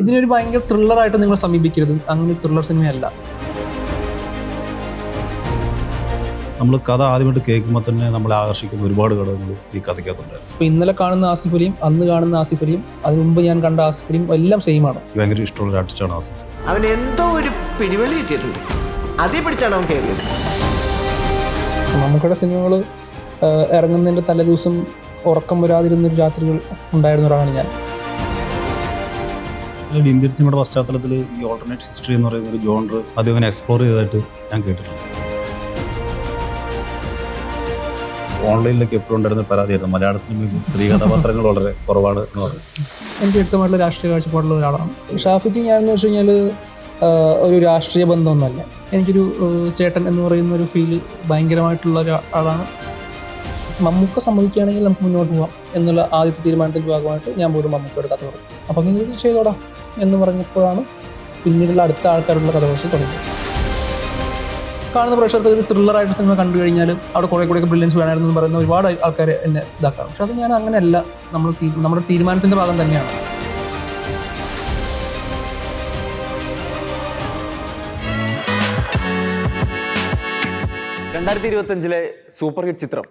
ഇതിനൊരു ഭയങ്കര ത്രില്ലറായിട്ട് നിങ്ങൾ സമീപിക്കരുത്. അങ്ങനെ ത്രില്ലർ സിനിമയല്ല. നമ്മൾ കഥ ആദ്യമായിട്ട് കേൾക്കുമ്പോൾ തന്നെ നമ്മളെ ആകർഷിക്കുന്ന ഒരുപാട് ഘടകങ്ങൾ ഈ കഥയ്ക്കകത്തുണ്ടായിരുന്നു. ഇപ്പോൾ ഇന്നലെ കാണുന്ന ആസിഫ് അലിയും അന്ന് കാണുന്ന ആസിഫ് അലിയും അതിന് മുമ്പ് ഞാൻ കണ്ട ആസിഫ് അലിയും എല്ലാം സെയിം ആണ്. ഭയങ്കര ഇഷ്ടമുള്ള ഒരു ആർട്ടിസ്റ്റാണ് ആസിഫ്. അവൻ എന്തോ ഒരു പിടിവള്ളി കിട്ടിയിട്ടുണ്ട്. അതേ പിടിച്ചാണ് അവൻ കയറിയത്. നമുക്കുടെ സിനിമകൾ ഇറങ്ങുന്നതിൻ്റെ തലേദിവസം ഉറക്കം വരാതിരുന്നൊരു രാത്രികൾ ഉണ്ടായിരുന്ന ഒരാളാണ് ഞാൻ. ഇന്ത്യൻ സിനിമയുടെ പശ്ചാത്തലത്തിൽ ഈ ഓൾട്ടർനേറ്റ് ഹിസ്റ്ററി എന്ന് പറയുന്ന ഒരു ജോണർ ആദ്യം അങ്ങനെ എക്സ്പ്ലോർ ചെയ്തതായിട്ട് ഞാൻ കേട്ടിട്ടുണ്ട്. ഓൺലൈനിലൊക്കെ എപ്പോഴും ഉണ്ടായിരുന്ന പരാതിയായിരുന്നു മലയാള സിനിമയിൽ സ്ത്രീ കഥാപാത്രങ്ങൾ വളരെ കുറവാണ് എന്ന് പറഞ്ഞു. എനിക്ക് വ്യക്തമായിട്ടുള്ള രാഷ്ട്രീയ കാഴ്ചപ്പാടുള്ള ഒരാളാണ് ഷാഫിക്ക്. ഞാനെന്ന് വെച്ച് കഴിഞ്ഞാൽ ഒരു രാഷ്ട്രീയ ബന്ധമൊന്നുമല്ല. എനിക്കൊരു ചേട്ടൻ എന്ന് പറയുന്ന ഒരു ഫീല് ഭയങ്കരമായിട്ടുള്ള ഒരാളാണ്. മമ്മൂക്ക സമ്മതിക്കുകയാണെങ്കിൽ നമുക്ക് മുന്നോട്ട് പോകാം എന്നുള്ള ആദ്യത്തെ തീരുമാനത്തിൻ്റെ ഭാഗമായിട്ട് ഞാൻ പോലും മമ്മൂക്കയുടെ കഥ പറഞ്ഞു. അപ്പം നീ ഇത് ചെയ്തോടാ എന്ന് പറഞ്ഞപ്പോഴാണ് പിന്നീടുള്ള അടുത്ത ആൾക്കാരുള്ള കഥ കുറച്ച് തുടങ്ങിയത്. കാണുന്ന പ്രേക്ഷകർക്ക് ഒരു ത്രില്ലറായിട്ട് സിനിമ കണ്ടു കഴിഞ്ഞാൽ അവിടെ കുറേ കൂടെയൊക്കെ ബ്രില്യൻസ് വേണമായിരുന്നു എന്ന് പറയുന്ന ഒരുപാട് ആൾക്കാർ എന്നെ ഇതാക്കാം. പക്ഷെ അത് ഞാൻ അങ്ങനെയല്ല. നമ്മുടെ തീരുമാനത്തിൻ്റെ ഭാഗം തന്നെയാണ്. സൂപ്പർ ഹിറ്റ് ചിത്രം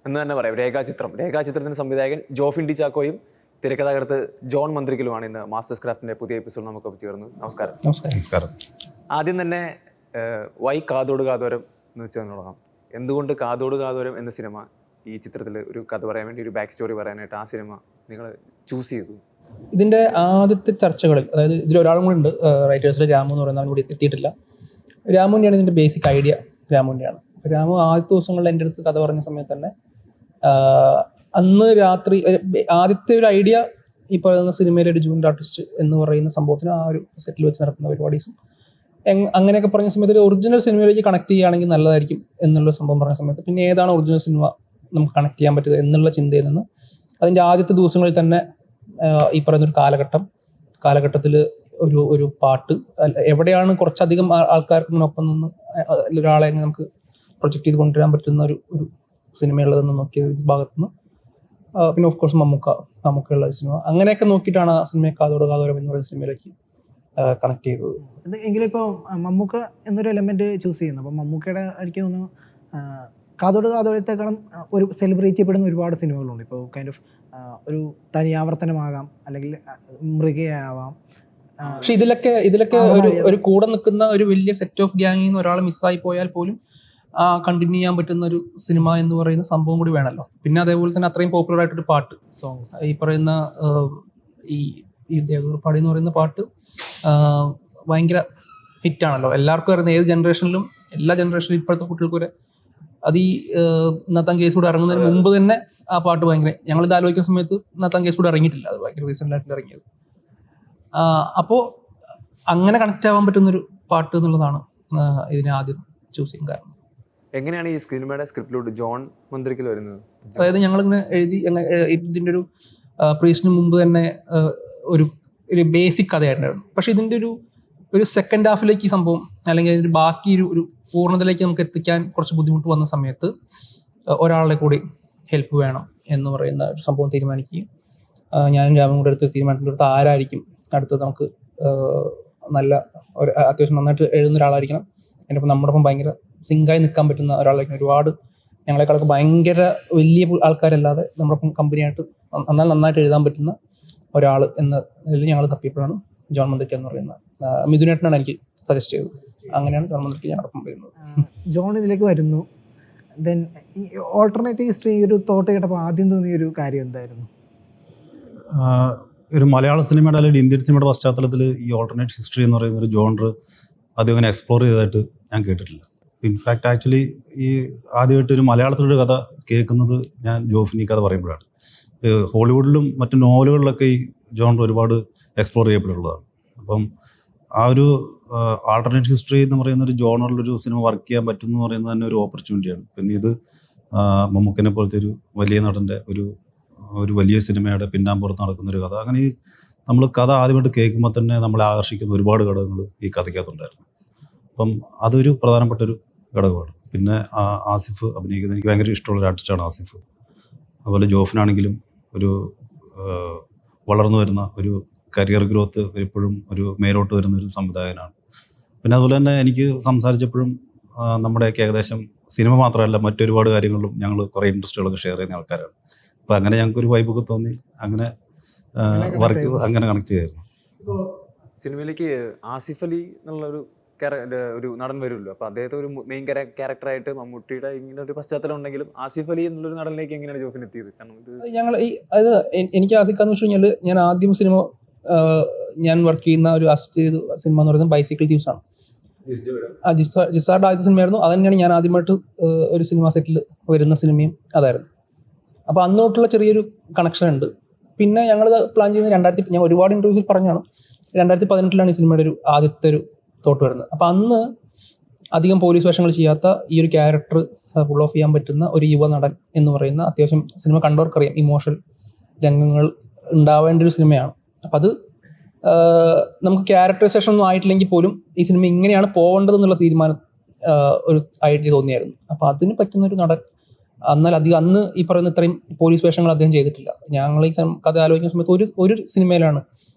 എന്ന് തന്നെ പറയാം രേഖാചിത്രത്തിന്റെ സംവിധായകൻ ജോഫിൻ ഡി ചാക്കോയും തിരക്കഥാകൃത്ത് ജോൺ മന്ത്രിക്കലുമാണ് ഇന്ന് മാസ്റ്റേഴ്സ് ക്രാഫ്റ്റിന്റെ പുതിയ എപ്പിസോഡ് നമുക്ക് ചേർന്ന്. നമസ്കാരം. നമസ്കാരം. ആദ്യം തന്നെ വൈ കാതോട് കാതോരം എന്ന് വെച്ച് തുടങ്ങാം. എന്തുകൊണ്ട് കാതോട് കാതോരം എന്ന സിനിമ ഈ ചിത്രത്തിൽ ഒരു കഥ പറയാൻ വേണ്ടി, ഒരു ബാക്ക് സ്റ്റോറി പറയാനായിട്ട് ആ സിനിമ നിങ്ങൾ ചൂസ് ചെയ്തു? ഇതിൻ്റെ ആദ്യത്തെ ചർച്ചകളിൽ, അതായത് ഇതിലൊരാളും കൂടി ഉണ്ട്, റൈറ്റേഴ്സിലെ രാമു എന്ന് പറയുന്ന അവൻ കൂടി എത്തിയിട്ടില്ല. രാമുവിൻ്റെയാണ് ഇതിൻ്റെ ബേസിക് ഐഡിയ. രാമുവിൻ്റെയാണ്. രാമു ആദ്യത്തെ ദിവസങ്ങളിൽ എൻ്റെ അടുത്ത് കഥ പറഞ്ഞ സമയത്ത് തന്നെ അന്ന് രാത്രി ആദ്യത്തെ ഒരു ഐഡിയ ഈ പറയുന്ന സിനിമയിലെ ഒരു ജൂനിയർ ആർട്ടിസ്റ്റ് എന്ന് പറയുന്ന സംഭവത്തിന് ആ ഒരു സെറ്റിൽ വെച്ച് നടക്കുന്ന പരിപാടീസും അങ്ങനെയൊക്കെ പറഞ്ഞ സമയത്ത് ഒരു ഒറിജിനൽ സിനിമയിലേക്ക് കണക്ട് ചെയ്യുകയാണെങ്കിൽ നല്ലതായിരിക്കും എന്നുള്ള സംഭവം പറഞ്ഞ സമയത്ത് പിന്നെ ഏതാണ് ഒറിജിനൽ സിനിമ നമുക്ക് കണക്ട് ചെയ്യാൻ പറ്റുക എന്നുള്ള ചിന്തയിൽ നിന്ന് അതിൻ്റെ ആദ്യത്തെ ദിവസങ്ങളിൽ തന്നെ ഈ പറയുന്നൊരു കാലഘട്ടത്തിൽ ഒരു പാട്ട് എവിടെയാണ് കുറച്ചധികം ആൾക്കാർക്ക് ഒപ്പം നിന്ന് ഒരാളെ നമുക്ക് പ്രൊജക്റ്റ് ചെയ്ത് കൊണ്ടുവരാൻ പറ്റുന്ന ഒരു സിനിമയുള്ളതെന്ന് നോക്കിയ ഭാഗത്തുനിന്ന് പിന്നെ ഓഫ് കോഴ്സ് മമ്മൂക്കയുള്ള ഒരു സിനിമ അങ്ങനെയൊക്കെ നോക്കിയിട്ടാണ് ആ സിനിമയെ കാതോരം എന്ന് പറയുന്ന സിനിമയിലേക്ക് കണക്ട് ചെയ്തത്. എങ്കിലും ഇപ്പോൾ മമ്മൂക്ക എന്നൊരു എലമെന്റ് ചൂസ് ചെയ്യുന്നു. അപ്പം മമ്മൂക്കയുടെ എനിക്ക് തോന്നുന്നു കാതോരത്തേക്കാളും ഒരു സെലിബ്രേറ്റ് ചെയ്യപ്പെടുന്ന ഒരുപാട് സിനിമകളുണ്ട്. ഇപ്പോൾ കൈൻഡ് ഓഫ് ഒരു തനിയാവർത്തനമാകാം, അല്ലെങ്കിൽ മൃഗയാവാം. പക്ഷെ ഇതിലൊക്കെ ഒരു കൂടെ നിൽക്കുന്ന ഒരു വലിയ സെറ്റ് ഓഫ് ഗ്യാങ്ങിൽ നിന്ന് ഒരാൾ മിസ്സായി പോയാൽ പോലും കണ്ടിന്യൂ ചെയ്യാൻ പറ്റുന്ന ഒരു സിനിമ എന്ന് പറയുന്ന സംഭവം കൂടി വേണമല്ലോ. പിന്നെ അതേപോലെ തന്നെ അത്രയും പോപ്പുലർ ആയിട്ടൊരു പാട്ട്, സോങ്സ് ഈ പറയുന്ന ഈ ദേവപാടി എന്ന് പറയുന്ന പാട്ട് ഭയങ്കര ഹിറ്റാണല്ലോ. എല്ലാവർക്കും അറിയുന്ന ഏത് ജനറേഷനിലും എല്ലാ ജനറേഷനിലും ഇപ്പോഴത്തെ കുട്ടികൾക്ക് വരെ അത് ഈ നത്താൻ കേസ് കൂടെ ഇറങ്ങുന്നതിന് മുമ്പ് തന്നെ ആ പാട്ട് ഭയങ്കര, ഞങ്ങളിത് ആലോചിക്കുന്ന സമയത്ത് നത്താൻ കേസ് കൂടെ ഇറങ്ങിയിട്ടില്ല, അത് ഭയങ്കര റീസെൻ്റ് ആയിട്ട് ഇറങ്ങിയത്. അപ്പോൾ അങ്ങനെ കണക്ട് ആവാൻ പറ്റുന്നൊരു പാട്ട് എന്നുള്ളതാണ് ഇതിനെ ആദ്യം ചൂസ് ചെയ്യാൻ കാരണം. എങ്ങനെയാണ് ഈ സിനിമയുടെ സ്ക്രിപ്റ്റിലോട്ട് ജോൺ മന്ത്രിക്കൽ വരുന്നത്? അതായത് ഞങ്ങളിങ്ങനെ എഴുതി ഇതിൻ്റെ ഒരു പ്രീസിന് മുമ്പ് തന്നെ ഒരു ബേസിക് കഥയായിട്ടുണ്ടായിരുന്നു. പക്ഷെ ഇതിൻ്റെ ഒരു സെക്കൻഡ് ഹാഫിലേക്ക് ഈ സംഭവം അല്ലെങ്കിൽ അതിൻ്റെ ബാക്കി ഒരു പൂർണ്ണതയിലേക്ക് നമുക്ക് എത്തിക്കാൻ കുറച്ച് ബുദ്ധിമുട്ട് വന്ന സമയത്ത് ഒരാളുടെ കൂടി ഹെൽപ്പ് വേണം എന്ന് പറയുന്ന ഒരു സംഭവം തീരുമാനിക്കുകയും ഞാനും രാമനും കൂടെ എടുത്ത് തീരുമാനത്തിൻ്റെ ആരായിരിക്കും അടുത്തത് നമുക്ക് നല്ല ഒരു അത്യാവശ്യം നന്നായിട്ട് എഴുതുന്ന ഒരാളായിരിക്കണം, എൻ്റെ ഒപ്പം നമ്മുടെ ഒപ്പം ഭയങ്കര സിങ്കായി നിൽക്കാൻ പറ്റുന്ന ഒരാളായിരിക്കും. ഒരുപാട് ഞങ്ങളെക്കാളൊക്കെ ഭയങ്കര വലിയ ആൾക്കാരല്ലാതെ നമ്മുടെ ഒപ്പം കമ്പനിയായിട്ട് നന്നായിട്ട് എഴുതാൻ പറ്റുന്ന ഒരാൾ എന്നതിൽ ഞങ്ങൾ തപ്പിയപ്പോഴാണ് ജോൺ മന്ത്രിക്ക എന്ന് പറയുന്ന മിഥുനേട്ടനാണ് എനിക്ക് സജസ്റ്റ് ചെയ്തത്. അങ്ങനെയാണ് ജോൺ മന്ത്രിക്ക ഞങ്ങളൊപ്പം വരുന്നത്. ജോൺ ഇതിലേക്ക് വരുന്നു. ദെൻ ഈ ഓൾട്ടർനേറ്റീവ് ഹിസ്റ്ററി ഒരു തോട്ട് കേട്ടപ്പോൾ ആദ്യം തോന്നിയ ഒരു കാര്യം എന്തായിരുന്നു? ഒരു മലയാള സിനിമയുടെ അല്ലെങ്കിൽ ഇന്ത്യൻ സിനിമയുടെ പശ്ചാത്തലത്തിൽ ഈ ഓൾട്ടർനേറ്റ് ഹിസ്റ്ററി എന്ന് പറയുന്ന ഒരു ജോണർ ആദ്യം അങ്ങനെ എക്സ്പ്ലോർ ചെയ്തതായിട്ട് ഞാൻ കേട്ടിട്ടില്ല. ഇൻഫാക്ട് ആക്ച്വലി ഈ ആദ്യമായിട്ട് ഒരു മലയാളത്തിലൊരു കഥ കേൾക്കുന്നത് ഞാൻ ജോഫിനി കഥ പറയുമ്പോഴാണ്. ഹോളിവുഡിലും മറ്റു നോവലുകളിലൊക്കെ ഈ ജോണർ ഒരുപാട് എക്സ്പ്ലോർ ചെയ്യപ്പെട്ടുള്ളതാണ്. അപ്പം ആ ഒരു ആൾട്ടർനേറ്റ് ഹിസ്റ്ററി എന്ന് പറയുന്ന ഒരു ജോണറിലൊരു സിനിമ വർക്ക് ചെയ്യാൻ പറ്റും എന്ന് പറയുന്നത് തന്നെ ഒരു ഓപ്പർച്യൂണിറ്റിയാണ്. പിന്നെ ഇത് മമ്മൂക്കനെ പോലത്തെ ഒരു വലിയ നടൻ്റെ ഒരു വലിയ സിനിമയുടെ പിന്നാമ്പുറത്ത് നടക്കുന്നൊരു കഥ. അങ്ങനെ ഈ നമ്മൾ കഥ ആദ്യമായിട്ട് കേൾക്കുമ്പോൾ തന്നെ നമ്മളെ ആകർഷിക്കുന്ന ഒരുപാട് ഘടകങ്ങൾ ഈ കഥയ്ക്കകത്തുണ്ടായിരുന്നു. അപ്പം അതൊരു പ്രധാനപ്പെട്ട ഒരു ഘടകമാണ്. പിന്നെ ആസിഫ് അഭിനയിക്കുന്നത് എനിക്ക് ഭയങ്കര ഇഷ്ടമുള്ള ഒരു ആർട്ടിസ്റ്റാണ് ആസിഫ്. അതുപോലെ ജോഫിനാണെങ്കിലും ഒരു വളർന്നു വരുന്ന ഒരു കരിയർ ഗ്രോത്ത് എപ്പോഴും ഒരു മേലോട്ട് വരുന്ന ഒരു സംവിധായകനാണ്. പിന്നെ അതുപോലെ തന്നെ എനിക്ക് സംസാരിച്ചപ്പോഴും നമ്മുടെയൊക്കെ ഏകദേശം സിനിമ മാത്രമല്ല മറ്റൊരുപാട് കാര്യങ്ങളിലും ഞങ്ങൾ കുറേ ഇൻട്രസ്റ്റുകളൊക്കെ ഷെയർ ചെയ്യുന്ന ആൾക്കാരാണ്. അപ്പോൾ അങ്ങനെ ഞങ്ങൾക്കൊരു വൈബൊക്കെ തോന്നി, അങ്ങനെ വർക്ക് അങ്ങനെ കണക്ട് ചെയ്തായിരുന്നു. സിനിമയിലേക്ക് ആസിഫ് അലി എന്നുള്ളൊരു ഒരു നടൻ വരുമല്ലോ, അപ്പോൾ അദ്ദേഹത്തെ ഒരു മെയിൻ ക്യാരക്ടറായിട്ട് മമ്മൂട്ടിയുടെ ഇങ്ങനെ ഒരു പശ്ചാത്തലം ഉണ്ടെങ്കിലും ആസിഫ് അലി എന്നുള്ളൊരു നടനിലേക്ക് എങ്ങനെയാണ് ജോഫിൻ എത്തിയത്? കാരണം ഇത് ഞങ്ങൾ അത് എനിക്ക് ആസിക്കാന്ന് വെച്ച് കഴിഞ്ഞാൽ ഞാൻ ആദ്യം സിനിമ ഞാൻ വർക്ക് ചെയ്യുന്ന ഒരു അസിസ്റ്റ് ചെയ്ത സിനിമ എന്ന് പറയുന്നത് ബൈസിക്കിൾ തീവ്സ് ആണ്. ജിസാറിന്റെ ആദ്യത്തെ സിനിമയായിരുന്നു. അത് തന്നെയാണ് ഞാൻ ആദ്യമായിട്ട് ഒരു സിനിമ സെറ്റിൽ വരുന്ന സിനിമയും അതായിരുന്നു. അപ്പോൾ അന്നോട്ടുള്ള ചെറിയൊരു കണക്ഷൻ ഉണ്ട്. പിന്നെ ഞങ്ങൾ പ്ലാൻ ചെയ്യുന്നത് ഞാൻ ഒരുപാട് ഇൻ്റർവ്യൂസിൽ പറഞ്ഞാണ് 2018 ഈ സിനിമയുടെ ഒരു ആദ്യത്തെ ഒരു തോട്ട് വരുന്നത്. അപ്പോൾ അന്ന് അധികം പോലീസ് വേഷങ്ങൾ ചെയ്യാത്ത ഈ ഒരു ക്യാരക്ടർ ഫുൾ ഓഫ് ചെയ്യാൻ പറ്റുന്ന ഒരു യുവ നടൻ എന്ന് പറയുന്ന, അത്യാവശ്യം സിനിമ കണ്ടവർക്കറിയാം ഇമോഷണൽ രംഗങ്ങൾ ഉണ്ടാവേണ്ട ഒരു സിനിമയാണ്. അപ്പം അത് നമുക്ക് ക്യാരക്ടറൈസേഷൻ ഒന്നും ആയിട്ടില്ലെങ്കിൽ പോലും ഈ സിനിമ ഇങ്ങനെയാണ് പോകേണ്ടതെന്നുള്ള തീരുമാനം ഒരു ഐഡിയ തോന്നിയായിരുന്നു. അപ്പോൾ അതിന് പറ്റുന്നൊരു നടൻ എന്നാൽ അന്ന് ഈ പറയുന്ന ഇത്രയും പോലീസ് വേഷങ്ങൾ അദ്ദേഹം ചെയ്തിട്ടില്ല. ഞങ്ങൾ ഈ കഥ ആലോചിക്കുന്ന സമയത്ത് ഒരു സിനിമയിലാണ്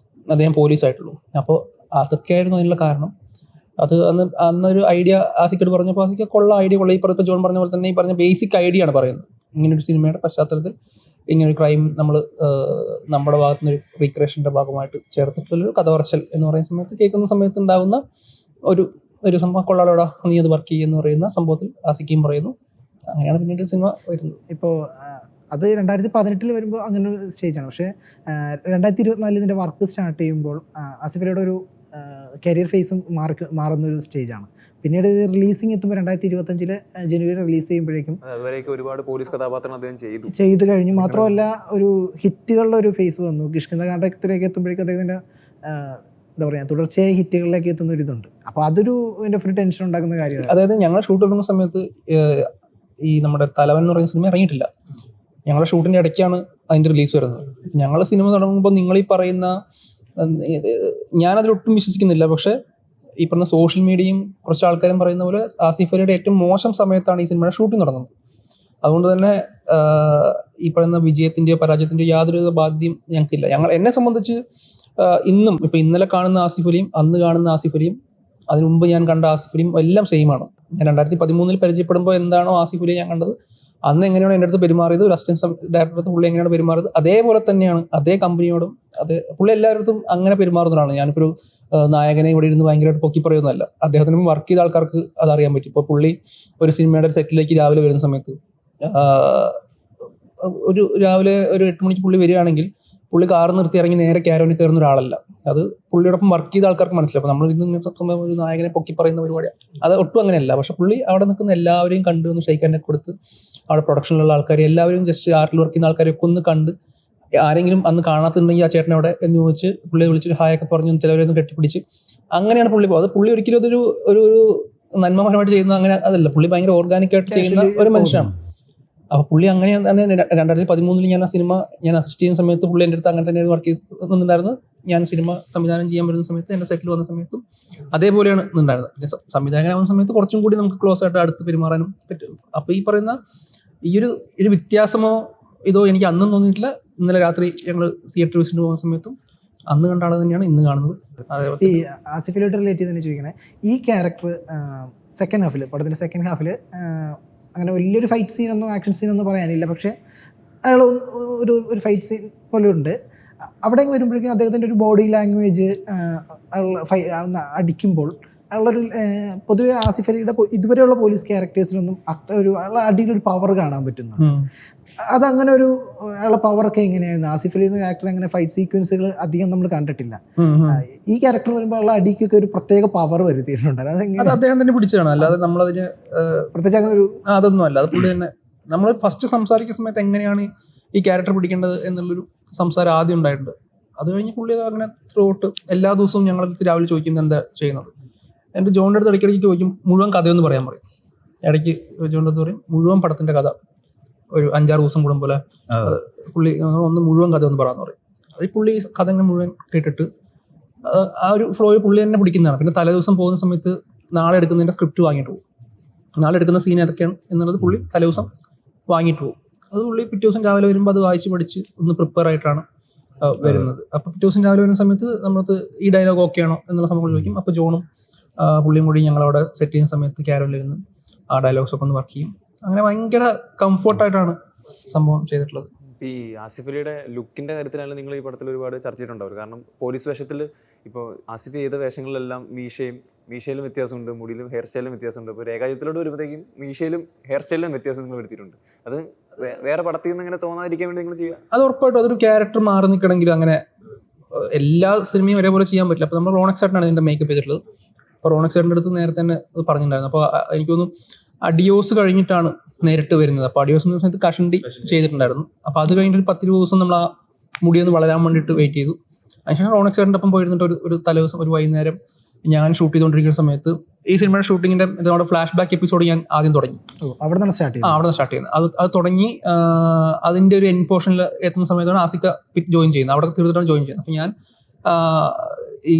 അദ്ദേഹം പോലീസായിട്ടുള്ളൂ. അപ്പോൾ അതൊക്കെയായിരുന്നു അതിനുള്ള കാരണം. അത് അന്നൊരു ഐഡിയ ആസിക്കോട് പറഞ്ഞപ്പോൾ ആസിക്ക ഐഡിയ കൊള്ള. ഈ പറഞ്ഞപ്പോൾ ജോൺ പറഞ്ഞ പോലെ തന്നെ ഈ പറഞ്ഞ ബേസിക് ഐഡിയ ആണ് പറയുന്നത്. ഇങ്ങനൊരു സിനിമയുടെ പശ്ചാത്തലത്തിൽ ഇങ്ങനൊരു ക്രൈം നമ്മൾ നമ്മുടെ ഭാഗത്തു നിന്നൊരു റീക്രിയേഷൻ്റെ ഭാഗമായിട്ട് ചേർത്തിട്ടുള്ളൊരു കഥ പറച്ചൽ എന്ന് പറയുന്ന സമയത്ത് കേൾക്കുന്ന സമയത്ത് ഉണ്ടാകുന്ന ഒരു സംഭവം കൊള്ളാലോടാ നീ അത് വർക്ക് ചെയ്യുമെന്ന് പറയുന്ന സംഭവത്തിൽ ആസിക്കയും പറയുന്നു. അങ്ങനെയാണ് പിന്നീട് സിനിമ വരുന്നത്. ഇപ്പോൾ അത് 2018 വരുമ്പോൾ അങ്ങനെ ഒരു സ്റ്റേജാണ്. പക്ഷേ 2024 ഇതിൻ്റെ വർക്ക് സ്റ്റാർട്ട് ചെയ്യുമ്പോൾ ആസിഫ് അലിയുടെ ഒരു കരിയർ ഫേസും മാറുന്നൊരു സ്റ്റേജാണ്. പിന്നീട് റിലീസിങ് എത്തുമ്പോൾ 2025 ജനുവരി റിലീസ് ചെയ്യുമ്പോഴേക്കും ഒരുപാട് പോലീസ് കഥാപാത്രം അദ്ദേഹം ചെയ്തു കഴിഞ്ഞു. മാത്രമല്ല ഒരു ഹിറ്റുകളുടെ ഒരു ഫേസ് വന്നു. കിഷ്കിന്ധകാണ്ഡത്തിലേക്ക് എത്തുമ്പോഴേക്കും അദ്ദേഹത്തിൻ്റെ എന്താ പറയുക തുടർച്ചയായ ഹിറ്റുകളിലേക്ക് എത്തുന്ന ഒരു ഇതുണ്ട്. അപ്പോൾ അതൊരു ഒരു ടെൻഷൻ ഉണ്ടാക്കുന്ന കാര്യമാണ്. അതായത് ഞങ്ങൾ ഷൂട്ട് എടുക്കുന്ന സമയത്ത് ഈ നമ്മുടെ തലവൻ എന്ന് പറയുന്ന സിനിമ ഇറങ്ങിയിട്ടില്ല. ഞങ്ങളുടെ ഷൂട്ടിൻ്റെ ഇടയ്ക്കാണ് അതിൻ്റെ റിലീസ് വരുന്നത്. ഞങ്ങൾ സിനിമ തുടങ്ങുമ്പോൾ നിങ്ങൾ ഈ പറയുന്ന, ഞാനതിലൊട്ടും വിശ്വസിക്കുന്നില്ല, പക്ഷേ ഈ പറഞ്ഞ സോഷ്യൽ മീഡിയയും കുറച്ച് ആൾക്കാരും പറയുന്ന പോലെ ആസിഫ് അലിയുടെ ഏറ്റവും മോശം സമയത്താണ് ഈ സിനിമയുടെ ഷൂട്ടിംഗ് തുടങ്ങുന്നത്. അതുകൊണ്ട് തന്നെ ഈ പറയുന്ന വിജയത്തിൻ്റെയോ പരാജയത്തിൻ്റെയോ യാതൊരു ബാധ്യതയും ഞങ്ങൾക്കില്ല. എന്നെ സംബന്ധിച്ച് ഇന്നും ഇപ്പം ഇന്നലെ കാണുന്ന ആസിഫ് അലിയും അന്ന് കാണുന്ന ആസിഫ് അലിയും അതിനു മുമ്പ് ഞാൻ കണ്ട ആസിഫ് അലിയും എല്ലാം സെയിമാണ്. ഞാൻ 2013 പരിചയപ്പെടുമ്പോൾ എന്താണോ ആസിഫ് അലിയെ ഞാൻ കണ്ടത്, അന്ന് എങ്ങനെയാണ് എൻ്റെ അടുത്ത് പെരുമാറിയത്, ഒരു അസിസ്റ്റന്റ് ഡയറക്ടർ പുള്ളി എങ്ങനെയാണ് പെരുമാറിയത്, അതേപോലെ തന്നെയാണ് അതേ കമ്പനിയോടും പുള്ളി എല്ലാവരും അങ്ങനെ പെരുമാറുന്നതാണ്. ഞാനിപ്പോൾ ഒരു നായകനെ ഇവിടെ ഇരുന്ന് ഭയങ്കരമായിട്ട് പൊക്കി പറയുന്നതല്ല. അദ്ദേഹത്തിന് വർക്ക് ചെയ്ത ആൾക്കാർക്ക് അതറിയാൻ പറ്റും. ഇപ്പോൾ പുള്ളി ഒരു സിനിമയുടെ സെറ്റിലേക്ക് രാവിലെ വരുന്ന സമയത്ത് രാവിലെ ഒരു 8 മണിക്ക് പുള്ളി വരികയാണെങ്കിൽ പുള്ളി കാർ നിർത്തി ഇറങ്ങി നേരെ ക്യാരവനിൽ കയറുന്ന ഒരാളല്ല. അത് പുള്ളിയോടൊപ്പം വർക്ക് ചെയ്ത ആൾക്കാർക്ക് മനസ്സിലാവും. അപ്പോൾ നമ്മൾ ഇന്ന് ഒരു നായകനെ പൊക്കി പറയുന്ന പരിപാടിയാണ്, അത് ഒട്ടും അങ്ങനെയല്ല. പക്ഷെ പുള്ളി അവിടെ നിൽക്കുന്ന എല്ലാവരെയും കണ്ട് ഒന്ന് ഷെയ്ക്കാനെ കൊടുത്ത് അവിടെ പ്രൊഡക്ഷനിലുള്ള ആൾക്കാരെ എല്ലാവരും ജസ്റ്റ് ആർട്ടിൽ വർക്ക് ചെയ്യുന്ന ആൾക്കാരെയൊക്കെ ഒന്ന് കണ്ട്, ആരെങ്കിലും അന്ന് കാണാത്തുണ്ടെങ്കിൽ ആ ചേട്ടനവിടെ എന്ന് ചോദിച്ച് പുള്ളിയെ വിളിച്ചൊരു ഹായൊക്കെ പറഞ്ഞ് ചിലവരെയൊന്ന് കെട്ടിപ്പിടിച്ച് അങ്ങനെയാണ് പുള്ളി പോകുന്നത്. പുള്ളി ഒരിക്കലും അതൊരു ഒരു നന്മപരമായിട്ട് ചെയ്യുന്ന അങ്ങനെ അതല്ല. പുള്ളി ഭയങ്കര ഓർഗാനിക്കായിട്ട് ചെയ്യുന്ന ഒരു മനുഷ്യനാണ്. അപ്പോൾ പുള്ളി അങ്ങനെ തന്നെ 2013 ഞാൻ ആ സിനിമ ഞാൻ അസിസ്റ്റ് ചെയ്യുന്ന സമയത്ത് പുള്ളി എൻ്റെ അടുത്ത് അങ്ങനെ തന്നെ വർക്ക് ചെയ്തിട്ടുണ്ടായിരുന്നു. ഞാൻ സിനിമ സംവിധാനം ചെയ്യാൻ വരുന്ന സമയത്ത് എൻ്റെ സെറ്റിൽ വന്ന സമയത്തും അതേപോലെയാണ് ഉണ്ടായിരുന്നത്. പിന്നെ സംവിധായകനാവുന്ന സമയത്ത് കുറച്ചും കൂടി നമുക്ക് ക്ലോസ് ആയിട്ട് അടുത്ത് പെരുമാറാനും പറ്റും. അപ്പോൾ ഈ പറയുന്ന ഈ ഒരു വ്യത്യാസമോ ഇതോ എനിക്ക് അന്നും തോന്നിയിട്ടില്ല. ഇന്നലെ രാത്രി ഞങ്ങൾ തിയേറ്റർ വിസിറ്റ് പോകുന്ന സമയത്തും അന്ന് കണ്ട ആൾ തന്നെയാണ് ഇന്ന് കാണുന്നത്. ഈ ആസിഫിലോട്ട് റിലേറ്റ് ചെയ്ത് തന്നെ ചോദിക്കണേ, ഈ ക്യാരക്ടർ സെക്കൻഡ് ഹാഫിൽ, പടത്തിൻ്റെ സെക്കൻഡ് ഹാഫിൽ അങ്ങനെ വലിയൊരു ഫൈറ്റ് സീനൊന്നും ആക്ഷൻ സീനൊന്നും പറയാനില്ല. പക്ഷേ അയാൾ ഒരു ഫൈറ്റ് സീൻ പോലെ ഉണ്ട്. അവിടെ വരുമ്പോഴേക്കും അദ്ദേഹത്തിൻ്റെ ഒരു ബോഡി ലാംഗ്വേജ് അടിക്കുമ്പോൾ അയാളൊരു പൊതുവെ ആസിഫ് അലിയുടെ ഇതുവരെയുള്ള പോലീസ് ക്യാരക്ടേഴ്സിലൊന്നും അത്ര അയാളെ അടിയിലൊരു പവർ കാണാൻ പറ്റുന്നുണ്ട്. അതങ്ങനെ ഒരു അയാളെ പവറൊക്കെ എങ്ങനെയായിരുന്നു? ആസിഫ് അലി എന്ന ആക്ടർ അങ്ങനെ ഫൈറ്റ് സീക്വൻസുകൾ അധികം നമ്മൾ കണ്ടിട്ടില്ല. ഈ ക്യാരക്ടർ വരുമ്പോൾ ഉള്ള അടിക്കൊക്കെ ഒരു പ്രത്യേക പവർ വരുത്തിയിട്ടുണ്ട്. അത് അദ്ദേഹം തന്നെ പിടിച്ചതാണ്, അല്ലാതെ നമ്മളതിന് പ്രത്യേകിച്ച് അങ്ങനെ ഒരു അതൊന്നും അല്ല. അത് പുള്ളി തന്നെ നമ്മൾ ഫസ്റ്റ് സംസാരിക്കുന്ന സമയത്ത് എങ്ങനെയാണ് ഈ ക്യാരക്ടർ പിടിക്കേണ്ടത് എന്നുള്ളൊരു സംസാരം ആദ്യം ഉണ്ടായിട്ടുണ്ട്. അത് കഴിഞ്ഞ് പുള്ളി അങ്ങനെ ത്രൂ ഔട്ട് എല്ലാ ദിവസവും ഞങ്ങളടുത്ത് രാവിലെ ചോദിക്കുന്നത് എന്താ ചെയ്യുന്നത്. എൻ്റെ ജോണിൻ്റെ അടുത്ത് ഇടയ്ക്കിടയ്ക്ക് ചോദിക്കും മുഴുവൻ കഥയൊന്ന് പറയാൻ പറയും. ഇടയ്ക്ക് ജോണിൻ്റെ അടുത്ത് പറയും മുഴുവൻ പടത്തിൻ്റെ കഥ ഒരു 5-6 ദിവസം കൂടുമ്പോൾ പുള്ളി ഒന്ന് മുഴുവൻ കഥ ഒന്ന് പറയാമെന്ന് പറയും. അത് പുള്ളി കഥ തന്നെ മുഴുവൻ കേട്ടിട്ട് ആ ഒരു ഫ്ലോയിൽ പുള്ളി തന്നെ പിടിക്കുന്നതാണ്. പിന്നെ തലേ ദിവസം പോകുന്ന സമയത്ത് നാളെ എടുക്കുന്നതിൻ്റെ സ്ക്രിപ്റ്റ് വാങ്ങിയിട്ട് പോകും. നാളെ എടുക്കുന്ന സീൻ ഏതൊക്കെയാണ് എന്നുള്ളത് പുള്ളി തലേ ദിവസം വാങ്ങിയിട്ട് പോകും. അത് പുള്ളി പിറ്റേ ദിവസം രാവിലെ വരുമ്പോൾ അത് വായിച്ച് പഠിച്ച് ഒന്ന് പ്രിപ്പയർ ആയിട്ടാണ് വരുന്നത്. അപ്പോൾ പിറ്റേ ദിവസം രാവിലെ വരുന്ന സമയത്ത് നമ്മളത് ഈ ഡയലോഗ് ഓക്കെ ആണോ എന്നുള്ള സംഭവങ്ങൾ ചോദിക്കും. അപ്പോൾ ജോണും പുള്ളിയും കൂടി ഞങ്ങളവിടെ സെറ്റ് ചെയ്യുന്ന സമയത്ത് ക്യാരലിരുന്ന് ആ ഡയലോഗ്സ് ഒക്കെ ഒന്ന് വർക്ക് ചെയ്യും. അങ്ങനെ ഭയങ്കര കംഫർട്ടായിട്ടാണ് സംഭവം ചെയ്തിട്ടുള്ളത്. ഈ ആസിഫ് അലിയുടെ ലുക്കിൻ്റെ കാര്യത്തിലാണ് നിങ്ങൾ ഈ പടത്തിൽ ഒരുപാട് ചർച്ച ചെയ്തിട്ടുണ്ടാവും. കാരണം പോലീസ് വേഷത്തിൽ ഇപ്പോൾ ആസിഫ് ചെയ്ത വേഷങ്ങളിലെല്ലാം മീശയിലും വ്യത്യാസമുണ്ട്, മുടിയിലും ഹെയർ സ്റ്റൈലും വ്യത്യാസമുണ്ട്. ഇപ്പോൾ രേഖായുധത്തിലോട്ട് വരുമ്പോഴത്തേക്കും മീശയിലും ഹെയർ സ്റ്റൈലിലും വ്യത്യാസം നിങ്ങൾ വരുത്തിയിട്ടുണ്ട്. അത് വേറെ പടത്തിൽ നിന്ന് അങ്ങനെ തോന്നാതിരിക്കാൻ വേണ്ടി നിങ്ങൾ ചെയ്യുക? അത് ഉറപ്പായിട്ടും അതൊരു ക്യാരക്ടർ മാറി നിൽക്കണമെങ്കിൽ അങ്ങനെ എല്ലാ സിനിമയും ഒരേപോലെ ചെയ്യാൻ പറ്റില്ല. അപ്പോൾ നമ്മൾ റോണക് ചേട്ടനാണ് ഇതിൻ്റെ മേക്കപ്പ് ചെയ്തിട്ടുള്ളത്. അപ്പോൾ റോണക് ചേട്ടൻ്റെ അടുത്ത് നേരത്തെ തന്നെ അത് പറഞ്ഞിട്ടുണ്ടായിരുന്നു. അപ്പോൾ എനിക്ക് തോന്നുന്നു അഡിയോസ് കഴിഞ്ഞിട്ടാണ് നേരിട്ട് വരുന്നത്. അപ്പോൾ അഡിയോസ് എന്ന സമയത്ത് കഷണ്ടി ചെയ്തിട്ടുണ്ടായിരുന്നു. അപ്പോൾ അത് കഴിഞ്ഞിട്ട് ഒരു 10-20 ദിവസം നമ്മൾ ആ മുടിയൊന്ന് വളരാൻ വേണ്ടിയിട്ട് വെയിറ്റ് ചെയ്തു. അതിനുശേഷം റോണക് ചേട്ടൻ്റെ ഒപ്പം പോയിരുന്നിട്ട് ഒരു തലേദിവസം ഒരു വൈകുന്നേരം ഞാൻ ഷൂട്ട് ചെയ്തുകൊണ്ടിരിക്കുന്ന സമയത്ത് ഈ സിനിമയുടെ ഷൂട്ടിങ്ങിൻ്റെ നമ്മുടെ ഫ്ലാഷ് ബാക്ക് എപ്പിസോഡ് ഞാൻ ആദ്യം തുടങ്ങി. അവിടെ നിന്ന് സ്റ്റാർട്ട് ചെയ്യുന്നത്. അത് തുടങ്ങി അതിൻ്റെ ഒരു എൻഡ് പോർഷനിൽ എത്തുന്ന സമയത്താണ് ആസിക്ക ജോയിൻ ചെയ്യുന്നത്. അവിടെ തീർത്തിട്ടാണ് ജോയിൻ ചെയ്യുന്നത്. അപ്പോൾ ഞാൻ ഈ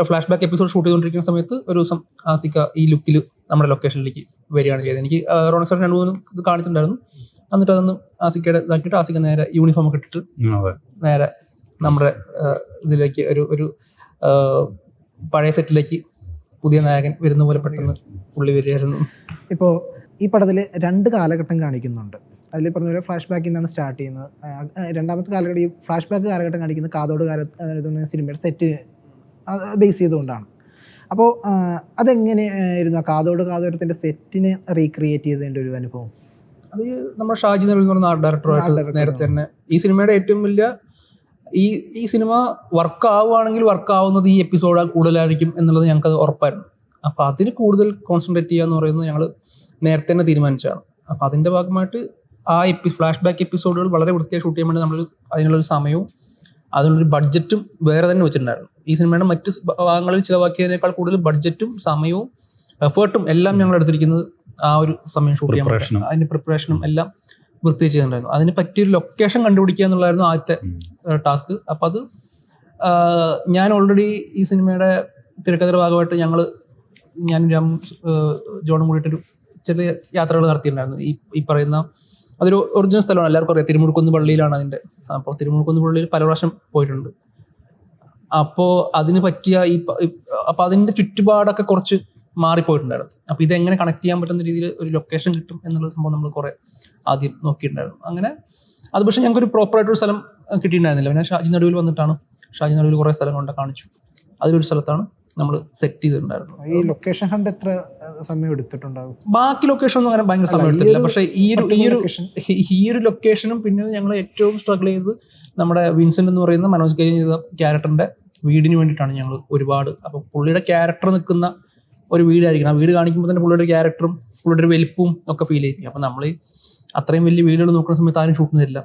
ഫ്ലാഷ് ബാക്ക് എപ്പിസോഡ് ഷൂട്ട് ചെയ്തുകൊണ്ടിരിക്കുന്ന സമയത്ത് ഒരു ദിവസം ആസിക്ക ഈ ലുക്കിൽ നമ്മുടെ ലൊക്കേഷനിലേക്ക് വരികയാണ് ചെയ്തത്. എനിക്ക് റോണക് സാർ 2-3 ഇത് കാണിച്ചിട്ടുണ്ടായിരുന്നു. എന്നിട്ട് അതൊന്ന് ആസിക്കയുടെ ഇതാക്കിയിട്ട് ആസിക്ക നേരെ യൂണിഫോം ഒക്കെ ഇട്ടിട്ട് നേരെ നമ്മുടെ ഇതിലേക്ക് ഒരു പഴയ സെറ്റിലേക്ക് പുതിയ നായകൻ വരുന്ന പോലെ പെട്ടെന്ന് പുള്ളി വരികയായിരുന്നു. ഇപ്പോൾ ഈ പടത്തിൽ 2 കാലഘട്ടം കാണിക്കുന്നുണ്ട്. അതിൽ പറഞ്ഞ പോലെ ഫ്ലാഷ് ബാക്കിൽ നിന്നാണ് സ്റ്റാർട്ട് ചെയ്യുന്നത്. രണ്ടാമത്തെ കാലഘട്ടം ഈ ഫ്ലാഷ് ബാക്ക് കാലഘട്ടം കാണിക്കുന്നത് കാതോട് സിനിമയുടെ സെറ്റ് ബേസ് ചെയ്തുകൊണ്ടാണ്. അപ്പോൾ അതെങ്ങനെയായിരുന്നു ആ കാതോരത്തിൻ്റെ സെറ്റിനെ റീക്രിയേറ്റ് ചെയ്തതിൻ്റെ ഒരു അനുഭവം? അത് നമ്മുടെ ഷാജി നബി എന്ന് പറഞ്ഞ ഡയറക്ടറായിട്ട് നേരത്തെ തന്നെ ഈ സിനിമയുടെ ഏറ്റവും വലിയ ഈ സിനിമ വർക്ക് ആവുകയാണെങ്കിൽ വർക്ക് ആവുന്നത് ഈ എപ്പിസോഡ് കൂടുതലായിരിക്കും എന്നുള്ളത് ഞങ്ങൾക്കത് ഉറപ്പായിരുന്നു. അപ്പോൾ അതിന് കൂടുതൽ കോൺസെൻട്രേറ്റ് ചെയ്യുക എന്ന് പറയുന്നത് ഞങ്ങൾ നേരത്തെ തന്നെ തീരുമാനിച്ചതാണ്. അപ്പോൾ അതിൻ്റെ ഭാഗമായിട്ട് ആ ഫ്ലാഷ് ബാക്ക് എപ്പിസോഡുകൾ വളരെ വൃത്തിയായി ഷൂട്ട് ചെയ്യാൻ വേണ്ടി നമ്മൾ അതിനുള്ളൊരു സമയവും അതിനുള്ളൊരു ബഡ്ജറ്റും വേറെ തന്നെ വെച്ചിട്ടുണ്ടായിരുന്നു. ഈ സിനിമയുടെ മറ്റ് ഭാഗങ്ങളിൽ ചിലവാക്കിയതിനേക്കാൾ കൂടുതൽ ബഡ്ജറ്റും സമയവും എഫേർട്ടും എല്ലാം ഞങ്ങൾ എടുത്തിരിക്കുന്നത് ആ ഒരു സമയം ഷൂട്ട് ചെയ്യാൻ പറ്റും. അതിൻ്റെ പ്രിപ്പറേഷനും എല്ലാം വൃത്തി ചെയ്തിട്ടുണ്ടായിരുന്നു. അതിന് പറ്റിയൊരു ലൊക്കേഷൻ കണ്ടുപിടിക്കുക എന്നുള്ളതായിരുന്നു ആദ്യത്തെ ടാസ്ക്. അപ്പോൾ അത് ഞാൻ ഓൾറെഡി ഈ സിനിമയുടെ തിരക്കഥയുടെ ഭാഗമായിട്ട് ഞാനും ജോണും കൂടിയിട്ടൊരു ചെറിയ യാത്രകൾ നടത്തിയിട്ടുണ്ടായിരുന്നു. ഈ പറയുന്ന അതൊരു ഒറിജിനൽ സ്ഥലമാണ്, എല്ലാവർക്കും അറിയാം. തിരുമുറുക്കുന്ന് പള്ളിയിലാണ് അതിൻ്റെ. അപ്പോൾ തിരുമുറുക്കുന്ന് പള്ളിയിൽ പല പ്രാവശ്യം പോയിട്ടുണ്ട്. അപ്പോൾ അതിന് പറ്റിയ അപ്പോൾ അതിൻ്റെ ചുറ്റുപാടൊക്കെ കുറച്ച് മാറിപ്പോയിട്ടുണ്ടായിരുന്നു. അപ്പോൾ ഇതെങ്ങനെ കണക്ട് ചെയ്യാൻ പറ്റുന്ന രീതിയിൽ ഒരു ലൊക്കേഷൻ കിട്ടും എന്നുള്ള സംഭവം നമ്മൾ കുറേ ആദ്യം നോക്കിയിട്ടുണ്ടായിരുന്നു. അങ്ങനെ അത് പക്ഷേ ഞങ്ങൾക്കൊരു പ്രോപ്പറായിട്ടൊരു സ്ഥലം കിട്ടിയിട്ടുണ്ടായിരുന്നില്ല. പിന്നെ ഷാജി നടുവിൽ വന്നിട്ടാണ് ഷാജി നടുവിൽ കുറേ സ്ഥലം കൊണ്ട് കാണിച്ചു. അതിലൊരു സ്ഥലത്താണ് നമ്മൾ സെറ്റ് ചെയ്തിട്ടുണ്ടായിരുന്നു. ഈ ലൊക്കേഷൻ കണ്ട് എത്ര സമയം എടുത്തിട്ടുണ്ടാകും? ബാക്കി ലൊക്കേഷൻ ഒന്നും അങ്ങനെ ഭയങ്കര സമയം എടുത്തില്ല. പക്ഷേ ഈ ഒരു ലൊക്കേഷനും പിന്നെ ഞങ്ങൾ ഏറ്റവും സ്ട്രഗിൾ ചെയ്തത് നമ്മുടെ വിൻസെന്റ് എന്ന് പറയുന്ന മനോജ് കെ ചെയ്ത ക്യാരക്ടറിന്റെ വീടിന് വേണ്ടിയിട്ടാണ് ഞങ്ങൾ ഒരുപാട്. അപ്പോൾ പുള്ളിയുടെ ക്യാരക്ടർ നിൽക്കുന്ന ഒരു വീടായിരിക്കണം. ആ വീട് കാണിക്കുമ്പോൾ തന്നെ പുള്ളിയുടെ ക്യാരക്ടറും പുള്ളിയുടെ ഒരു വലിപ്പവും ഒക്കെ ഫീൽ ചെയ്യും. അപ്പോൾ നമ്മൾ അത്രയും വലിയ വീടുകൾ നോക്കുന്ന സമയത്ത് ആരും ഷൂട്ട് ചെയ്തില്ല.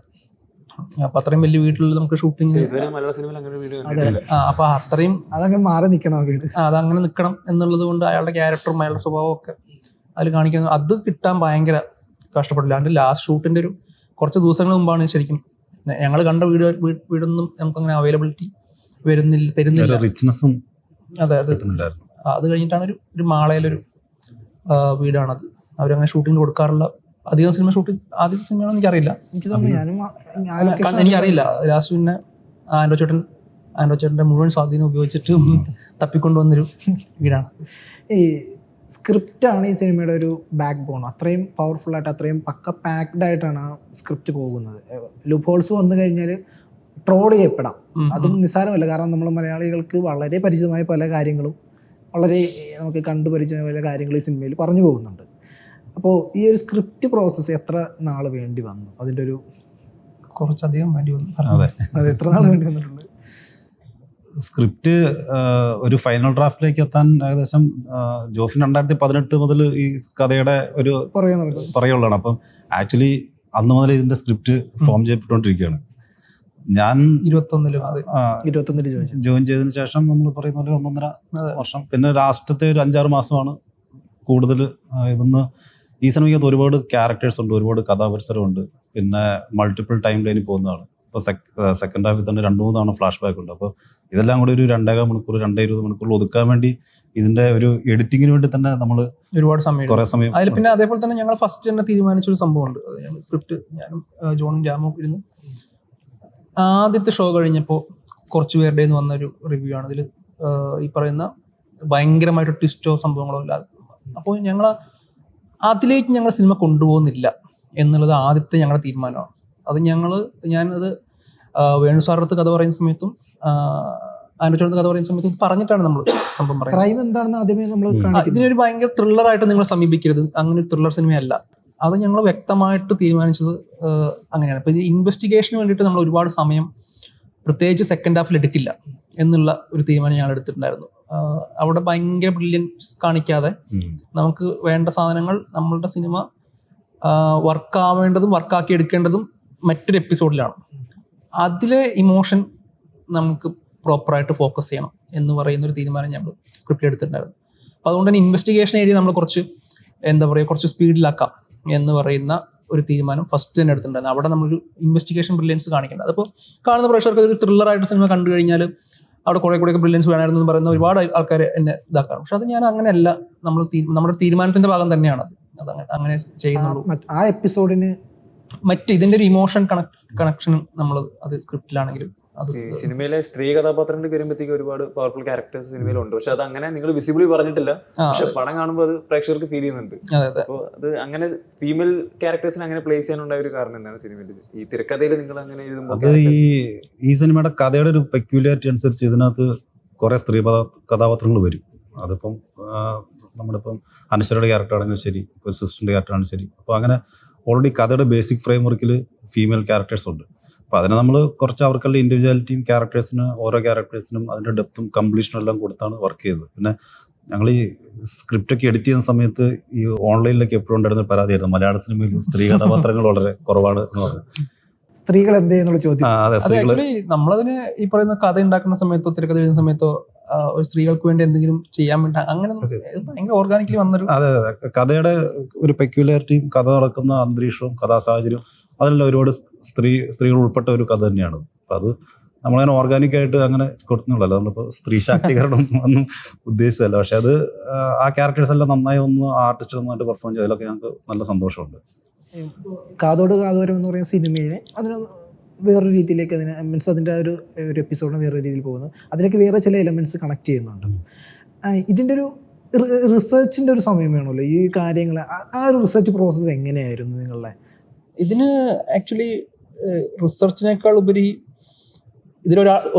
അപ്പൊ അത്രയും വലിയ വീട്ടിൽ നമുക്ക് ഷൂട്ടിങ് അപ്പൊ അത്രയും അതങ്ങനെ മാറി നിൽക്കണം, അതങ്ങനെ നിൽക്കണം എന്നുള്ളത് കൊണ്ട് അയാളുടെ ക്യാരക്ടറും അയാളുടെ സ്വഭാവവും ഒക്കെ അതിൽ കാണിക്കുന്നത്. അത് കിട്ടാൻ ഭയങ്കര കഷ്ടപ്പെട്ടില്ല. അതിന്റെ ലാസ്റ്റ് ഷൂട്ടിന്റെ ഒരു കുറച്ച് ദിവസങ്ങൾ മുമ്പാണ് ശരിക്കും ഞങ്ങൾ കണ്ട വീടൊന്നും നമുക്കങ്ങനെ അവൈലബിലിറ്റി തരുന്നില്ല. അതെ, അത് കഴിഞ്ഞിട്ടാണ് ഒരു മാളയിലൊരു വീടാണത്. അവരങ്ങനെ ഷൂട്ടിങ് കൊടുക്കാറുള്ള അധികം സിനിമ ഷൂട്ട് ആദ്യത്തെ സിനിമയാണോ എനിക്കറിയില്ല. എനിക്കറിയില്ല. ലാസ്റ്റ് പിന്നെ ആൻഡ്രോ ചേട്ടൻ്റെ മുഴുവൻ സ്വാധീനം ഉപയോഗിച്ചിട്ട് തപ്പിക്കൊണ്ടുവന്നൊരു വീടാണ്. ഈ സ്ക്രിപ്റ്റാണ് ഈ സിനിമയുടെ ഒരു ബാക്ക് ബോൺ. അത്രയും പവർഫുള്ളായിട്ട് അത്രയും പക്ക പാക്ഡ് ആയിട്ടാണ് ആ സ്ക്രിപ്റ്റ് പോകുന്നത്. ലൂപ്പ് ഹോൾസ് വന്നു കഴിഞ്ഞാൽ ട്രോൾ ചെയ്യപ്പെടാം, അതും നിസ്സാരമല്ല. കാരണം നമ്മൾ മലയാളികൾക്ക് വളരെ പരിചിതമായ പല കാര്യങ്ങളും വളരെ നമുക്ക് കണ്ടുപരിചിതമായ പല കാര്യങ്ങളും ഈ സിനിമയിൽ പറഞ്ഞു പോകുന്നുണ്ട്. അപ്പോൾ ഈ ഒരു സ്ക്രിപ്റ്റ് പ്രോസസ്സ് എത്ര നാൾ വേണ്ടി വന്നു? അതിൻ്റെ ഒരു കുറച്ചധികം വേണ്ടി വന്നു. അതെ, എത്ര നാൾ വേണ്ടി വന്നിട്ടുണ്ട്? സ്ക്രിപ്റ്റ് ഒരു ഫൈനൽ ഡ്രാഫ്റ്റിലേക്ക് എത്താൻ ഏകദേശം ജോഫിൻ 2018 മുതൽ ഈ കഥയുടെ ഒരു പറയുള്ളതാണ്. അപ്പം ആക്ച്വലി അന്ന് മുതൽ ഇതിന്റെ സ്ക്രിപ്റ്റ് ഫോം ചെയ്യപ്പെട്ടുകൊണ്ടിരിക്കുകയാണ്. ഞാൻ 21 ജോയിൻ ചെയ്തതിന് ശേഷം നമ്മൾ പറയുന്ന പോലെ 1.5 വർഷം, പിന്നെ ലാസ്റ്റത്തെ ഒരു 5-6 മാസമാണ് കൂടുതൽ ഇതൊന്ന്. ഈ സിനിമയ്ക്കകത്ത് ഒരുപാട് ക്യാരക്ടേഴ്സ് ഉണ്ട്, ഒരുപാട് കഥാപരിസരമുണ്ട്, പിന്നെ മൾട്ടിപ്പിൾ ടൈം ലൈനിൽ പോകുന്നതാണ്. ഇപ്പോൾ സെക്കൻഡ് ഹാഫിൽ തന്നെ 2-3 തവണ ഫ്ലാഷ് ബാക്ക് ഉണ്ട്. അപ്പോൾ ഇതെല്ലാം കൂടി ഒരു 2.25 മണിക്കൂർ 2-20 മണിക്കൂറിൽ ഒതുക്കാൻ വേണ്ടി ഇതിന്റെ ഒരു എഡിറ്റിങ്ങിന് വേണ്ടി തന്നെ നമ്മൾ ഒരുപാട് കുറേ സമയം അതിൽ. പിന്നെ അതേപോലെ തന്നെ ഞങ്ങൾ ഫസ്റ്റ് തന്നെ തീരുമാനിച്ചൊരു സംഭവമുണ്ട്. സ്ക്രിപ്റ്റ് ഞാനും ജോണും ജാമും ഇരുന്ന് ആദ്യത്തെ ഷോ കഴിഞ്ഞപ്പോൾ കുറച്ച് പേരുടെ നിന്ന് വന്നൊരു റിവ്യൂ ആണ് ഇതിൽ ഈ പറയുന്ന ഭയങ്കരമായിട്ട് ട്വിസ്റ്റോ സംഭവങ്ങളോ ഇല്ല. അപ്പോൾ ഞങ്ങൾ അതിലേക്ക് ഞങ്ങൾ സിനിമ കൊണ്ടുപോകുന്നില്ല എന്നുള്ളത് ആദ്യത്തെ ഞങ്ങളുടെ തീരുമാനമാണ്. അത് ഞാനത് വേണു സാറിൻ്റെ അടുത്ത് കഥ പറയുന്ന സമയത്തും ആൻഡ്രോയുടെ കഥ പറയുന്ന സമയത്തും പറഞ്ഞിട്ടാണ് നമ്മൾ സംഭവം പറയുന്നത്. ക്രൈം എന്താണെന്ന് ആദ്യമേ നമ്മൾ ഇതിനൊരു ഭയങ്കര ത്രില്ലറായിട്ട് നിങ്ങൾ സമീപിക്കരുത്, അങ്ങനെ ഒരു ത്രില്ലർ സിനിമയല്ല. അത് ഞങ്ങൾ വ്യക്തമായിട്ട് തീരുമാനിച്ചത് അങ്ങനെയാണ്. ഇപ്പോൾ ഇത് ഇൻവെസ്റ്റിഗേഷന് വേണ്ടിയിട്ട് നമ്മൾ ഒരുപാട് സമയം പ്രത്യേകിച്ച് സെക്കൻഡ് ഹാഫിൽ എടുക്കില്ല എന്നുള്ള ഒരു തീരുമാനം ഞങ്ങൾ എടുത്തിട്ടുണ്ടായിരുന്നു. അവിടെ ഭയങ്കര ബ്രില്യൻസ് കാണിക്കാതെ നമുക്ക് വേണ്ട സാധനങ്ങൾ, നമ്മളുടെ സിനിമ വർക്കാവേണ്ടതും വർക്കാക്കി എടുക്കേണ്ടതും മറ്റൊരു എപ്പിസോഡിലാണ്. അതിലെ ഇമോഷൻ നമുക്ക് പ്രോപ്പറായിട്ട് ഫോക്കസ് ചെയ്യണം എന്ന് പറയുന്നൊരു തീരുമാനം ഞങ്ങൾ സ്ക്രിപ്റ്റിൽ എടുത്തിട്ടുണ്ടായിരുന്നു. അപ്പോൾ അതുകൊണ്ട് തന്നെ ഇൻവെസ്റ്റിഗേഷൻ ഏരിയ നമ്മൾ കുറച്ച് സ്പീഡിലാക്കാം എന്ന് പറയുന്ന ഒരു തീരുമാനം ഫസ്റ്റ് തന്നെ എടുത്തിട്ടുണ്ടായിരുന്നു. അവിടെ നമ്മളൊരു ഇൻവെസ്റ്റിഗേഷൻ ബ്രില്യൻസ് കാണിക്കേണ്ടത്. അതിപ്പോൾ കാണുന്ന പ്രേക്ഷകർക്ക് ഒരു ത്രില്ലറായിട്ട് സിനിമ കണ്ടു കഴിഞ്ഞാൽ അവിടെ കുറേ ബ്രില്യൻസ് വേണമായിരുന്നു എന്ന് പറയുന്ന ഒരുപാട് ആൾക്കാർ എന്നെ ഇതാക്കാറ്. പക്ഷെ അത് ഞാൻ അങ്ങനെയല്ല, നമ്മുടെ തീരുമാനത്തിന്റെ ഭാഗം തന്നെയാണ് അത് അങ്ങനെ ചെയ്യുന്നുള്ളൂ. ആ എപ്പിസോഡിന് ഇതിന്റെ ഒരു ഇമോഷൻ കണക്ഷനും നമ്മൾ അത് സ്ക്രിപ്റ്റിലാണെങ്കിലും സിനിമയിലെ സ്ത്രീ കഥാപാത്രത്തിന്റെ വരുമ്പോഴത്തേക്ക് ഒരുപാട് പവർഫുൾ ക്യാരക്ടേഴ്സ് സിനിമയിലുണ്ട്. പക്ഷെ അത് അങ്ങനെ നിങ്ങൾ വിസിബിളി പറഞ്ഞിട്ടില്ല, പക്ഷെ പടം കാണുമ്പോൾ അത് പ്രേക്ഷകർക്ക് ഫീൽ ചെയ്യുന്നുണ്ട്. അപ്പോൾ അത് അങ്ങനെ ഫീമെയിൽ ക്യാരക്ടേഴ്സിനെ അങ്ങനെ പ്ലേസ് ചെയ്യാനുണ്ടായ ഒരു കാരണം എന്താണ് സിനിമയിൽ? ഈ തിരക്കഥയിൽ നിങ്ങൾ അങ്ങനെ എഴുതുമ്പോൾ അത് ഈ സിനിമയുടെ കഥയുടെ ഒരു പെക്യുലാരിറ്റി അനുസരിച്ച് ഇതിനകത്ത് കുറെ സ്ത്രീ കഥാപാത്രങ്ങൾ വരും. അതിപ്പം നമ്മളിപ്പം അനശ്വരയുടെ ക്യാരക്ടർ ആണെങ്കിലും ശരി, ഒരു സിസ്റ്ററിന്റെ ക്യാരക്ടർ ആണെങ്കിലും ശരി. അപ്പോൾ അങ്ങനെ ഓൾറെഡി കഥയുടെ ബേസിക് ഫ്രെയിം വർക്കിൽ ഫീമെയിൽ ക്യാരക്ടേഴ്സ് ഉണ്ട്. അപ്പോൾ അതിനെ നമ്മൾ കുറച്ച് അവർക്കുള്ള ഇൻഡിവിജ്വാലിറ്റിയും ഓരോ ക്യാരക്ടേഴ്സിനും അതിൻ്റെ ഡെപ്തും കംപ്ലീഷനും എല്ലാം കൊടുത്താണ് വർക്ക് ചെയ്തത്. പിന്നെ ഞങ്ങൾ ഈ സ്ക്രിപ്റ്റൊക്കെ എഡിറ്റ് ചെയ്യുന്ന സമയത്ത് ഈ ഓൺലൈനിലൊക്കെ എപ്പോഴും ഉണ്ടായിരുന്ന പരാതിയായിരുന്നു, മലയാള സിനിമയിൽ സ്ത്രീ കഥാപാത്രങ്ങൾ വളരെ കുറവാണ് എന്ന് പറഞ്ഞു. സ്ത്രീകൾ എന്നുള്ള ചോദ്യം. നമ്മളതിന് ഈ പറയുന്ന കഥ ഉണ്ടാക്കുന്ന സമയത്തോ തിരക്കഥ എഴുതുന്ന സമയത്തോ ഒരു സ്ത്രീകൾക്ക് വേണ്ടി എന്തെങ്കിലും ചെയ്യാൻ വേണ്ടി അങ്ങനെ ഭയങ്കര ഓർഗാനിക്കലി വന്നൊരു അതെ കഥയുടെ ഒരു പെക്യുലാരിറ്റിയും കഥ നടക്കുന്ന അന്തരീക്ഷവും കഥാസാഹചര്യവും അതിലെല്ലാം ഒരുപാട് സ്ത്രീകൾ ഉൾപ്പെട്ട ഒരു കഥ തന്നെയാണ്. അപ്പം അത് നമ്മളങ്ങനെ ഓർഗാനിക്കായിട്ട് അങ്ങനെ കൊടുക്കുന്നുള്ളൂ, നമ്മളിപ്പോൾ സ്ത്രീ ശാക്തീകരണം ഒന്നും ഉദ്ദേശിച്ചതല്ല. പക്ഷെ അത് ആ ക്യാരക്ടേഴ്സ് എല്ലാം നന്നായി ആർട്ടിസ്റ്റ് നന്നായിട്ട് പെർഫോം ചെയ്തതിലൊക്കെ ഞങ്ങൾക്ക് നല്ല സന്തോഷമുണ്ട്. കാതോട് കാതോരം എന്ന് പറയുന്ന സിനിമയെ അതിന് വേറൊരു രീതിയിലേക്ക് മീൻസ് അതിൻ്റെ ഒരു എപ്പിസോഡിന് വേറൊരു രീതിയിൽ പോകുന്നു. അതിലേക്ക് വേറെ ചില എലമെൻറ്റ്സ് കണക്ട് ചെയ്യുന്നുണ്ട്. ഇതിൻ്റെ ഒരു റിസർച്ചിൻ്റെ ഒരു സമയം വേണമല്ലോ ഈ കാര്യങ്ങൾ. ആ ഒരു റിസർച്ച് പ്രോസസ്സ് എങ്ങനെയായിരുന്നു നിങ്ങളുടെ? ഇതിന് ആക്ച്വലി റിസർച്ചിനേക്കാൾ ഉപരി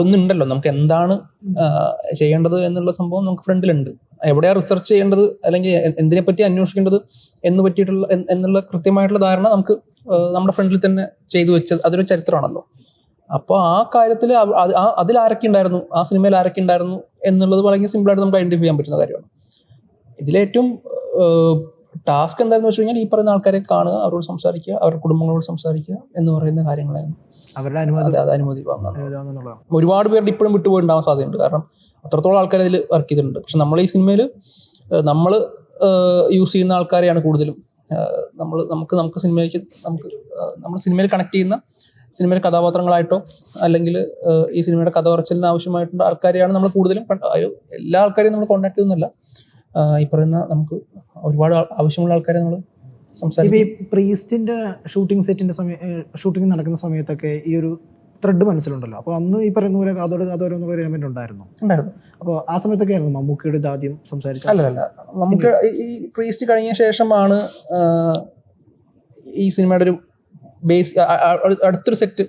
ഒന്നുണ്ടല്ലോ, നമുക്ക് എന്താണ് ചെയ്യേണ്ടത് എന്നുള്ള സംഭവം നമുക്ക് ഫ്രണ്ടിലുണ്ട്. എവിടെയാണ് റിസർച്ച് ചെയ്യേണ്ടത് അല്ലെങ്കിൽ എന്തിനെ പറ്റി അന്വേഷിക്കേണ്ടത് എന്നുള്ള കൃത്യമായിട്ടുള്ള ധാരണ നമുക്ക് നമ്മുടെ ഫ്രണ്ടിൽ തന്നെ ചെയ്തു വെച്ചത് അതൊരു ചരിത്രമാണല്ലോ. അപ്പോൾ ആ കാര്യത്തിൽ അതിൽ ആരൊക്കെ ഉണ്ടായിരുന്നു, ആ സിനിമയിൽ ആരൊക്കെ ഉണ്ടായിരുന്നു എന്നുള്ളത് വളരെ സിമ്പിളായിട്ട് നമുക്ക് ഐഡന്റിഫൈ ചെയ്യാൻ പറ്റുന്ന കാര്യമാണ്. ഇതിലേറ്റവും ടാസ്ക് എന്താണെന്ന് വെച്ച് കഴിഞ്ഞാൽ ഈ പറയുന്ന ആൾക്കാരെ കാണുക, അവരോട് സംസാരിക്കുക, അവരുടെ കുടുംബങ്ങളോട് സംസാരിക്കുക എന്ന് പറയുന്ന കാര്യങ്ങളായിരുന്നു. അവരുടെ അനുമതി വാങ്ങുക. ഒരുപാട് പേരുടെ ഇപ്പോഴും വിട്ടുപോയിട്ടുണ്ടാവാൻ സാധ്യതയുണ്ട്, കാരണം അത്രത്തോളം ആൾക്കാർ അതിൽ വർക്ക് ചെയ്തിട്ടുണ്ട്. പക്ഷെ നമ്മൾ ഈ സിനിമയിൽ നമ്മൾ യൂസ് ചെയ്യുന്ന ആൾക്കാരെയാണ് കൂടുതലും നമുക്ക് സിനിമയ്ക്ക് നമ്മൾ സിനിമയിൽ കണക്ട് ചെയ്യുന്ന സിനിമയിലെ കഥാപാത്രങ്ങളായിട്ടോ അല്ലെങ്കിൽ ഈ സിനിമയുടെ കഥ പറച്ചിലിന് ആവശ്യമായിട്ടുള്ള ആൾക്കാരെയാണ് നമ്മൾ കൂടുതലും. എല്ലാ ആൾക്കാരെയും നമ്മൾ കോൺടാക്ട് ചെയ്യുന്നില്ല, ഈ പറയുന്ന നമുക്ക് ഒരുപാട് ആവശ്യമുള്ള ആൾക്കാരെ നമ്മൾ സംസാരിക്കും. ഈ പ്രീസ്റ്റിന്റെ ഷൂട്ടിംഗ് നടക്കുന്ന സമയത്തൊക്കെ ഈ ഒരു ത്രെഡ് മനസ്സിലുണ്ടല്ലോ. അപ്പോൾ അന്ന് ഈ പറയുന്ന പോലെ കാതോരം എന്നുള്ള ഒരു എലമെന്റ് ഉണ്ടായിരുന്നു. അപ്പോൾ ആ സമയത്തൊക്കെ ആയിരുന്നു മമ്മൂക്കയുടെ ആദ്യം സംസാരിച്ചത്? അല്ല, നമുക്ക് ഈ പ്രീസ്റ്റ് കഴിഞ്ഞ ശേഷമാണ് ഈ സിനിമയുടെ ഒരു ബേസ് അടുത്തൊരു സെറ്റ്,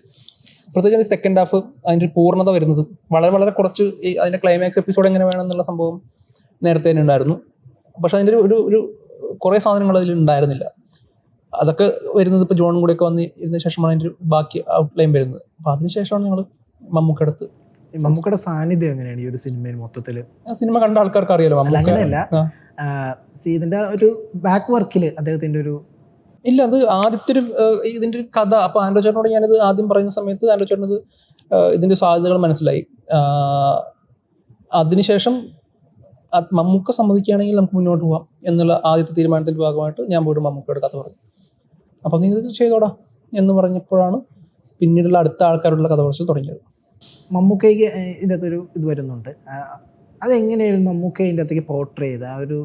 പ്രത്യേകിച്ച് സെക്കൻഡ് ഹാഫ് അതിൻ്റെ ഒരു പൂർണ്ണത വരുന്നത്. വളരെ കുറച്ച് ഈ അതിൻ്റെ ക്ലൈമാക്സ് എപ്പിസോഡ് എങ്ങനെ വേണം എന്നുള്ള സംഭവം നേരത്തെ തന്നെ ഉണ്ടായിരുന്നു. പക്ഷെ അതിൻ്റെ ഒരു കുറേ സാധനങ്ങൾ അതിൽ ഉണ്ടായിരുന്നില്ല. അതൊക്കെ വരുന്നത് ഇപ്പോൾ ജോണും കൂടെയൊക്കെ വന്നിരുന്ന ശേഷമാണ് അതിൻ്റെ ബാക്കി ഔട്ട്ലൈൻ വരുന്നത്. അപ്പോൾ അതിനുശേഷമാണ് ഞങ്ങൾ മമ്മൂക്കയുടെ സാന്നിധ്യം എങ്ങനെയാണ് ഈ ഒരു സിനിമയിൽ മൊത്തത്തിൽ? സിനിമ കണ്ട ആൾക്കാർക്ക് അറിയാലോ. അങ്ങനെയല്ല, ഇതിന്റെ ഒരു ബാക്ക് വർക്കിൽ അദ്ദേഹത്തിന്റെ ഒരു ഇല്ല, അത് ആദ്യത്തെ ഇതിൻ്റെ ഒരു കഥ. അപ്പോൾ ആൻഡ്രോ ചേട്ടനോട് ഞാനിത് ആദ്യം പറയുന്ന സമയത്ത് ആൻഡ്രോ ചേട്ടനത് ഇതിൻ്റെ സാധ്യതകൾ മനസ്സിലായി. അതിനുശേഷം മമ്മൂക്ക സമ്മതിക്കുകയാണെങ്കിൽ നമുക്ക് മുന്നോട്ട് പോകാം എന്നുള്ള ആദ്യത്തെ തീരുമാനത്തിൻ്റെ ഭാഗമായിട്ട് ഞാൻ പോയിട്ട് മമ്മൂക്കയുടെ കഥ പറഞ്ഞു. അപ്പം നീ ഇത് ചെയ്തോടാ എന്ന് പറഞ്ഞപ്പോഴാണ് പിന്നീടുള്ള അടുത്ത ആൾക്കാരുള്ള കഥ പറച്ചിൽ തുടങ്ങിയത്. മമ്മൂക്കയ്ക്ക് ഇതിൻ്റെ അകത്തൊരു ഇത് വരുന്നുണ്ട്. അതെങ്ങനെയായിരുന്നു മമ്മൂക്ക ഇതിൻ്റെ അകത്തേക്ക് പോർട്രേ ചെയ്ത് ആ ഒരു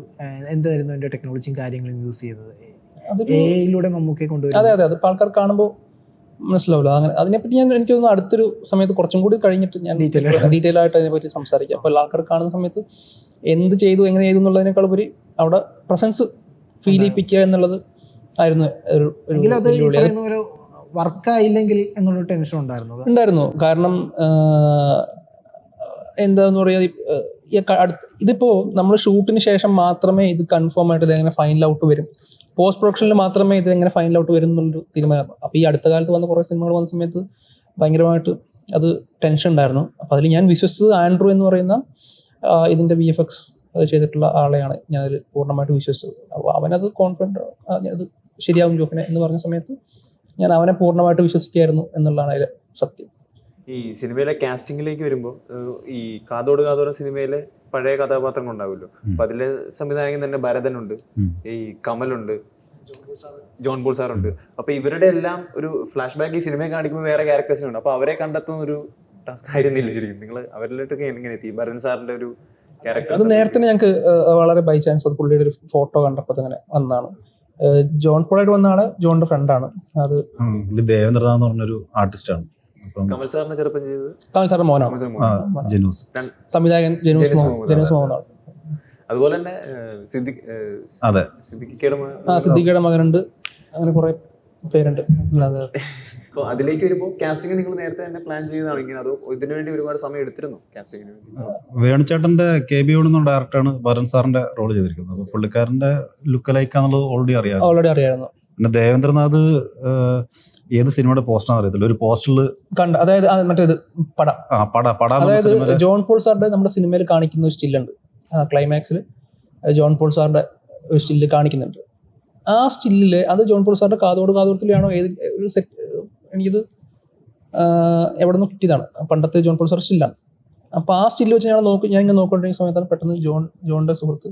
എന്തായിരുന്നു അതിൻ്റെ ടെക്നോളജിയും കാര്യങ്ങളും യൂസ് ചെയ്തത്? എയിലൂടെ മമ്മൂക്കയെ കൊണ്ടുവരും. അതെ, അതിപ്പോൾ ആൾക്കാർ കാണുമ്പോൾ മനസ്സിലാവില്ല. അങ്ങനെ അതിനെപ്പറ്റി എനിക്ക് തോന്നുന്നു അടുത്തൊരു സമയത്ത് കുറച്ചും കൂടി കഴിഞ്ഞിട്ട് ഞാൻ ഡീറ്റെയിൽ ആയിട്ട് അതിനെപ്പറ്റി സംസാരിക്കാം. അപ്പോൾ ആൾക്കാർ കാണുന്ന സമയത്ത് എന്ത് ചെയ്തു എങ്ങനെ ചെയ്തു എന്നുള്ളതിനേക്കാൾ ഉപരി അവിടെ പ്രസൻസ് ഫീൽ ചെയ്യിപ്പിക്കുക എന്നുള്ളത് ആയിരുന്നു ഒരു വർക്കായില്ലെങ്കിൽ എന്നുള്ള ടെൻഷൻ ഉണ്ടായിരുന്നു. കാരണം എന്താന്ന് പറയുക, ഇതിപ്പോൾ നമ്മൾ ഷൂട്ടിന് ശേഷം മാത്രമേ ഇത് കൺഫേം ആയിട്ട് ഇതെങ്ങനെ ഫൈനൽ ഔട്ട് വരും, പോസ്റ്റ് പ്രൊഡക്ഷനിൽ മാത്രമേ ഇത് എങ്ങനെ ഫൈനൽ ഔട്ട് വരും എന്നുള്ളൊരു തീരുമാനം. അപ്പോൾ ഈ അടുത്ത കാലത്ത് വന്ന കുറേ സിനിമകൾ വന്ന സമയത്ത് ഭയങ്കരമായിട്ട് അത് ടെൻഷൻ ഉണ്ടായിരുന്നു. അപ്പോൾ അതിൽ ഞാൻ വിശ്വസിച്ചത് ആൻഡ്രൂ എന്ന് പറയുന്ന ഇതിൻ്റെ VFX ചെയ്തിട്ടുള്ള ആളെയാണ് ഞാനതിൽ പൂർണ്ണമായിട്ട് വിശ്വസിച്ചത്. അപ്പോൾ അവനത് കോൺഫിഡൻറ്റ്, അത് ശരിയാവും ജോഫിനെ എന്ന് പറഞ്ഞ സമയത്ത് ഞാൻ അവനെ പൂർണ്ണമായിട്ട് വിശ്വസിക്കുകയായിരുന്നു എന്നുള്ളതാണ് അതിലെ സത്യം. ഈ സിനിമയിലെ കാസ്റ്റിംഗിലേക്ക് വരുമ്പോൾ ഈ കാതോട് കാതോര സിനിമയിലെ പഴയ കഥാപാത്രങ്ങൾ ഉണ്ടാവുമല്ലോ. അപ്പൊ അതിലെ സംവിധായകൻ തന്നെ ഭരതനുണ്ട്, ഈ കമലുണ്ട്, ജോൺ പോൾ സാറുണ്ട്. അപ്പൊ ഇവരുടെ എല്ലാം ഒരു ഫ്ലാഷ് ബാക്ക് ഈ സിനിമയെ കാണിക്കുമ്പോൾ വേറെ ക്യാരക്ടേഴ്സിനുണ്ട്. അപ്പൊ അവരെ കണ്ടെത്തുന്ന ഒരു ടാസ്ക് ആയിരുന്നില്ല ശരിക്കും. നിങ്ങൾ അവരിലോട്ടൊക്കെ എങ്ങനെ എത്തി? ഭരതൻ സാറിന്റെ ഒരു ക്യാരക്ടർ അത് നേരത്തെ ഞങ്ങൾക്ക് വളരെ ബൈ ചാൻസ് അത് പുള്ളിയുടെ ഒരു ഫോട്ടോ കണ്ടപ്പോൾ അങ്ങനെ വന്നതാണ്. ജോൺ പോളായിട്ട് വന്ന ആള് ജോണിന്റെ ഫ്രണ്ടാണ്. അത് ദേവേന്ദ്ര എന്ന് പറഞ്ഞൊരു ആർട്ടിസ്റ്റാണ്. കമൽ സാറിനെ ചെറുപ്പം ചെയ്തത് കമൽ സാറിന്റെ മോനാണ്, സംവിധായകൻ ജെനൂസ് മോഹനാണ്. അതുപോലെ തന്നെ സിദ്ദിഖയുടെ മകനുണ്ട്. അങ്ങനെ കുറെ പേരുണ്ട്. അപ്പോൾ അതിലേക്ക് വരുമ്പോൾ കാസ്റ്റിംഗ് നിങ്ങൾ നേരത്തെ തന്നെ പ്ലാൻ ചെയ്തതാണ് ഇങ്ങനെ, അതോ ഇതിനു വേണ്ടി ഒരുപാട് സമയം എടുത്തിരുന്നു കാസ്റ്റിംഗിന് വേണ്ടി? വേണുചേട്ടന്റെ KB എന്ന ഡയറക്ടറാണ് ഭരൻ സാറിന്റെ റോൾ ചെയ്തിരിക്കുന്നത്. അപ്പോൾ പുള്ളിക്കാരന്റെ ലുക്ക് ലൈക്കാന്നുള്ളത് ഓൾറെഡി അറിയാമായിരുന്നു. പിന്നെ ദേവേന്ദ്രനാഥ് ഏത് സിനിമയുടെ പോസ്റ്ററാണെന്ന് അറിയത്തില്ല, ഒരു പോസ്റ്ററിൽ കണ്ട, അതായത് മറ്റേത് പട അതായത് ജോൺ പോൾ സാറിന്റെ നമ്മുടെ സിനിമയിൽ കാണിക്കുന്ന ഒരു സ്റ്റില്ലുണ്ട്. ക്ലൈമാക്സിൽ ജോൺ പോൾ സാറിന്റെ ഒരു സ്റ്റില്ല് കാണിക്കുന്നുണ്ട്. ആ സ്റ്റില്ലില് അത് ജോൺ പോൾ സാറിന്റെ കാതോരത്തിലാണോ ഏത് ഒരു സെറ്റ്, എനിക്കിത് എവിടെ നിന്ന് കിട്ടിയതാണ്, പണ്ടത്തെ ജോൺ പോൾ സാർ സ്റ്റില്ലാണ്. അപ്പോൾ ആ സ്റ്റില്ല് വെച്ച് ഞാൻ ഇങ്ങനെ നോക്കിക്കൊണ്ടിരിക്കുന്ന സമയത്താണ് പെട്ടെന്ന് ജോണിന്റെ സുഹൃത്ത്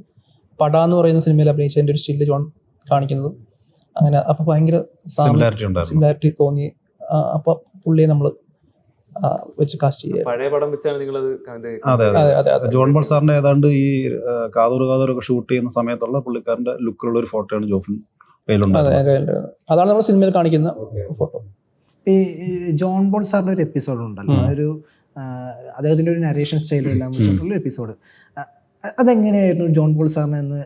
പട എന്ന് പറയുന്ന സിനിമയിൽ അഭിനയിച്ചതിന്റെ ഒരു സ്റ്റില്ല് ജോൺ കാണിക്കുന്നത്. അങ്ങനെ അപ്പൊ ഭയങ്കര സിമിലാരിറ്റി തോന്നി. അപ്പൊ പുള്ളിയെ നമ്മൾ വെച്ച് കാസ്റ്റ് ചെയ്യുക. പഴയ പടം വെച്ചാണ് നിങ്ങളത്? അതെ. ജോൺ പോൾ സാറിന്റെ ഏതാണ്ട് ഈ കാതോരൊക്കെ ഷൂട്ട് ചെയ്യുന്ന സമയത്തുള്ള പുള്ളിക്കാരന്റെ ലുക്കിലുള്ള ഒരു ഫോട്ടോയാണ് ജോഫിൻ കയ്യിലുള്ളത്. അതാണ് നമ്മൾ സിനിമയിൽ കാണിക്കുന്ന ഫോട്ടോ. ഈ ജോൺ പോൾ സാറിന്റെ ഒരു എപ്പിസോഡ് ഉണ്ടല്ലോ, ഒരു അദ്ദേഹത്തിന്റെ ഒരു നരേഷൻ സ്റ്റൈലെല്ലാം വെച്ചിട്ടുള്ള എപ്പിസോഡ്, അതെങ്ങനെയായിരുന്നു ജോൺ പോൾ സാറിനെ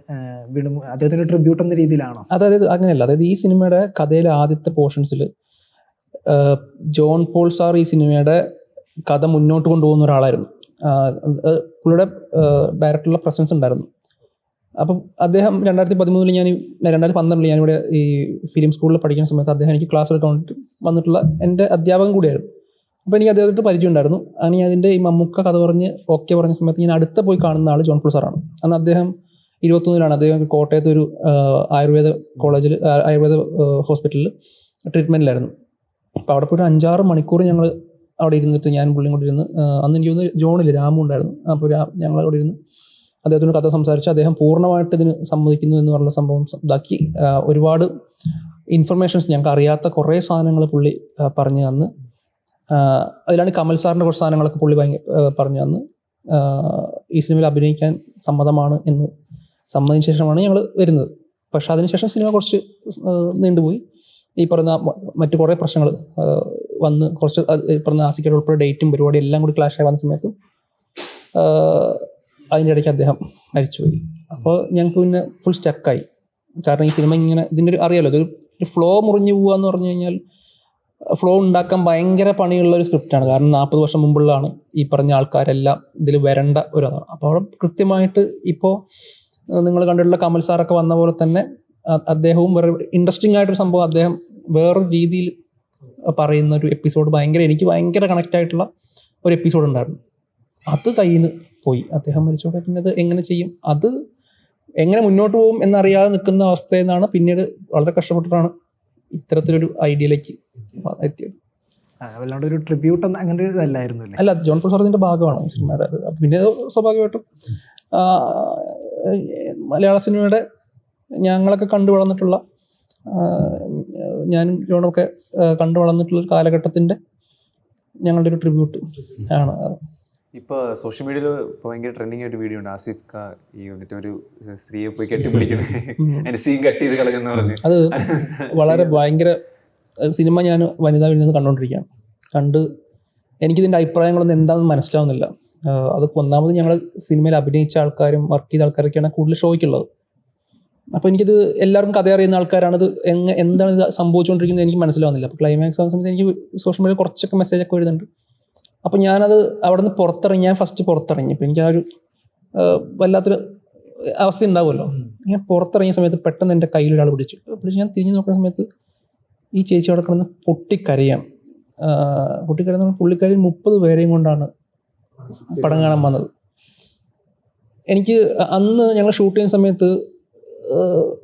അദ്ദേഹത്തിന്റെ ട്രിബ്യൂട്ട് എന്ന രീതിയിലാണോ? അതായത് അങ്ങനെയല്ല. അതായത് ഈ സിനിമയുടെ കഥയിലെ ആദ്യത്തെ പോർഷൻസിൽ ജോൺ പോൾ സാർ ഈ സിനിമയുടെ കഥ മുന്നോട്ട് കൊണ്ടുപോകുന്ന ഒരാളായിരുന്നു. പുള്ളിയുടെ ഡയറക്ടറുള്ള പ്രസൻസ് ഉണ്ടായിരുന്നു. അപ്പം അദ്ദേഹം 2013 2012 ഞാനിവിടെ ഈ ഫിലിം സ്കൂളിൽ പഠിക്കുന്ന സമയത്ത് അദ്ദേഹം എനിക്ക് ക്ലാസ് എടുക്കാൻ വന്നിട്ടുള്ള എൻ്റെ അധ്യാപകൻ കൂടിയായിരുന്നു. അപ്പോൾ എനിക്ക് അദ്ദേഹത്തെ പരിചയം ഉണ്ടായിരുന്നു. അങ്ങനെ അതിൻ്റെ ഈ മമ്മൂക്ക കഥ പറഞ്ഞ് ഓക്കെ പറഞ്ഞ സമയത്ത് ഞാൻ അടുത്ത പോയി കാണുന്ന ആൾ ജോൺ പോൾ സാറാണ്. അന്ന് അദ്ദേഹം 21 അദ്ദേഹം കോട്ടയത്ത് ഒരു ആയുർവേദ കോളേജിൽ ആയുർവേദ ഹോസ്പിറ്റലിൽ ട്രീറ്റ്മെൻറ്റിലായിരുന്നു. അപ്പോൾ അവിടെ പോയിട്ട് 5-6 മണിക്കൂർ ഞങ്ങൾ അവിടെ ഇരുന്നിട്ട് ഞാൻ പുള്ളിയും കൂടി ഇരുന്ന്, അന്ന് എനിക്ക് തോന്നുന്നു ജോണിൽ രാമു ഉണ്ടായിരുന്നു. അപ്പോൾ ഞങ്ങൾ അവിടെ ഇരുന്ന് അദ്ദേഹത്തിനോട് കഥ സംസാരിച്ച് അദ്ദേഹം പൂർണ്ണമായിട്ട് ഇതിന് സമ്മതിക്കുന്നു എന്ന് പറഞ്ഞ സംഭവം ഇതാക്കി ഒരുപാട് ഇൻഫർമേഷൻസ് ഞങ്ങൾക്ക് അറിയാത്ത കുറേ സാധനങ്ങൾ പുള്ളി പറഞ്ഞു തന്ന്. അതിലാണ് കമൽ സാറിൻ്റെ കുറച്ച് സാധനങ്ങളൊക്കെ പുള്ളി പറഞ്ഞു തന്ന് ഈ സിനിമയിൽ അഭിനയിക്കാൻ സമ്മതമാണ് എന്ന് സമ്മതിച്ച ശേഷമാണ് ഞങ്ങൾ വരുന്നത്. പക്ഷെ അതിനുശേഷം സിനിമ കുറച്ച് നീണ്ടുപോയി. ഈ പറഞ്ഞ മറ്റു കുറേ പ്രശ്നങ്ങൾ വന്ന് കുറച്ച് പറഞ്ഞ ആസിക്കയുടെ ഉൾപ്പെടെ ഡേറ്റും പരിപാടി എല്ലാം കൂടി ക്ലാഷായി വന്ന സമയത്ത് അതിൻ്റെ ഇടയ്ക്ക് അദ്ദേഹം മരിച്ചുപോയി. അപ്പോൾ ഞങ്ങൾക്ക് പിന്നെ ഫുൾ സ്റ്റക്കായി. കാരണം ഈ സിനിമ ഇങ്ങനെ ഇതിൻ്റെ ഒരു അറിയാലോ, ഒരു ഫ്ലോ മുറിഞ്ഞു പോകുക എന്ന് പറഞ്ഞു കഴിഞ്ഞാൽ ഫ്ലോ ഉണ്ടാക്കാൻ ഭയങ്കര പണിയുള്ള ഒരു സ്ക്രിപ്റ്റാണ്. കാരണം 40 വർഷം മുമ്പുള്ളതാണ് ഈ പറഞ്ഞ ആൾക്കാരെല്ലാം ഇതിൽ വരേണ്ട ഒരു അതാണ്. അപ്പോൾ അവിടെ കൃത്യമായിട്ട് ഇപ്പോൾ നിങ്ങൾ കണ്ടിട്ടുള്ള കമൽ സാറൊക്കെ വന്ന പോലെ തന്നെ അദ്ദേഹവും വേറെ ഇൻട്രസ്റ്റിംഗ് ആയിട്ടൊരു സംഭവം അദ്ദേഹം വേറൊരു രീതിയിൽ പറയുന്ന ഒരു എപ്പിസോഡ് എനിക്ക് ഭയങ്കര കണക്റ്റ് ആയിട്ടുള്ള ഒരു എപ്പിസോഡ് ഉണ്ടായിരുന്നു. അത് കയ്യിൽ നിന്ന് പോയി. അദ്ദേഹം മരിച്ചോടെ പിന്നെ അത് എങ്ങനെ ചെയ്യും, അത് എങ്ങനെ മുന്നോട്ട് പോകും എന്നറിയാതെ നിൽക്കുന്ന അവസ്ഥയിൽ നിന്നാണ് പിന്നീട് വളരെ കഷ്ടപ്പെട്ടിട്ടാണ് ഇത്തരത്തിലൊരു ഐഡിയയിലേക്ക് എത്തിയത്. ഒരു ട്രിബ്യൂട്ട് അങ്ങനെ ഒരു ഇതല്ലായിരുന്നു അല്ല, ജോൺ പോൾ സാർ ഇതിൻ്റെ ഭാഗമാണ് സിനിമയുടെ. പിന്നെ സ്വാഭാവികമായിട്ടും മലയാള സിനിമയുടെ ഞങ്ങളൊക്കെ കണ്ടു വളർന്നിട്ടുള്ള ഞാനും ജോണൊക്കെ കണ്ടു വളർന്നിട്ടുള്ള ഒരു കാലഘട്ടത്തിൻ്റെ ഞങ്ങളുടെ ഒരു ട്രിബ്യൂട്ട് ആണ്. ഇപ്പോൾ സോഷ്യൽ മീഡിയയിൽ ഇപ്പോൾ ഭയങ്കര ട്രെൻഡിങ് ഒരു വീഡിയോ ഉണ്ട്, ആസിഫ് ഖാ ഈ വന്നിട്ട് ഒരു സ്ത്രീയെ പോയി കെട്ടിപ്പിടിക്കുന്നത്, അതിന്റെ സീൻ കട്ട് ചെയ്ത് കളഞ്ഞെന്ന് പറഞ്ഞ്. അത് വളരെ ഭയങ്കര സിനിമ ഞാൻ വനിതാ വിരുന്ന് കണ്ടുകൊണ്ടിരിക്കുകയാണ്. കണ്ട് എനിക്കിതിൻ്റെ അഭിപ്രായങ്ങളൊന്നും എന്താണെന്ന് മനസ്സിലാവുന്നില്ല. അത് ഒന്നാമത് ഞങ്ങൾ സിനിമയിൽ അഭിനയിച്ച ആൾക്കാരും വർക്ക് ചെയ്ത ആൾക്കാരൊക്കെയാണ് കൂടുതൽ ഷോയ്ക്കുള്ളത്. അപ്പോൾ എനിക്കിത് എല്ലാവർക്കും കഥ അറിയുന്ന ആൾക്കാരാണിത് എന്താണ് ഇത് സംഭവിച്ചുകൊണ്ടിരിക്കുന്നത് എനിക്ക് മനസ്സിലാവുന്നില്ല. അപ്പോൾ ക്ലൈമാക്സ് ആവുന്ന സമയത്ത് എനിക്ക് സോഷ്യൽ മീഡിയയിൽ കുറച്ചൊക്കെ മെസ്സേജൊക്കെ വരുന്നുണ്ട്. അപ്പോൾ ഞാനത് അവിടെ നിന്ന് പുറത്തിറങ്ങി, ഞാൻ ഫസ്റ്റ് പുറത്തിറങ്ങി. അപ്പോൾ എനിക്ക് ആ ഒരു വല്ലാത്തൊരു അവസ്ഥ ഉണ്ടാവുമല്ലോ. ഞാൻ പുറത്തിറങ്ങിയ സമയത്ത് പെട്ടെന്ന് എൻ്റെ കയ്യിൽ ഒരാൾ പിടിച്ചു. ഞാൻ തിരിഞ്ഞ് നോക്കുന്ന സമയത്ത് ഈ ചേച്ചി അവിടെ കിടന്ന് പൊട്ടിക്കരയാണ്. പൊട്ടിക്കരയെന്ന് പറഞ്ഞാൽ പുള്ളിക്കാരി 30 പേരെയും കൊണ്ടാണ് പടം കാണാൻ വന്നത്. എനിക്ക് അന്ന് ഞങ്ങൾ ഷൂട്ട് ചെയ്യുന്ന സമയത്ത്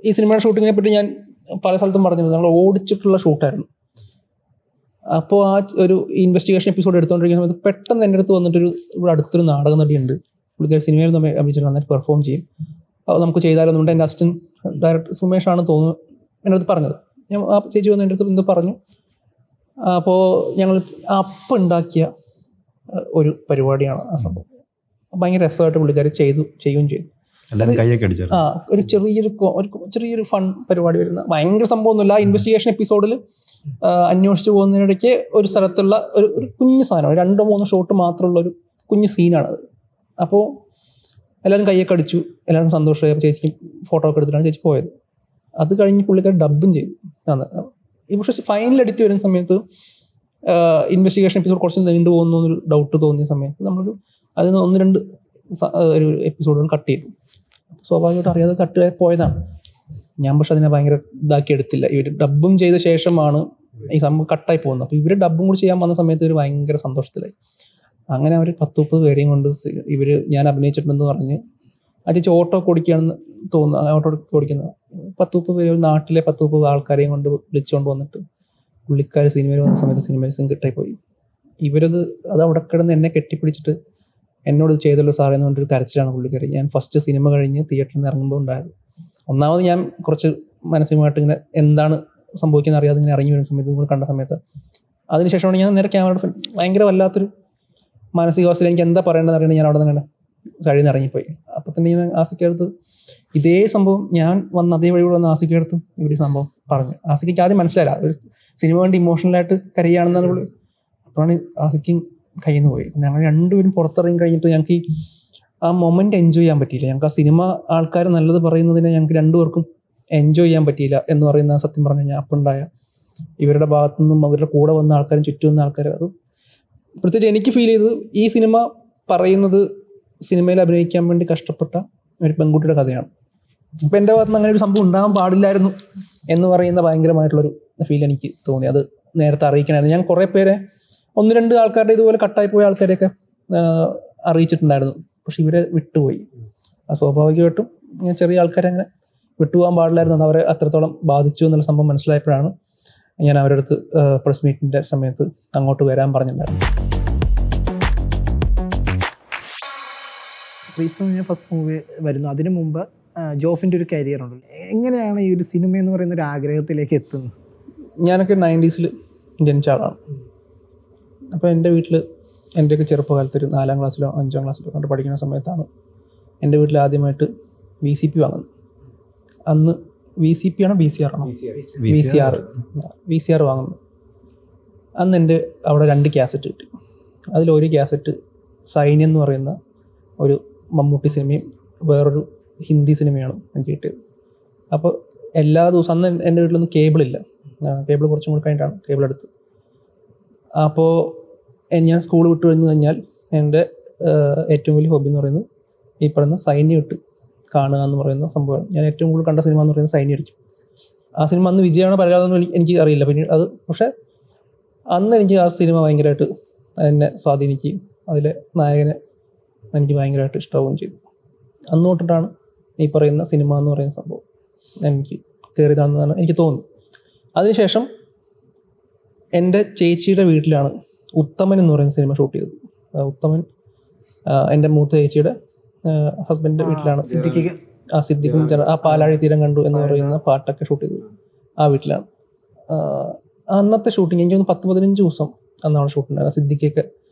ഈ സിനിമയുടെ ഷൂട്ടിങ്ങിനെ പറ്റി ഞാൻ പല സ്ഥലത്തും പറഞ്ഞിരുന്നു. ഞങ്ങൾ ഓടിച്ചിട്ടുള്ള ഷൂട്ടായിരുന്നു. അപ്പോൾ ആ ഒരു ഇൻവെസ്റ്റിഗേഷൻ എപ്പിസോഡ് എടുത്തുകൊണ്ടിരിക്കുന്ന സമയത്ത് പെട്ടെന്ന് എൻ്റെ അടുത്ത് വന്നിട്ടൊരു ഇവിടെ അടുത്തൊരു നാടക നടിയുണ്ട്, പുള്ളിക്കാരി സിനിമയിൽ നമ്മൾ അഭിനയിച്ചിട്ട് നന്നായിട്ട് പെർഫോം ചെയ്യും, അപ്പോൾ നമുക്ക് ചെയ്താലൊന്നുണ്ട്. എൻ്റെ അസിസ്റ്റൻറ്റ് ഡയറക്ടർ സുമേഷാണ് തോന്നുന്നു എൻ്റെ അടുത്ത് പറഞ്ഞത്. ഞാൻ ആ ചേച്ചി വന്ന് എൻ്റെ അടുത്ത് എന്ത് പറഞ്ഞു. അപ്പോൾ ഞങ്ങൾ അപ്പം ഉണ്ടാക്കിയ ഒരു പരിപാടിയാണ് ആ സംഭവം. ഭയങ്കര രസമായിട്ട് പുള്ളിക്കാരി ചെയ്യുകയും ചെയ്തു. എല്ലാവരും കൈയൊക്കെ അടിച്ചു. ഒരു ചെറിയൊരു ഫൺ പരിപാടി വരുന്ന ഭയങ്കര സംഭവമൊന്നുമില്ല. ആ ഇൻവെസ്റ്റിഗേഷൻ എപ്പിസോഡിൽ അന്വേഷിച്ച് പോകുന്നതിനിടയ്ക്ക് ഒരു സ്ഥലത്തുള്ള ഒരു കുഞ്ഞു സാധനം, 2-3 ഷോട്ട് മാത്രമുള്ള ഒരു കുഞ്ഞു സീനാണത്. അപ്പോൾ എല്ലാവരും കൈയൊക്കെ അടിച്ചു, എല്ലാവരും സന്തോഷമായി. അപ്പോൾ ചേച്ചി ഫോട്ടോ ഒക്കെ എടുത്തിട്ടാണ് ചേച്ചി പോയത്. അത് കഴിഞ്ഞ് പുള്ളിക്കാർ ഡബും ചെയ്തു. പക്ഷേ ഫൈനൽ എഡിറ്റ് വരുന്ന സമയത്ത് ഇൻവെസ്റ്റിഗേഷൻ എപ്പിസോഡ് കുറച്ച് നീണ്ടു പോകുന്നു എന്നൊരു ഡൗട്ട് തോന്നിയ സമയത്ത് നമ്മളൊരു അതിന് 1-2 ഒരു എപ്പിസോഡുകൾ കട്ട് ചെയ്തു. സ്വാഭാവികമായിട്ട് അറിയാതെ കട്ട് പോയതാണ് ഞാൻ. പക്ഷെ അതിനെ ഭയങ്കര ഇതാക്കി എടുത്തില്ല. ഇവർ ഡബും ചെയ്ത ശേഷമാണ് ഈ സംഭവം കട്ടായി പോകുന്നത്. അപ്പോൾ ഇവർ ഡബും കൂടി ചെയ്യാൻ വന്ന സമയത്ത് ഇവർ ഭയങ്കര സന്തോഷത്തിലായി. അങ്ങനെ അവർ 10-30 പേരെയും കൊണ്ട് ഞാൻ അഭിനയിച്ചിട്ടുണ്ടെന്ന് പറഞ്ഞ് ആ ചേച്ചി ഓട്ടോ ഓടിക്കുകയാണെന്ന് തോന്നുന്നു. ഓട്ടോ ഓടിക്കുന്നത് 10-30 പേര്, നാട്ടിലെ 10-30 ആൾക്കാരെയും കൊണ്ട് വിളിച്ചുകൊണ്ട് വന്നിട്ട് പുള്ളിക്കാർ സിനിമയിൽ വന്ന സമയത്ത് സിനിമയിൽ സിങ്കിട്ടായി പോയി. അത് അവിടെ കിടന്ന് എന്നെ കെട്ടിപ്പിടിച്ചിട്ട് എന്നോട് ചെയ്തല്ലോ സാറേ എന്ന് പറഞ്ഞൊരു കരച്ചിലാണ് പുള്ളിക്കാരി. ഞാൻ ഫസ്റ്റ് സിനിമ കഴിഞ്ഞ് തിയേറ്ററിൽ നിന്ന് ഇറങ്ങുമ്പോൾ ഉണ്ടായത്. ഒന്നാമത് ഞാൻ കുറച്ച് മാനസികമായിട്ട് ഇങ്ങനെ എന്താണ് സംഭവിക്കുന്നത് അറിയാതെ ഇങ്ങനെ ഇറങ്ങി വരുന്ന സമയത്ത് നിങ്ങൾ കണ്ട സമയത്ത് അതിനുശേഷമാണ് ഞാൻ നേരെ ക്യാമറയുടെ ഭയങ്കര വല്ലാത്തൊരു മാനസികാവസ്ഥയിൽ എനിക്ക് എന്താ പറയേണ്ടതെന്ന് അറിയണമെങ്കിൽ ഞാൻ അവിടെ നിന്ന് സൈഡിൽ നിന്ന് ഇറങ്ങിപ്പോയി. അപ്പോൾ തന്നെ ഞാൻ ആസിക്കടുത്ത് ഇതേ സംഭവം ഞാൻ വന്ന അതേ വഴി വന്ന ആസിക്കടുത്തും ഇവിടെ സംഭവം പറഞ്ഞു. ആസിക്ക് ആദ്യം മനസ്സിലായില്ല, ഒരു സിനിമ വേണ്ടി ഇമോഷണലായിട്ട് കരയാണെന്നാണ് പുള്ളി. അപ്പോഴാണ് ആസിക്കും കയ്യിൽ നിന്ന് പോയി. ഞങ്ങൾ രണ്ടുപേരും പുറത്തിറങ്ങി കഴിഞ്ഞിട്ട് ഞങ്ങൾക്ക് ആ മൊമെന്റ് എൻജോയ് ചെയ്യാൻ പറ്റിയില്ല. ഞങ്ങൾക്ക് ആ സിനിമ ആൾക്കാർ നല്ലത് പറയുന്നതിനെ ഞങ്ങൾക്ക് രണ്ടുപേർക്കും എൻജോയ് ചെയ്യാൻ പറ്റിയില്ല എന്ന് പറയുന്ന സത്യം പറഞ്ഞു കഴിഞ്ഞാൽ അപ്പുണ്ടായ ഇവരുടെ ഭാഗത്തു നിന്നും അവരുടെ കൂടെ വന്ന ആൾക്കാരും ചുറ്റും വന്ന ആൾക്കാരും. അത് പ്രത്യേകിച്ച് എനിക്ക് ഫീൽ ചെയ്തത് ഈ സിനിമ പറയുന്നത് സിനിമയിൽ അഭിനയിക്കാൻ വേണ്ടി കഷ്ടപ്പെട്ട ഒരു പെൺകുട്ടിയുടെ കഥയാണ്. അപ്പം എൻ്റെ ഭാഗത്ത് നിന്ന് അങ്ങനെ ഒരു സംഭവം ഉണ്ടാകാൻ പാടില്ലായിരുന്നു എന്ന് പറയുന്ന ഭയങ്കരമായിട്ടുള്ളൊരു ഫീൽ എനിക്ക് തോന്നി. അത് നേരത്തെ അറിയിക്കണമായിരുന്നു. ഞാൻ കുറേ പേരെ 1-2 ആൾക്കാരുടെ ഇതുപോലെ കട്ടായി പോയ ആൾക്കാരെയൊക്കെ അറിയിച്ചിട്ടുണ്ടായിരുന്നു. പക്ഷെ ഇവരെ വിട്ടുപോയി. സ്വാഭാവികമായിട്ടും ഞാൻ ചെറിയ ആൾക്കാരെ അങ്ങനെ വിട്ടുപോകാൻ പാടില്ലായിരുന്നു. അവരെ അത്രത്തോളം ബാധിച്ചു എന്നുള്ള സംഭവം മനസ്സിലായപ്പോഴാണ് ഞാൻ അവരുടെ അടുത്ത് പ്രസ് മീറ്റിൻ്റെ സമയത്ത് അങ്ങോട്ട് വരാൻ പറഞ്ഞിട്ടുണ്ടായിരുന്നു. റീസൺ ഞാൻ ഫസ്റ്റ് മൂവി വരുന്നു. അതിനു മുമ്പ് ജോഫിൻ്റെ ഒരു കരിയർ ഉണ്ടല്ലോ. എങ്ങനെയാണ് ഈ ഒരു സിനിമ എന്ന് പറയുന്ന ഒരു ആഗ്രഹത്തിലേക്ക് എത്തുന്നത്? ഞാനൊക്കെ 90s ജനിച്ച ആളാണ്. അപ്പോൾ എൻ്റെ വീട്ടിൽ എൻ്റെയൊക്കെ ചെറുപ്പകാലത്ത് ഒരു 4ാം ക്ലാസ്സിലോ 5ാം ക്ലാസ്സിലോ കണ്ട് പഠിക്കുന്ന സമയത്താണ് എൻ്റെ വീട്ടിൽ ആദ്യമായിട്ട് VCP വാങ്ങുന്നത്. അന്ന് VCP ആണോ VCR ആണോ? VCR വാങ്ങുന്നത്. അന്ന് എൻ്റെ അവിടെ 2 കാസറ്റ് കിട്ടി. അതിലൊരു കാസറ്റ് സൈന്യം എന്ന് പറയുന്ന ഒരു മമ്മൂട്ടി സിനിമയും വേറൊരു ഹിന്ദി സിനിമയാണ് എനിക്ക് കിട്ടിയത്. അപ്പോൾ എല്ലാ ദിവസവും അന്ന് എൻ്റെ വീട്ടിലൊന്നും കേബിളില്ല. കേബിൾ കുറച്ചും കൂടി കഴിഞ്ഞിട്ടാണ് കേബിൾ എടുത്ത്. അപ്പോൾ ഞാൻ സ്കൂൾ വിട്ട് കഴിഞ്ഞ് കഴിഞ്ഞാൽ എൻ്റെ ഏറ്റവും വലിയ ഹോബി എന്ന് പറയുന്നത് ഈ പറയുന്ന സൈന്യം ഇട്ട് കാണുക എന്ന് പറയുന്ന സംഭവമാണ്. ഞാൻ ഏറ്റവും കൂടുതൽ കണ്ട സിനിമ എന്ന് പറയുന്നത് സൈന്യം ആയിരിക്കും. ആ സിനിമ അന്ന് വിജയമാണോ പരാജയമാണോ എനിക്ക് അറിയില്ല. പിന്നെ അത് പക്ഷേ അന്ന് എനിക്ക് ആ സിനിമ ഭയങ്കരമായിട്ട് എന്നെ സ്വാധീനിക്കുകയും അതിലെ നായകനെ എനിക്ക് ഭയങ്കരമായിട്ട് ഇഷ്ടമാവുകയും ചെയ്തു. അന്ന് തൊട്ടിട്ടാണ് ഈ പറയുന്ന സിനിമ എന്ന് പറയുന്ന സംഭവം എനിക്ക് കയറിയതാണെന്നാണ് എനിക്ക് തോന്നുന്നു. അതിനുശേഷം എൻ്റെ ചേച്ചിയുടെ വീട്ടിലാണ് ഉത്തമൻ എന്ന് പറയുന്ന സിനിമ ഷൂട്ട് ചെയ്തത്. ഉത്തമൻ എൻ്റെ മൂത്ത ചേച്ചിയുടെ ഹസ്ബൻഡിൻ്റെ വീട്ടിലാണ്. സിദ്ദിഖും ആ പാലാഴി തീരം കണ്ടു എന്ന് പറയുന്ന പാട്ടൊക്കെ ഷൂട്ട് ചെയ്തത് ആ വീട്ടിലാണ്. അന്നത്തെ ഷൂട്ടിങ് എനിക്ക് 10-15 ദിവസം അന്നാണ് ഷൂട്ടുണ്ടായത്. സിദ്ദിഖൊക്കെ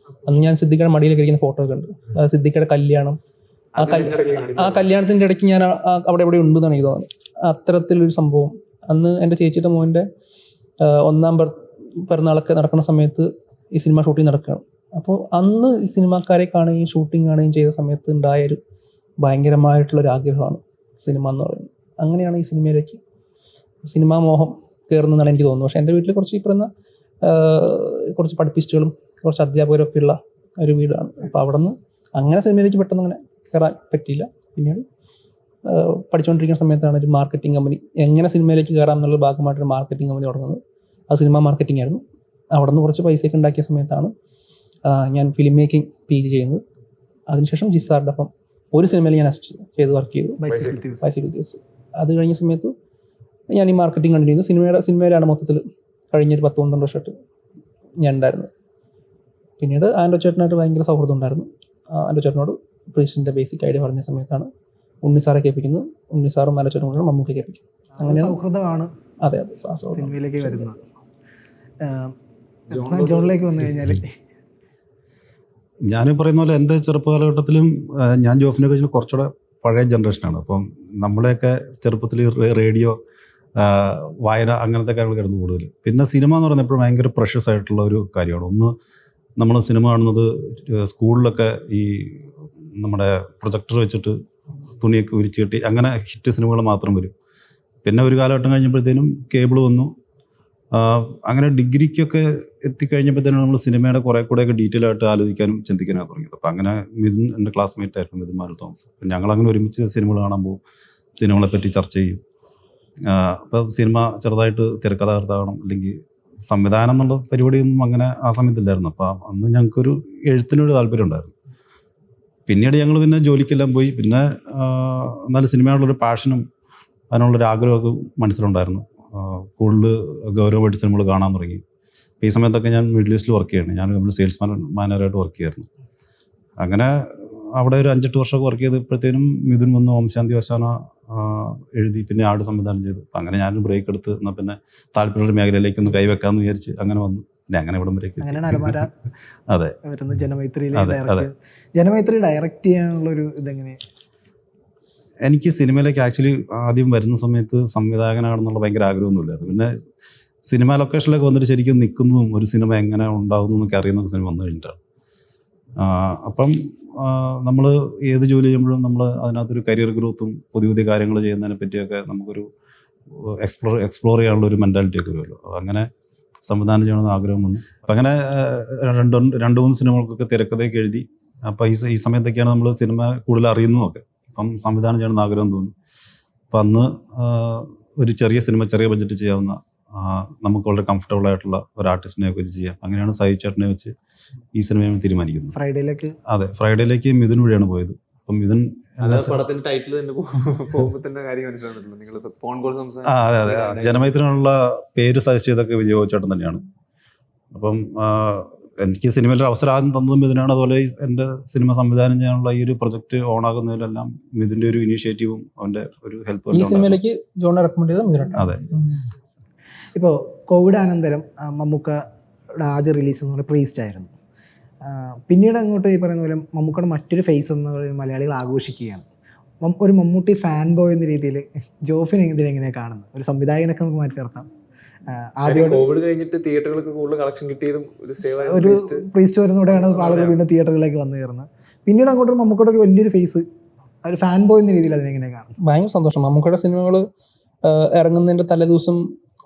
അന്ന് ഞാൻ സിദ്ദിഖയുടെ മടിയിലൊക്കെ ഇരിക്കുന്ന ഫോട്ടോ ഒക്കെ ഉണ്ട്. സിദ്ദിഖയുടെ കല്യാണം, ആ കല്യാണത്തിൻ്റെ ഇടയ്ക്ക് ഞാൻ അവിടെ എവിടെ ഉണ്ടെന്നാണ് എനിക്ക് തോന്നുന്നത്. അത്തരത്തിലൊരു സംഭവം അന്ന് എൻ്റെ ചേച്ചിയുടെ മോൻ്റെ ഒന്നാം പിറന്നാളൊക്കെ നടക്കുന്ന സമയത്ത് ഈ സിനിമ ഷൂട്ടിംഗ് നടക്കുകയാണ്. അപ്പോൾ അന്ന് ഈ സിനിമാക്കാരെ കാണുകയും ഷൂട്ടിംഗ് കാണുകയും ചെയ്ത സമയത്ത് ഉണ്ടായൊരു ഭയങ്കരമായിട്ടുള്ളൊരു ആഗ്രഹമാണ് സിനിമ എന്ന് പറയുന്നത്. അങ്ങനെയാണ് ഈ സിനിമയിലേക്ക് സിനിമാ മോഹം കയറുന്നതെന്നാണ് എനിക്ക് തോന്നുന്നത്. പക്ഷേ എൻ്റെ വീട്ടിൽ കുറച്ച് ഈ പറയുന്ന കുറച്ച് പഠിപ്പിസ്റ്റുകളും കുറച്ച് അധ്യാപകരും ഒക്കെ ഉള്ള ഒരു വീടാണ്. അപ്പോൾ അവിടെ നിന്ന് അങ്ങനെ സിനിമയിലേക്ക് പെട്ടെന്ന് അങ്ങനെ കയറാൻ പറ്റിയില്ല. പിന്നീട് പഠിച്ചുകൊണ്ടിരിക്കുന്ന സമയത്താണ് ഒരു മാർക്കറ്റിംഗ് കമ്പനി, എങ്ങനെ സിനിമയിലേക്ക് കയറാം എന്നുള്ള ഭാഗമായിട്ടൊരു മാർക്കറ്റിംഗ് കമ്പനി തുടങ്ങുന്നത്. അത് സിനിമ മാർക്കറ്റിംഗ് ആയിരുന്നു. അവിടെ നിന്ന് കുറച്ച് പൈസയൊക്കെ ഉണ്ടാക്കിയ സമയത്താണ് ഞാൻ ഫിലിം മേക്കിംഗ് PG ചെയ്യുന്നത്. അതിനുശേഷം ജിസാറിൻ്റെ ഒപ്പം ഒരു സിനിമയിൽ ഞാൻ അസിസ്റ്റ് ചെയ്ത് വർക്ക് ചെയ്തു, ബൈസിക്കിൾ ദിവസം. അത് കഴിഞ്ഞ സമയത്ത് ഞാൻ ഈ മാർക്കറ്റിംഗ് കണ്ടിന്യൂ ചെയ്തു. സിനിമയിലാണ് മൊത്തത്തിൽ കഴിഞ്ഞൊരു 10-12 വർഷമായിട്ട് ഞാൻ ഉണ്ടായിരുന്നത്. പിന്നീട് ആൻഡ്രോ ചേട്ടനായിട്ട് ഭയങ്കര സൗഹൃദം ഉണ്ടായിരുന്നു. ആൻഡ്രോ ചേട്ടനോട് പ്രീസിൻ്റെ ബേസിക് ഐഡിയ പറഞ്ഞ സമയത്താണ് ഉണ്ണിസാറെ കേൾപ്പിക്കുന്നത്. ഉണ്ണിസാറും ആൻഡ്രോ ചേട്ടനും കൂടെ മമ്മൂട്ടി കേൾപ്പിക്കും. അങ്ങനെ സൗഹൃദമാണ് അതെ സിനിമയിലേക്ക് വരുന്നത്. ജോണിലേക്ക് വന്നു കഴിഞ്ഞാൽ ഞാൻ പറയുന്ന പോലെ എൻ്റെ ചെറുപ്പകാലഘട്ടത്തിലും ഞാൻ ജോഫിനെ കഴിഞ്ഞാൽ കുറച്ചുകൂടെ പഴയ ജനറേഷനാണ്. അപ്പം നമ്മളെയൊക്കെ ചെറുപ്പത്തിൽ റേഡിയോ, വായന, അങ്ങനത്തെ കാര്യങ്ങൾ കിടന്നു കൂടുതൽ. പിന്നെ സിനിമ എന്ന് പറയുന്നത് എപ്പോഴും ഭയങ്കര പ്രഷ്യസ് ആയിട്ടുള്ള ഒരു കാര്യമാണ്. ഒന്ന് നമ്മൾ സിനിമ കാണുന്നത് സ്കൂളിലൊക്കെ ഈ നമ്മുടെ പ്രൊജക്ടർ വെച്ചിട്ട് തുണിയൊക്കെ വിരിച്ച് കെട്ടി അങ്ങനെ ഹിറ്റ് സിനിമകൾ മാത്രം വരും. പിന്നെ ഒരു കാലഘട്ടം കഴിഞ്ഞപ്പോഴത്തേനും കേബിൾ വന്നു. അങ്ങനെ ഡിഗ്രിക്കൊക്കെ എത്തിക്കഴിഞ്ഞപ്പോഴത്തേനും നമ്മൾ സിനിമയുടെ കുറേ കൂടെയൊക്കെ ഡീറ്റെയിൽ ആയിട്ട് ആലോചിക്കാനും ചിന്തിക്കാനും തുടങ്ങിയത്. അപ്പം അങ്ങനെ മിഥുൻ എൻ്റെ ക്ലാസ്മേറ്റ് ആയിരുന്നു, മിഥുൻ മാരുൽ തോമസ്. അപ്പം ഞങ്ങളങ്ങനെ ഒരുമിച്ച് സിനിമകൾ കാണാൻ പോകും, സിനിമകളെ പറ്റി ചർച്ച ചെയ്യും. അപ്പോൾ സിനിമ ചെറുതായിട്ട് തിരക്കഥാകൃത്താകണം അല്ലെങ്കിൽ സംവിധാനം എന്നുള്ള പരിപാടിയൊന്നും അങ്ങനെ ആ സമയത്തില്ലായിരുന്നു. അപ്പോൾ അന്ന് ഞങ്ങൾക്കൊരു എഴുത്തിനൊരു താല്പര്യം ഉണ്ടായിരുന്നു. പിന്നീട് ഞങ്ങൾ പിന്നെ ജോലിക്കെല്ലാം പോയി. പിന്നെ എന്നാലും സിനിമയോടുള്ളൊരു പാഷനും അതിനുള്ളൊരു ആഗ്രഹമൊക്കെ മനസ്സിലുണ്ടായിരുന്നു. കൂടുതൽ ഗൗരവമായിട്ട് സിനിമകൾ കാണാൻ തുടങ്ങി. അപ്പോൾ ഈ സമയത്തൊക്കെ ഞാൻ മിഡിൽ ഈസ്റ്റിൽ വർക്ക് ചെയ്യണം. ഞാൻ നമ്മൾ സെയിൽസ് മാനേജറായിട്ട് വർക്ക് ചെയ്യായിരുന്നു. അങ്ങനെ അവിടെ ഒരു 5-8 വർഷമൊക്കെ വർക്ക് ചെയ്തപ്പോഴത്തേനും മിഥുൻ വന്ന് ഓം ശാന്തി വശാന എഴുതി, പിന്നെ ആട് സംവിധാനം ചെയ്തു. അപ്പം അങ്ങനെ ഞാനൊരു ബ്രേക്ക് എടുത്ത് എന്നാൽ പിന്നെ താല്പര്യമുള്ള മേഖലയിലേക്ക് ഒന്ന് കൈവെക്കാമെന്ന് വിചാരിച്ച് അങ്ങനെ വന്നു. പിന്നെ അങ്ങനെ ഇവിടം വരേക്ക്. അതെ, ജനമൈത്രി ഡയറക്റ്റ് ചെയ്യാനുള്ളൊരു ഇതെങ്ങനെ? എനിക്ക് സിനിമയിലേക്ക് ആക്ച്വലി ആദ്യം വരുന്ന സമയത്ത് സംവിധായകനാണെന്നുള്ള ഭയങ്കര ആഗ്രഹമൊന്നുമില്ലായിരുന്നു. പിന്നെ സിനിമ ലൊക്കേഷനിലൊക്കെ വന്നിട്ട് ശരിക്കും നിൽക്കുന്നതും ഒരു സിനിമ എങ്ങനെ ഉണ്ടാകുന്നു എന്നൊക്കെ അറിയുന്ന സിനിമ വന്നു കഴിഞ്ഞിട്ടാണ്. അപ്പം നമ്മൾ ഏത് ജോലി ചെയ്യുമ്പോഴും നമ്മൾ അതിനകത്തൊരു കരിയർ ഗ്രോത്തും പുതിയ പുതിയ കാര്യങ്ങൾ ചെയ്യുന്നതിനെ പറ്റിയൊക്കെ നമുക്കൊരു എക്സ്പ്ലോർ ചെയ്യാനുള്ള ഒരു മെൻറ്റാലിറ്റി ഒക്കെ വരുമല്ലോ. അങ്ങനെ സംവിധാനം ചെയ്യണമെന്ന് ആഗ്രഹം വന്നു. അപ്പം അങ്ങനെ 2-3 സിനിമകൾക്കൊക്കെ തിരക്കഥയൊക്കെ എഴുതി. അപ്പോൾ ഈ സമയത്തൊക്കെയാണ് നമ്മൾ സിനിമ കൂടുതൽ അറിയുന്നതൊക്കെ. അപ്പം സംവിധാനം ചെയ്യണമെന്ന് ആഗ്രഹം തോന്നി. അപ്പം അന്ന് ഒരു ചെറിയ സിനിമ, ചെറിയ ബഡ്ജറ്റ് ചെയ്യാവുന്ന, നമുക്ക് വളരെ കംഫർട്ടബിൾ ആയിട്ടുള്ള ഒരു ആർട്ടിസ്റ്റിനെ ഒക്കെ വെച്ച് ചെയ്യാം. അങ്ങനെയാണ് സായി ചേട്ടനെ വെച്ച് ഈ സിനിമ തീരുമാനിക്കുന്നത്. ഫ്രൈഡേയിലേക്ക് മിഥുൻ വഴിയാണ് പോയത്. അപ്പം മിഥുൻ പടത്തിന്റെ ടൈറ്റിൽ തന്നെ പോകുമ്പോൾ തന്നെ കാര്യം മനസ്സിലാകുന്നുണ്ടല്ലോ. നിങ്ങൾ ഫോൺ കോൾ അതെ ജനമൈത്രിനുള്ള പേര് സജസ്റ്റ് ചെയ്തൊക്കെ വിജയ് ചേട്ടൻ തന്നെയാണ്. അപ്പം എനിക്ക് സിനിമയിൽ ഒരു അവസരം ആദ്യം തന്നതും മിഥുനാണ്. അതുപോലെ എൻ്റെ സിനിമ സംവിധാനം ചെയ്യാനുള്ള ഈ ഒരു പ്രൊജക്ട് ഓണാകുന്നതിലെല്ലാം മിഥുൻ്റെ ഒരു ഇനീഷ്യേറ്റീവും അവൻ്റെ ഒരു ഹെൽപ്പ്. ഈ സിനിമയിലേക്ക് ജോണിനെ റെക്കമെൻഡ് ചെയ്തത് മിഥുനാണ്. അതെ. ഇപ്പോൾ കോവിഡ് അനന്തരം മമ്മൂക്കയുടെ ആദ്യ റിലീസ് എന്ന് പറയുന്നത് പ്രീസ്റ്റ് ആയിരുന്നു. പിന്നീട് അങ്ങോട്ട് ഈ പറയുന്ന പോലെ മമ്മൂക്കയുടെ മറ്റൊരു ഫേസ് എന്ന് പറയുന്നത് മലയാളികൾ ആഘോഷിക്കുകയാണ്. ഒരു മമ്മൂട്ടി ഫാൻ ബോയ് എന്ന രീതിയിൽ ജോഫിനെ ഇതിനെങ്ങനെയാണ് കാണുന്നത്? ഒരു സംവിധായകനൊക്കെ നമുക്ക് മാറ്റി ചേർത്താം. കോവിഡ് കഴിഞ്ഞിട്ട് തിയേറ്ററുകൾക്ക് കൂടുതൽ കളക്ഷൻ കിട്ടിയതും ഒരു പ്രീസ്റ്റ് വരുന്നതോടെയാണ് ആളുകൾ വീണ്ടും തിയേറ്ററുകളിലേക്ക് വന്നു കയറുന്നത്. പിന്നീട് അങ്ങോട്ട് മമ്മൂക്കയുടെ ഒരു വലിയൊരു ഫേസ്, ഒരു ഫാൻ ബോയ് എന്ന രീതിയിൽ അതിനെങ്ങനെയാണ് കാണുന്നത്? ഭയങ്കര സന്തോഷം. മമ്മൂക്കയുടെ സിനിമകൾ ഇറങ്ങുന്നതിൻ്റെ തലേദിവസം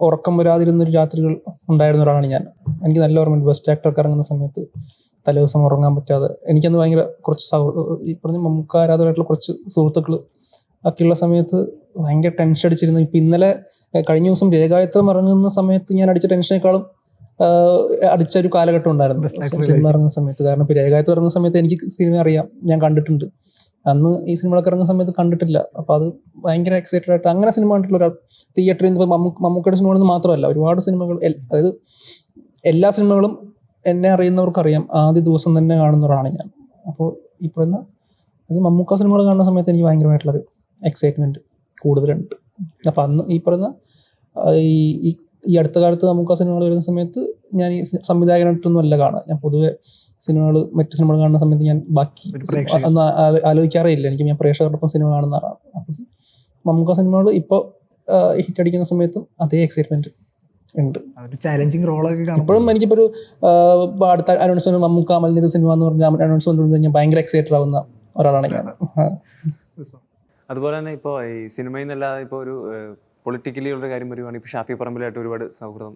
ഉറക്കം വരാതിരുന്നൊരു രാത്രികൾ ഉണ്ടായിരുന്ന ഒരാളാണ് ഞാൻ. എനിക്ക് നല്ല ഓർമ്മയുണ്ട്, ബെസ്റ്റ് ആക്ടർക്ക് ഇറങ്ങുന്ന സമയത്ത് തലേദിവസം ഉറങ്ങാൻ പറ്റാതെ എനിക്കന്ന് ഭയങ്കര കുറച്ച് ഈ പറഞ്ഞ മമ്മൂക്ക ആരാധകരായിട്ടുള്ള കുറച്ച് സുഹൃത്തുക്കൾ ഒക്കെയുള്ള സമയത്ത് ഭയങ്കര ടെൻഷൻ അടിച്ചിരുന്നു. ഇപ്പം ഇന്നലെ കഴിഞ്ഞ ദിവസം രേഖായത്രം ഇറങ്ങുന്ന സമയത്ത് ഞാൻ അടിച്ച ടെൻഷനേക്കാളും അടിച്ചൊരു കാലഘട്ടം ഉണ്ടായിരുന്നു സിനിമ ഇറങ്ങുന്ന സമയത്ത്. കാരണം ഇപ്പോൾ രേഖായത്രം ഇറങ്ങുന്ന സമയത്ത് എനിക്ക് സിനിമ അറിയാം, ഞാൻ കണ്ടിട്ടുണ്ട്. അന്ന് ഈ സിനിമകളൊക്കെ ഇറങ്ങുന്ന സമയത്ത് കണ്ടിട്ടില്ല. അപ്പോൾ അത് ഭയങ്കര എക്സൈറ്റഡ് ആയിട്ട് അങ്ങനെ സിനിമ കണ്ടിട്ടുള്ള ഒരാൾ തിയേറ്ററിൽ നിന്ന് മമ്മൂക്കയുടെ സിനിമകളെന്ന് മാത്രമല്ല ഒരുപാട് സിനിമകൾ, അതായത് എല്ലാ സിനിമകളും എന്നെ അറിയുന്നവർക്കറിയാം, ആദ്യ ദിവസം തന്നെ കാണുന്ന ഒരാളാണ് ഞാൻ. അപ്പോൾ ഈ പറയുന്ന അത് മമ്മൂക്ക സിനിമകൾ കാണുന്ന സമയത്ത് എനിക്ക് ഭയങ്കരമായിട്ടുള്ളൊരു എക്സൈറ്റ്മെൻറ്റ് കൂടുതലുണ്ട്. അപ്പം അന്ന് ഈ പറയുന്ന ഈ അടുത്ത കാലത്ത് മമ്മൂക്ക സിനിമകൾ വരുന്ന സമയത്ത് ഞാൻ ഈ സംവിധായകനായിട്ടൊന്നും അല്ല കാണുക. ഞാൻ പൊതുവെ സിനിമകൾ മറ്റു സിനിമകൾ കാണുന്ന സമയത്ത് ഞാൻ ബാക്കി ഒന്നും ആലോചിക്കാറേ ഇല്ല. ഞാൻ പ്രേക്ഷകരോടൊപ്പം സിനിമ കാണുന്ന ആളാണ്. അപ്പം മമ്മൂക്ക സിനിമകൾ ഇപ്പോൾ ഹിറ്റ് അടിക്കുന്ന സമയത്തും അതേ എക്സൈറ്റ്മെൻറ്റ് ഉണ്ട്. ഒരു ചാലഞ്ചിങ് റോളൊക്കെ കാണുമ്പോൾ ഇപ്പോഴും എനിക്കിപ്പോൾ ഒരു അടുത്ത അനൗൺസ്മെന്റ് മമ്മൂക്ക അമൽനീർ സിനിമ എന്ന് പറഞ്ഞ അനൗൺസ്മെന്റ് കൊണ്ട് കഴിഞ്ഞാൽ ഭയങ്കര എക്സൈറ്റഡ് ആവുന്ന ഒരാളാണ് ഞാൻ. അതുപോലെ തന്നെ ഇപ്പോൾ ഈ സിനിമയിൽ നിന്നല്ലാതെ ഇപ്പോൾ ഒരു പൊളിറ്റിക്കലി ഉള്ള കാര്യം വരുവാണെങ്കിൽ ഇപ്പോൾ ഷാഫി പറമ്പിലായിട്ട് ഒരുപാട് സൗഹൃദം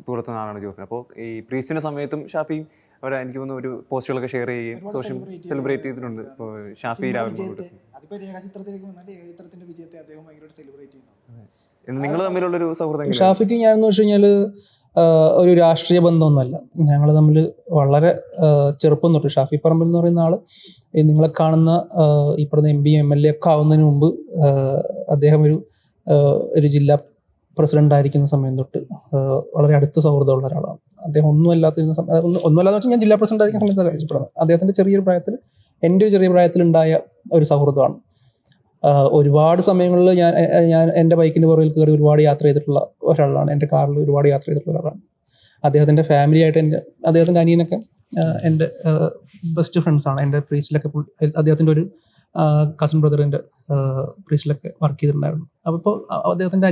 പുലർത്തുന്ന ആളാണ് ജോഫിൻ. അപ്പോൾ ഈ പ്രീസിൻ്റെ സമയത്തും ഷാഫിയും അവരെ എനിക്ക് തോന്നുന്നു ഒരു പോസ്റ്റുകളൊക്കെ ഷെയർ ചെയ്യുകയും സോഷ്യൽ സെലിബ്രേറ്റ് ചെയ്തിട്ടുണ്ട്. ഇപ്പോൾ ഷാഫി രാഹുൽ നിങ്ങൾ തമ്മിലുള്ളൊരു സൗഹൃദം ഷാഫിക്ക് ഞാനെന്ന് വെച്ച് കഴിഞ്ഞാൽ ഒരു രാഷ്ട്രീയ ബന്ധമൊന്നുമല്ല. ഞങ്ങൾ തമ്മിൽ വളരെ ചെറുപ്പം തൊട്ട് ഷാഫി പറമ്പിൽ എന്ന് പറയുന്ന ആൾ നിങ്ങളെ കാണുന്ന ഈ പറഞ്ഞ MP MLA ഒക്കെ ആവുന്നതിന് മുമ്പ് അദ്ദേഹം ഒരു ജില്ലാ പ്രസിഡന്റ് ആയിരിക്കുന്ന സമയം തൊട്ട് വളരെ അടുത്ത സൗഹൃദമുള്ള ഒരാളാണ്. അദ്ദേഹം ഒന്നുമല്ലാതിരുന്ന ഒന്നുമല്ലാന്ന് വെച്ചാൽ ഞാൻ ജില്ലാ പ്രസിഡന്റ് ആയിരിക്കുന്ന സമയത്ത് കഴിച്ചപ്പെടുന്നത്. അദ്ദേഹത്തിൻ്റെ ചെറിയൊരു പ്രായത്തിൽ എൻ്റെ ഒരു ചെറിയ പ്രായത്തിലുണ്ടായ ഒരു സൗഹൃദമാണ്. ഒരുപാട് സമയങ്ങളിൽ ഞാൻ എൻ്റെ ബൈക്കിൻ്റെ പുറകിൽ കയറി ഒരുപാട് യാത്ര ചെയ്തിട്ടുള്ള ഒരാളാണ്. എൻ്റെ കാറിൽ ഒരുപാട് യാത്ര ചെയ്തിട്ടുള്ള ഒരാളാണ്. അദ്ദേഹത്തിൻ്റെ ഫാമിലിയായിട്ട് അദ്ദേഹത്തിൻ്റെ അനിയനൊക്കെ എൻ്റെ ബെസ്റ്റ് ഫ്രണ്ട്സാണ്. എൻ്റെ പ്രീസിലൊക്കെ അദ്ദേഹത്തിൻ്റെ ഒരു കസിൻ ബ്രദറിൻ്റെ പ്രീസിലൊക്കെ വർക്ക് ചെയ്തിട്ടുണ്ടായിരുന്നു. അപ്പോൾ അദ്ദേഹത്തിൻ്റെ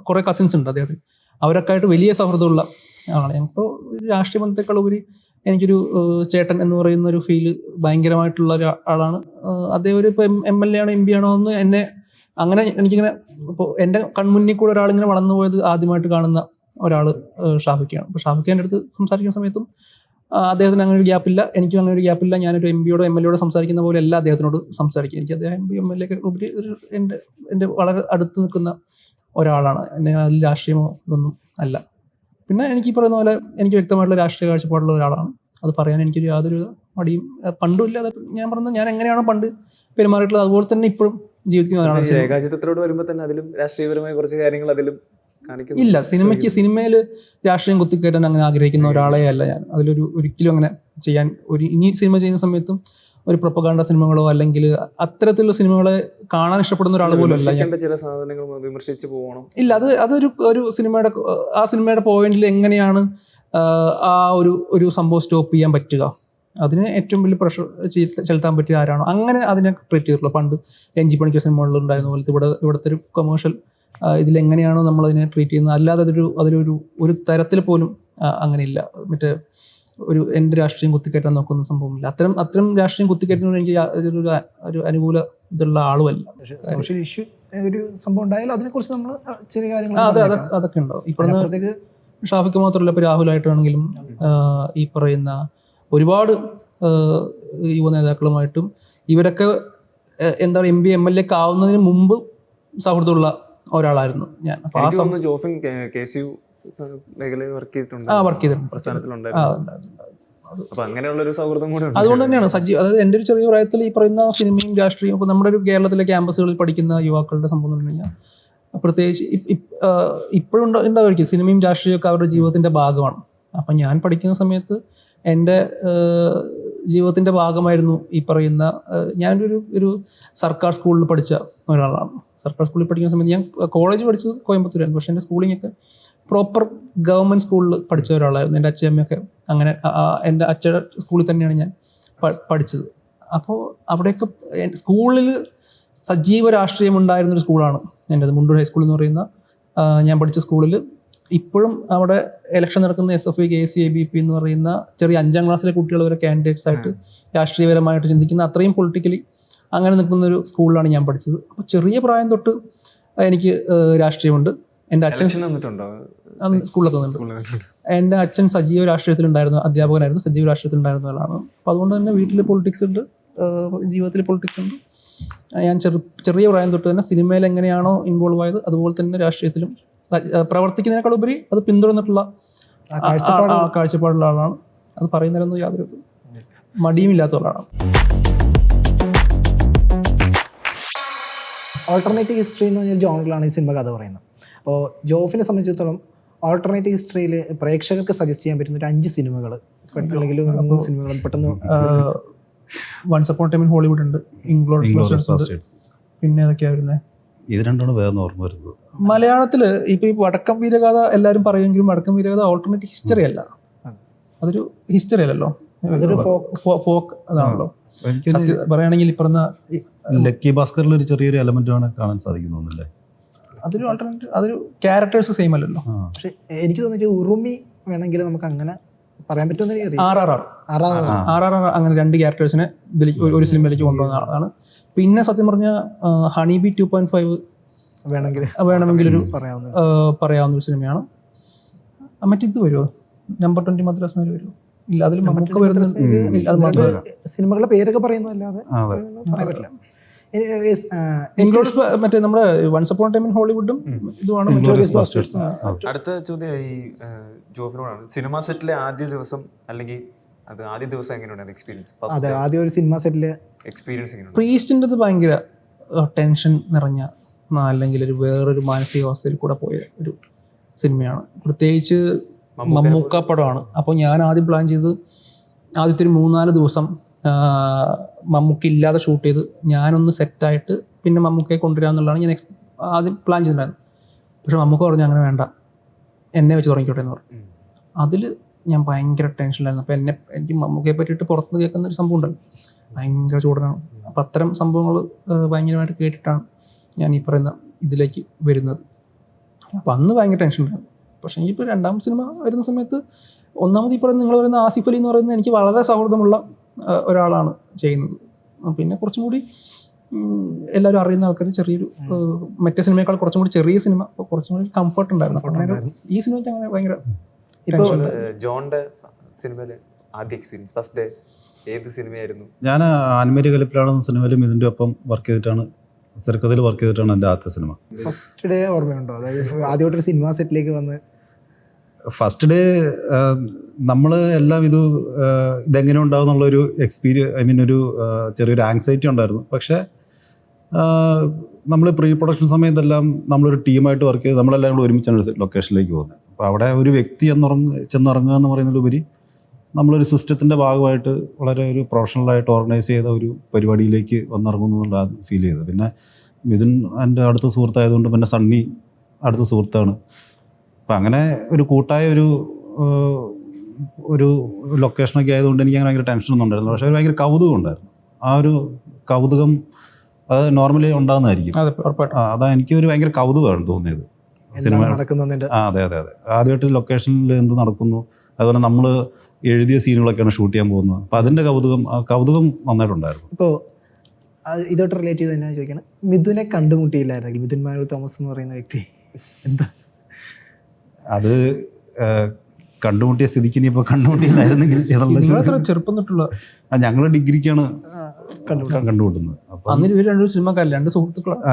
കുറേ കസിൻസ് ഉണ്ട് അദ്ദേഹത്തിന്. അവരൊക്കെ ആയിട്ട് വലിയ സൗഹൃദമുള്ള ആളാണ്. ഞങ്ങൾക്ക് രാഷ്ട്രീയ ബന്ധത്തെക്കാൾ ഉപരി എനിക്കൊരു ചേട്ടൻ എന്ന് പറയുന്ന ഒരു ഫീല് ഭയങ്കരമായിട്ടുള്ള ഒരാളാണ് അദ്ദേഹം. ഒരു ഇപ്പോൾ MLA ആണോ MP ആണോ എന്ന് എന്നെ അങ്ങനെ എനിക്കിങ്ങനെ ഇപ്പോൾ എൻ്റെ കൺമുന്നിൽ കൂടെ ഒരാളിങ്ങനെ വളർന്നു പോയത് ആദ്യമായിട്ട് കാണുന്ന ഒരാൾ ഷാഫിക്കാണ്. അപ്പോൾ ഷാഫിക്ക് എൻ്റെ അടുത്ത് സംസാരിക്കുന്ന സമയത്തും അദ്ദേഹത്തിന് അങ്ങനെ ഒരു ഗ്യാപ്പില്ല, എനിക്കും അങ്ങനെ ഒരു ഗ്യാപ്പില്ല. ഞാനൊരു MPയോടോ MLAയോടോ സംസാരിക്കുന്ന പോലെ അല്ല അദ്ദേഹത്തിനോട് സംസാരിക്കുക. എനിക്ക് അദ്ദേഹം MP MLA ഒക്കെ ഉപരി എൻ്റെ വളരെ അടുത്ത് നിൽക്കുന്ന ഒരാളാണ്. എന്നെ അതിൽ രാഷ്ട്രീയമോ ഇതൊന്നും അല്ല. പിന്നെ എനിക്ക് പറയുന്ന പോലെ എനിക്ക് വ്യക്തമായിട്ടുള്ള രാഷ്ട്രീയ കാഴ്ചപ്പാടുള്ള ഒരാളാണ്. അത് പറയാൻ എനിക്കൊരു യാതൊരു മടിയും പണ്ടും ഇല്ല. അത് ഞാൻ പറഞ്ഞത് ഞാൻ എങ്ങനെയാണോ പണ്ട് പെരുമാറിയിട്ടുള്ളത് അതുപോലെ തന്നെ ഇപ്പോഴും ജീവിക്കുന്ന ഒരാളാണ്. രേഖാചിത്രത്തിലോട് വരുമ്പോൾ തന്നെ അതിലും രാഷ്ട്രീയപരമായ കുറച്ച് കാര്യങ്ങൾ അതിലും ഇല്ല. സിനിമയിൽ രാഷ്ട്രീയം കുത്തിക്കയറ്റാൻ അങ്ങനെ ആഗ്രഹിക്കുന്ന ഒരാളെ അല്ല ഞാൻ. ഒരിക്കലും അങ്ങനെ ചെയ്യാൻ ഇനി സിനിമ ചെയ്യുന്ന സമയത്തും ഒരു പ്രൊപ്പഗാണ്ട സിനിമകളോ അല്ലെങ്കിൽ അത്തരത്തിലുള്ള സിനിമകളെ കാണാൻ ഇഷ്ടപ്പെടുന്ന ഒരാൾ പോലും അല്ല ഞാൻ. ചില സാധനങ്ങൾ വിമർശിച്ച് പോകണം. ഇല്ല, അതൊരു സിനിമയുടെ പോയിന്റിൽ എങ്ങനെയാണ് ആ ഒരു സംഭവം സ്റ്റോപ്പ് ചെയ്യാൻ പറ്റുക, അതിന് ഏറ്റവും വലിയ പ്രഷർ ചെലുത്താൻ പറ്റിയ ആരാണോ അങ്ങനെ അതിനെ ട്രീറ്റ് ചെയ്തിട്ടുള്ളൂ. പണ്ട് രഞ്ജി പണിക്കർ സിനിമകളിൽ ഉണ്ടായിരുന്ന പോലത്തെ ഇവിടുത്തെ ഒരു കൊമേഴ്ഷ്യൽ ഇതിലെങ്ങനെയാണോ നമ്മളതിനെ ട്രീറ്റ് ചെയ്യുന്നത്, അല്ലാതെ ഒരു തരത്തിൽ പോലും അങ്ങനെയില്ല. മറ്റേ എൻ്റെ രാഷ്ട്രീയം കുത്തിക്കയറ്റാൻ നോക്കുന്ന സംഭവമില്ല. അത്തരം രാഷ്ട്രീയം കുത്തിക്കയറ്റുന്നത് എനിക്ക് ഒരു അനുകൂല ഇതുള്ള ആളുമല്ല. സോഷ്യൽ ഇഷ്യൂ ഒരു സംഭവം ഉണ്ടായാലും അതിനെക്കുറിച്ച് നമ്മൾ ചെറിയ കാര്യങ്ങൾ അതൊക്കെ ഉണ്ടാവും. ഇപ്പോഴത്തേക്ക് ഷാഫിക്ക് മാത്രമല്ല, ഇപ്പോൾ രാഹുലായിട്ടാണെങ്കിലും ഈ പറയുന്ന ഒരുപാട് യുവ നേതാക്കളുമായിട്ടും ഇവരൊക്കെ എന്താണ് MP MLA ഒക്കെ ആവുന്നതിന് മുമ്പ് സൗഹൃദമുള്ള ഒരാളായിരുന്നു ഞാൻ. ജോഫിൻ KCU മേഖലയിൽ വർക്ക് ചെയ്തിട്ടുണ്ട്. അതുകൊണ്ട് തന്നെയാണ് അതായത് എൻ്റെ ഒരു ചെറിയ പ്രായത്തിൽ ഈ പറയുന്ന സിനിമയും രാഷ്ട്രീയവും ഇപ്പോൾ നമ്മുടെ ഒരു കേരളത്തിലെ ക്യാമ്പസുകളിൽ പഠിക്കുന്ന യുവാക്കളുടെ സംഭവം എന്ന് പറഞ്ഞു കഴിഞ്ഞാൽ പ്രത്യേകിച്ച് ഇപ്പോഴും ഉണ്ടാവുമായിരിക്കും സിനിമയും രാഷ്ട്രീയമൊക്കെ അവരുടെ ജീവിതത്തിൻ്റെ ഭാഗമാണ്. അപ്പം ഞാൻ പഠിക്കുന്ന സമയത്ത് എൻ്റെ ജീവിതത്തിൻ്റെ ഭാഗമായിരുന്നു ഈ പറയുന്ന ഞാനൊരു സർക്കാർ സ്കൂളിൽ പഠിച്ച ഒരാളാണ്. സർക്കാർ സ്കൂളിൽ പഠിക്കുന്ന സമയത്ത് ഞാൻ കോളേജ് പഠിച്ചത് കോയമ്പത്തൂരായിരുന്നു. പക്ഷേ എൻ്റെ സ്കൂളിംഗ് ഒക്കെ പ്രോപ്പർ ഗവൺമെൻറ് സ്കൂളിൽ പഠിച്ച ഒരാളായിരുന്നു. എൻ്റെ അച്ഛയമ്മയൊക്കെ അങ്ങനെ എൻ്റെ അച്ഛയുടെ സ്കൂളിൽ തന്നെയാണ് ഞാൻ പഠിച്ചത്. അപ്പോൾ അവിടെയൊക്കെ സ്കൂളിൽ സജീവ രാഷ്ട്രീയം ഉണ്ടായിരുന്നൊരു സ്കൂളാണ് എൻ്റെത്. മുണ്ടൂർ ഹൈസ്കൂൾ എന്ന് പറയുന്ന ഞാൻ പഠിച്ച സ്കൂളിൽ ഇപ്പോഴും അവിടെ ഇലക്ഷൻ നടക്കുന്ന SFI KSU ABP എന്ന് പറയുന്ന ചെറിയ 5ാം ക്ലാസ്സിലെ കുട്ടികൾ വരെ കാൻഡിഡേറ്റ്സ് ആയിട്ട് രാഷ്ട്രീയപരമായിട്ട് ചിന്തിക്കുന്ന അത്രയും പൊളിറ്റിക്കലി അങ്ങനെ നിൽക്കുന്നൊരു സ്കൂളിലാണ് ഞാൻ പഠിച്ചത്. അപ്പോൾ ചെറിയ പ്രായം തൊട്ട് എനിക്ക് രാഷ്ട്രീയമുണ്ട്. എൻ്റെ അച്ഛൻ സ്കൂളിലൊക്കെ വന്നിട്ടുണ്ട്. എൻ്റെ അച്ഛൻ സജീവ രാഷ്ട്രീയത്തിലുണ്ടായിരുന്ന അധ്യാപകനായിരുന്നു, സജീവ രാഷ്ട്രീയത്തിലുണ്ടായിരുന്ന ആളാണ്. അപ്പോൾ അതുകൊണ്ട് തന്നെ വീട്ടിൽ പൊളിറ്റിക്സ് ഉണ്ട്, ജീവിതത്തിൽ പൊളിറ്റിക്സ് ഉണ്ട്. ഞാൻ ചെറിയ പ്രായം തൊട്ട് തന്നെ സിനിമയിൽ എങ്ങനെയാണോ ഇൻവോൾവ് ആയത് അതുപോലെ തന്നെ രാഷ്ട്രീയത്തിലും പ്രവർത്തിക്കുന്നതിനേക്കാൾ ഉപരി അത് പിന്തുടർന്നിട്ടുള്ള കാഴ്ചപ്പാടുള്ള ആളാണ്. അത് പറയുന്നതിലൊന്നും യാതൊരു മടിയും ഇല്ലാത്ത ആളാണ്. ഓൾട്ടർനേറ്റീവ് ഹിസ്റ്ററി എന്ന് പറഞ്ഞ ജോണറിലാണ് ഈ സിനിമ കഥ പറയുന്നത്. അപ്പോൾ ജോഫിനെ സംബന്ധിച്ചിടത്തോളം ഓൾട്ടർനേറ്റീവ് ഹിസ്റ്ററിയിൽ പ്രേക്ഷകർക്ക് സജസ്റ്റ് ചെയ്യാൻ പറ്റുന്ന ഒരു 5 സിനിമകൾ അല്ലെങ്കിൽ 3 സിനിമകൾ പെട്ടെന്ന്. Once upon time in Hollywood ഉണ്ട്, ഇൻഗ്ലോറിയസ് ബാസ്റ്റേഴ്സ്. പിന്നെ ഏതൊക്കെയാ വരുന്നത്? ഇത് രണ്ടാണ് വേറെ ഓർമ്മ വരുന്നത്. മലയാളത്തിൽ ഇപ്പൊ ഈ വടക്കം വീരഗാഥ എല്ലാവരും പറയുമെങ്കിലും വടക്കം വീരഗാഥ ഓൾട്ടർനേറ്റീവ് ഹിസ്റ്ററി അല്ല, അതൊരു ഹിസ്റ്ററി അല്ലല്ലോ, അതൊരു ഫോക്ക് അതാണല്ലോ. പറയുകയാണെങ്കിൽ ഈ പറഞ്ഞ ലക്കി ഭാസ്കറിൽ ഒരു ചെറിയൊരു എലമെന്റ് ആണ് കാണാൻ സാധിക്കുന്നല്ലേ. അതൊരു ആൾട്ടർനേറ്റീവ്, അതൊരു ക്യാരക്ടേഴ്സ് സെയിം അല്ലല്ലോ. പക്ഷെ എനിക്ക് തോന്നിയ ഉറുമി വേണമെങ്കിൽ നമുക്ക് അങ്ങനെ പറയാൻ പറ്റുമെന്ന് RRR അങ്ങനെ 2 ക്യാരക്ടേഴ്സിനെ ഒരു സിനിമയിലേക്ക് കൊണ്ടുവന്ന ആളാണ്. പിന്നെ സത്യം പറഞ്ഞ ഹണി ബി 2.5 വേണമെങ്കിൽ ഒരു പറയാവുന്ന ഒരു സിനിമയാണ്. മറ്റിത് വരുമോ, നമ്പർ 20 മദ്രാസ് മേൽ വരുമോ? ഇല്ല, അതിൽ മമ്മൂക്ക വരുന്ന സിനിമകളുടെ പേരൊക്കെ പറയുന്നതല്ലാതെ പറയാൻ പറ്റില്ല. മറ്റേ നമ്മുടെ വൺസ് അപ്പോൺ ടൈം ഇൻ ഹോളിവുഡും ഇതുമാണ്. അടുത്ത ചോദ്യം ഈ ജോഫിനോടാണ്. സിനിമ സെറ്റിലെ ആദ്യ ദിവസം അല്ലെങ്കിൽ അത് ആദ്യ ദിവസം എങ്ങനെയുണ്ട് എക്സ്പീരിയൻസ്? ആദ്യം ഒരു സിനിമ സെറ്റിലെ എക്സ്പീരിയൻസ് എങ്ങനെയുണ്ട്? പ്രീസ്റ്റിൻ്റെത് ഭയങ്കര ടെൻഷൻ നിറഞ്ഞ അല്ലെങ്കിൽ ഒരു വേറൊരു മാനസികാവസ്ഥയിൽ കൂടെ പോയ ഒരു സിനിമയാണ്. പ്രത്യേകിച്ച് മമ്മൂക്ക പടമാണ്. അപ്പോൾ ഞാൻ ആദ്യം പ്ലാൻ ചെയ്ത് ആദ്യത്തെ ഒരു 3-4 ദിവസം മമ്മൂക്ക ഇല്ലാതെ ഷൂട്ട് ചെയ്ത് ഞാനൊന്ന് സെറ്റായിട്ട് പിന്നെ മമ്മൂക്കയെ കൊണ്ടുവരാമെന്നുള്ളതാണ് ഞാൻ ആദ്യം പ്ലാൻ ചെയ്തിട്ടുണ്ടായിരുന്നു. പക്ഷെ മമ്മൂക്ക പറഞ്ഞു അങ്ങനെ വേണ്ട, എന്നെ വെച്ച് തുടങ്ങിക്കോട്ടെ എന്ന് പറഞ്ഞു. അതിൽ ഞാൻ ഭയങ്കര ടെൻഷനിലായിരുന്നു. അപ്പോൾ എനിക്ക് മമ്മൂക്കയെ പറ്റിയിട്ട് പുറത്തുനിന്ന് കേൾക്കുന്ന ഒരു സംഭവം ഉണ്ടല്ലോ, ഭയങ്കര ചൂടനാണ്. അപ്പം അത്തരം സംഭവങ്ങൾ ഭയങ്കരമായിട്ട് കേട്ടിട്ടാണ് ഞാൻ ഈ പറയുന്ന ഇതിലേക്ക് വരുന്നത്. അപ്പം അന്ന് ഭയങ്കര ടെൻഷൻ ഉണ്ടായിരുന്നു. പക്ഷേ ഇപ്പോൾ 2ാം സിനിമ വരുന്ന സമയത്ത് ഒന്നാമത് ഈ പറയുന്ന നിങ്ങൾ പറയുന്ന ആസിഫ് അലി എന്ന് പറയുന്നത് എനിക്ക് വളരെ സൗഹൃദമുള്ള ഒരാളാണ് ചെയ്യുന്നത്. പിന്നെ കുറച്ചും കൂടി എല്ലാവരും അറിയുന്ന ആൾക്കാർ, ചെറിയൊരു മറ്റേ സിനിമയേക്കാൾ കുറച്ചും കൂടി ചെറിയ സിനിമ, അപ്പോൾ കുറച്ചും കൂടി കംഫർട്ട് ഉണ്ടായിരുന്നു. അപ്പോൾ ഈ സിനിമയ്ക്ക് അങ്ങനെ ഭയങ്കര. ഇപ്പോൾ ജോണിന്റെ സിനിമയിലെ ആദ്യ എക്സ്പീരിയൻസ്, ഫസ്റ്റ് ഡേ ഏത് സിനിമയായിരുന്നു? ഞാൻ ആൻമേരി കലിപ്പിലാണെന്ന സിനിമയിലും ഇതിൻ്റെ ഒപ്പം വർക്ക് ചെയ്തിട്ടാണ്, ചെറുക്കഥയിൽ വർക്ക് ചെയ്തിട്ടാണ് എൻ്റെ ആദ്യത്തെ സിനിമ. ഫസ്റ്റ് ഡേ ഓർമ്മയുണ്ടോ? അതായത് ആദ്യമായിട്ടൊരു സിനിമ സെറ്റിലേക്ക് വന്ന് ഫസ്റ്റ് ഡേ നമ്മൾ എല്ലാം ഇതെങ്ങനെ ഉണ്ടാവും എന്നുള്ളൊരു ഒരു ചെറിയൊരു ആങ്സൈറ്റി ഉണ്ടായിരുന്നു. പക്ഷേ നമ്മൾ പ്രീ പ്രൊഡക്ഷൻ സമയത്തെല്ലാം നമ്മളൊരു ടീമായിട്ട് വർക്ക് ചെയ്ത് നമ്മളെല്ലാം കൂടെ ഒരുമിച്ചാണ് ലൊക്കേഷനിലേക്ക് പോകുന്നത്. അപ്പോൾ അവിടെ ഒരു വ്യക്തി ചെന്നിറങ്ങുക എന്ന് പറയുന്നതിലുപരി നമ്മളൊരു സിസ്റ്റത്തിൻ്റെ ഭാഗമായിട്ട് വളരെ ഒരു പ്രൊഫഷണലായിട്ട് ഓർഗനൈസ് ചെയ്ത ഒരു പരിപാടിയിലേക്ക് വന്നിറങ്ങുന്നു എന്നുള്ള ഫീൽ ചെയ്തത്. പിന്നെ മിഥുൻ എൻ്റെ അടുത്ത സുഹൃത്തായതുകൊണ്ട് പിന്നെ സണ്ണി അടുത്ത സുഹൃത്താണ്. അപ്പം അങ്ങനെ ഒരു കൂട്ടായ ഒരു ലൊക്കേഷനൊക്കെ ആയതുകൊണ്ട് എനിക്ക് അങ്ങനെ ഭയങ്കര ടെൻഷനൊന്നും ഉണ്ടായിരുന്നു. പക്ഷേ ഭയങ്കര കൗതുകം ഉണ്ടായിരുന്നു. ആ ഒരു കൗതുകം അത് നോർമലി ഉണ്ടാകുന്നതായിരിക്കും. അതാ എനിക്ക് ഒരു ഭയങ്കര കൗതുകമാണ് തോന്നിയത് സിനിമ. അതെ. ആദ്യമായിട്ട് ലൊക്കേഷനിൽ എന്ത് നടക്കുന്നു, അതുപോലെ നമ്മൾ എഴുതിയ സീനുകളൊക്കെയാണ് ഷൂട്ട് ചെയ്യാൻ പോകുന്നത്. അപ്പം അതിൻ്റെ കൗതുകം നന്നായിട്ടുണ്ടായിരുന്നു. ഇപ്പോൾ ഇതോട്ട് റിലേറ്റ് ചെയ്ത് തന്നെ ചോദിക്കണം, മിഥുനെ കണ്ടുമുട്ടിയില്ലായിരുന്നെങ്കിൽ, മിഥുൻ മാനുവൽ തോമസ് എന്ന് പറയുന്ന വ്യക്തി എന്താ? അത് കണ്ടുമുട്ടിയ സ്ഥിതിക്ക് ഇനിയിപ്പോൾ കണ്ടുമുട്ടിയില്ലായിരുന്നെങ്കിൽ ചെറുപ്പം തൊട്ടുള്ള ഞങ്ങൾ ഡിഗ്രിക്കാണ് കണ്ടുമുട്ടുന്നത്. അപ്പം